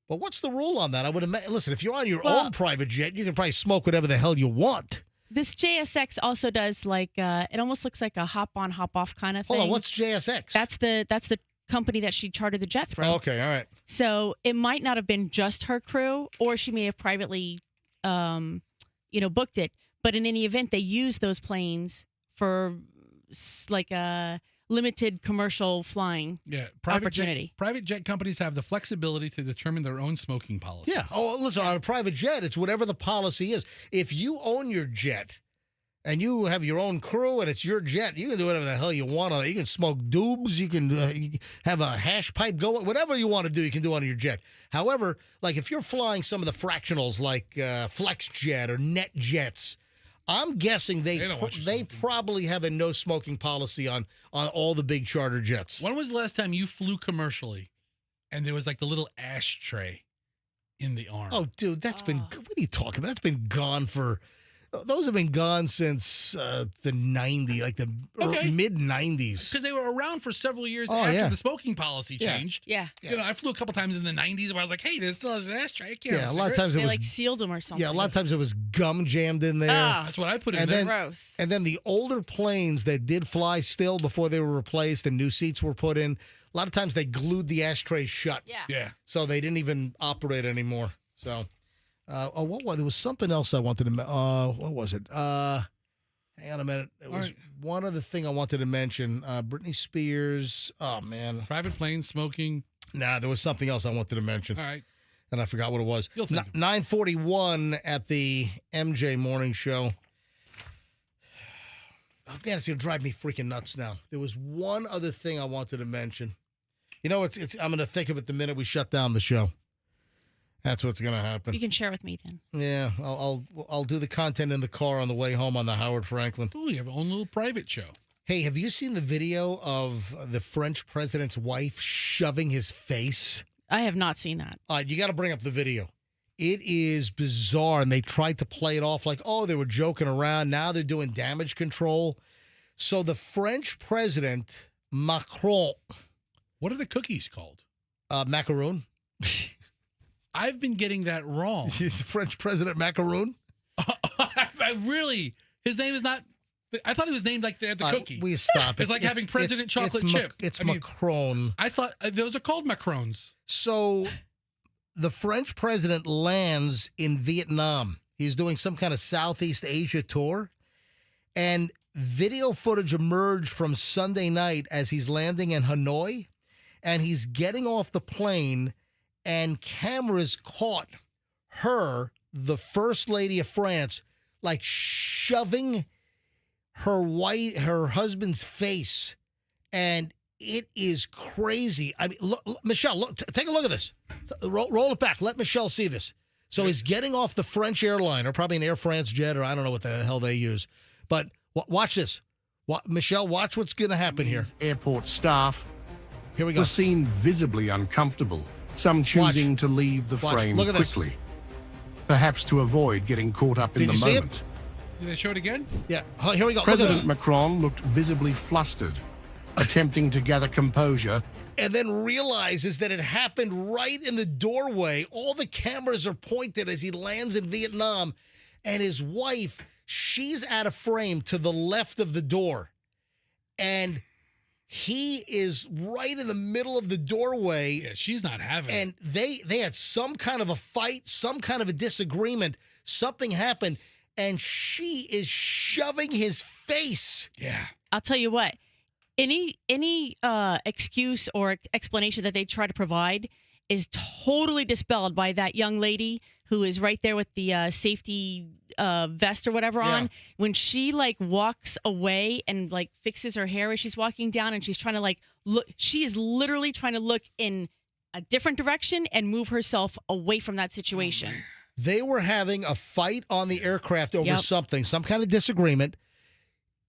But what's the rule on that? I would imagine. Listen, if you're on your own private jet, you can probably smoke whatever the hell you want. This JSX also does like it almost looks like a hop on, hop off kind of thing. Hold on, what's JSX? That's the company that she chartered the jet through. Okay, all right. So it might not have been just her crew, or she may have privately, booked it. But in any event, they use those planes for like a limited commercial flying opportunity. Private jet companies have the flexibility to determine their own smoking policies. Yeah. Oh, listen, on a private jet, it's whatever the policy is. If you own your jet and you have your own crew and it's your jet, you can do whatever the hell you want on it. You can smoke doobs. You can have a hash pipe going. Whatever you want to do, you can do on your jet. However, like if you're flying some of the fractionals like FlexJet or NetJets, I'm guessing they probably have a no smoking policy on all the big charter jets. When was the last time you flew commercially and there was like the little ashtray in the arm? Oh, dude, that's been, what are you talking about? That's been gone for, those have been gone since the 90s, like the mid-90s. Because they were around for several years after the smoking policy changed. Yeah. You know, I flew a couple times in the 90s where I was like, hey, there's still an ashtray. I can't have a lot of times they like sealed them or something. Yeah, a lot of times it was gum jammed in there. That's what I put in there. Gross. And then the older planes that did fly still before they were replaced and new seats were put in, a lot of times they glued the ashtray shut. Yeah. So they didn't even operate anymore. So... what was there was something else I wanted to what was it? Hang on a minute. It was one other thing I wanted to mention. Britney Spears. Oh man. Private plane smoking. Nah, there was something else I wanted to mention. All right. And I forgot what it was. You'll think 9:41 at the MJ Morning Show. Oh man, it's gonna drive me freaking nuts now. There was one other thing I wanted to mention. You know, it's I'm gonna think of it the minute we shut down the show. That's what's going to happen. You can share with me then. Yeah, I'll do the content in the car on the way home on the Howard Franklin. Oh, you have your own little private show. Hey, have you seen the video of the French president's wife shoving his face? I have not seen that. You got to bring up the video. It is bizarre, and they tried to play it off like, they were joking around. Now they're doing damage control. So the French president, Macron. What are the cookies called? Macaroon. I've been getting that wrong. French President Macaroon? I His name is not. I thought he was named like the cookie. We stop. It's like having President Chocolate Chip. It's Macron. I thought those are called Macrons. So the French president lands in Vietnam. He's doing some kind of Southeast Asia tour. And video footage emerged from Sunday night as he's landing in Hanoi. And he's getting off the plane. And cameras caught her, the First Lady of France, like shoving her husband's face, and it is crazy. I mean, look, Michelle, take a look at this. Roll it back. Let Michelle see this. So he's getting off the French airline, or probably an Air France jet, or I don't know what the hell they use. But watch this. Michelle, watch what's going to happen here. Airport staff here we go. were seen visibly uncomfortable, some choosing to leave the frame Look at this. quickly, perhaps to avoid getting caught up in the moment. Did they show it again? Yeah. Here we go. President Macron looked visibly flustered, attempting to gather composure. And then realizes that it happened right in the doorway. All the cameras are pointed as he lands in Vietnam. And his wife, she's out of frame to the left of the door. And he is right in the middle of the doorway. Yeah, she's not having it. And they had some kind of a fight, some kind of a disagreement. Something happened. And she is shoving his face. Yeah. I'll tell you what. Any excuse or explanation that they try to provide is totally dispelled by that young lady who is right there with the safety vest or whatever on. When she walks away and fixes her hair as she's walking down, and she's trying to look. She is literally trying to look in a different direction and move herself away from that situation. They were having a fight on the aircraft over something, some kind of disagreement.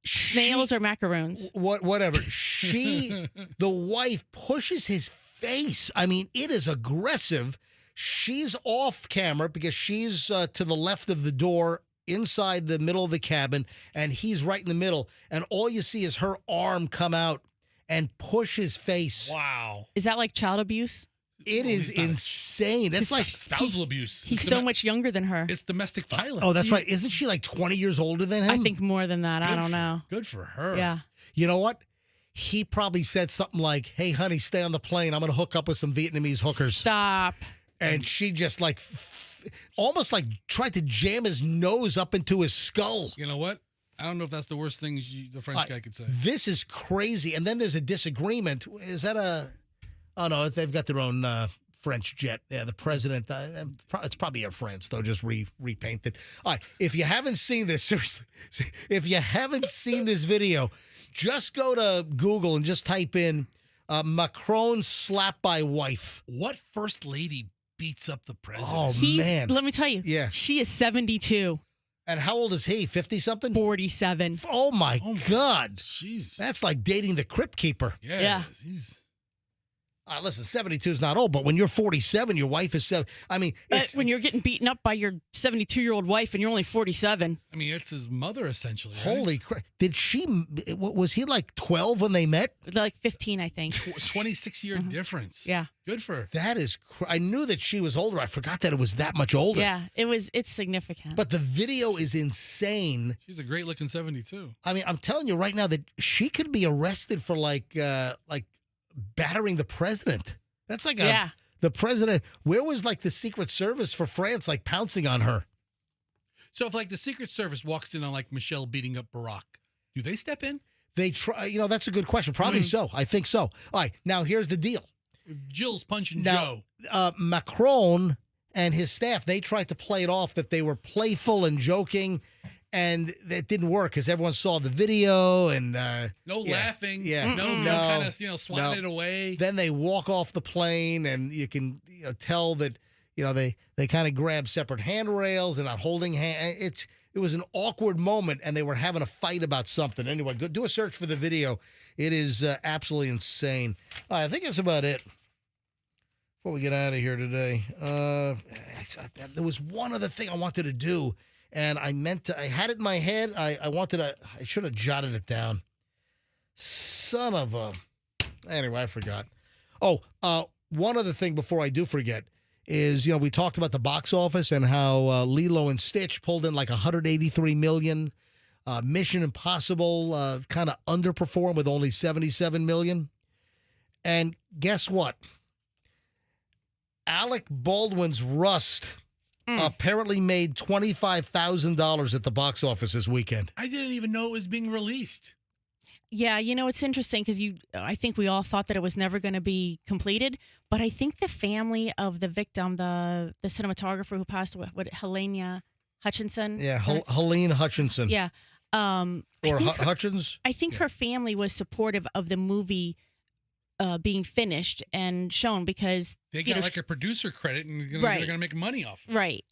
Snails or macaroons. Whatever. The wife pushes his face. I mean, it is aggressive. She's off camera because she's to the left of the door inside the middle of the cabin, and he's right in the middle. And all you see is her arm come out and push his face. Wow. Is that like child abuse? It is insane. That's like spousal abuse. He's so much younger than her. It's domestic violence. Oh, that's right. Isn't she like 20 years older than him? I think more than that. I don't know. Good for her. Yeah. You know what? He probably said something like, "Hey, honey, stay on the plane. I'm going to hook up with some Vietnamese hookers." Stop. And she just almost tried to jam his nose up into his skull. You know what? I don't know if that's the worst thing the French guy could say. This is crazy. And then there's a disagreement. Is that Oh, no, they've got their own French jet. Yeah, the president. It's probably Air France, though, just repainted. All right, if you haven't seen this, seriously, if you haven't seen this video, just go to Google and just type in Macron slap by wife. What first lady beats up the president? Oh, man. Let me tell you. Yeah. She is 72. And how old is he? 50-something? 47. Oh, my God. Jeez. That's like dating the crypt keeper. Yeah. Listen, 72 is not old, but when you're 47, your wife is 7. I mean, when you're getting beaten up by your 72-year-old wife and you're only 47. I mean, it's his mother, essentially. Right? Holy crap. Was he like 12 when they met? Like 15, I think. 26-year difference. Yeah. Good for her. That is, I knew that she was older. I forgot that it was that much older. Yeah, it's significant. But the video is insane. She's a great-looking 72. I mean, I'm telling you right now that she could be arrested for like battering the president. That's like the president. Where was like the Secret Service for France pouncing on her? So if the Secret Service walks in on Michelle beating up Barack, do they step in? They try. That's a good question. Probably so. I think so. All right. Now here's the deal. Jill's punching Joe. Macron and his staff, they tried to play it off that they were playful and joking. And that didn't work because everyone saw the video and no laughing, yeah, no kind of swatting it away. Then they walk off the plane, and you can tell that they kind of grab separate handrails and not holding hands. It was an awkward moment, and they were having a fight about something. Anyway, go do a search for the video. It is absolutely insane. I think that's about it. Before we get out of here today, there was one other thing I wanted to do. And I had it in my head. I should have jotted it down. Son of a. Anyway, I forgot. Oh, one other thing before I do forget is, we talked about the box office and how Lilo and Stitch pulled in like $183 million. Mission Impossible kind of underperformed with only $77 million. And guess what? Alec Baldwin's Rust apparently made $25,000 at the box office this weekend. I didn't even know it was being released. Yeah, it's interesting because I think we all thought that it was never going to be completed, but I think the family of the victim, the cinematographer who passed away, Helena Hutchinson. Yeah, Helene Hutchinson. Yeah. Hutchins? I think her family was supportive of the movie being finished and shown because they got like a producer credit and they're going to make money off it. Right.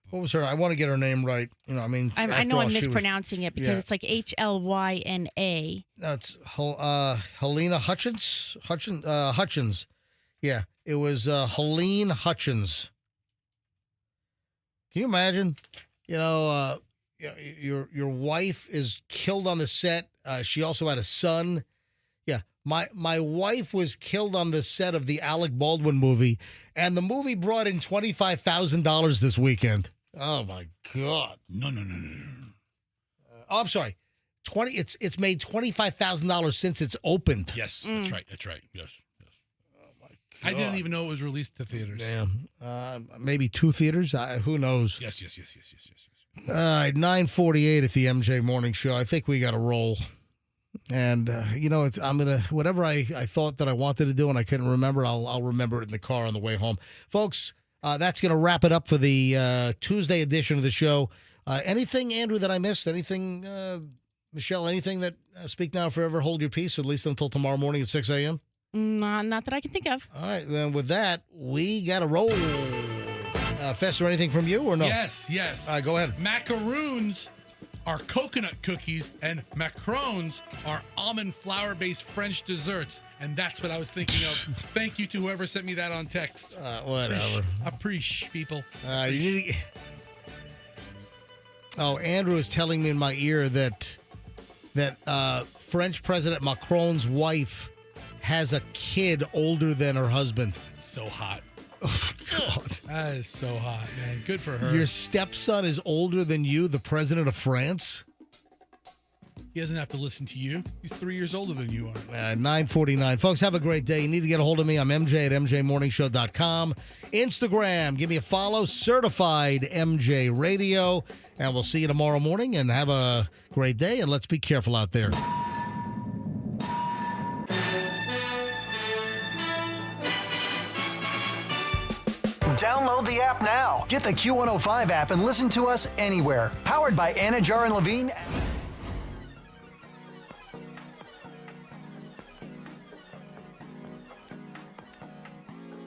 What was her? I want to get her name right. I know I'm mispronouncing it because it's like Hlyna. That's Helena Hutchins. Hutchins. Yeah, it was Helene Hutchins. Can you imagine? Your wife is killed on the set. She also had a son. Yeah, my wife was killed on the set of the Alec Baldwin movie, and the movie brought in $25,000 this weekend. Oh my God! No. I'm sorry. It's made $25,000 since it's opened. Yes, that's right. Yes. Oh my God! I didn't even know it was released to theaters. Damn. Maybe 2 theaters. Who knows? Yes. All right, 9:48 at the MJ Morning Show. I think we got to roll. And I'm gonna whatever I thought that I wanted to do and I couldn't remember. I'll remember it in the car on the way home, folks. That's gonna wrap it up for the Tuesday edition of the show. Anything, Andrew, that I missed? Anything, Michelle? Anything that Speak Now Forever Hold Your Peace at least until tomorrow morning at 6 a.m. Not that I can think of. All right, then with that we got to roll. Fester, anything from you or no? Yes. All right, go ahead. Macaroons are coconut cookies and macarons are almond flour-based French desserts. And that's what I was thinking of. Thank you to whoever sent me that on text. Whatever. Appreciate people. You need to... Andrew is telling me in my ear that French President Macron's wife has a kid older than her husband. So hot. Oh, God. That is so hot, man. Good for her. Your stepson is older than you, the president of France? He doesn't have to listen to you. He's 3 years older than you are. 9:49. Folks, have a great day. You need to get a hold of me. I'm MJ at MJMorningshow.com. Instagram, give me a follow. Certified MJ Radio. And we'll see you tomorrow morning. And have a great day. And let's be careful out there. Download the app now. Get the Q105 app and listen to us anywhere. Powered by Anna Jar and Levine.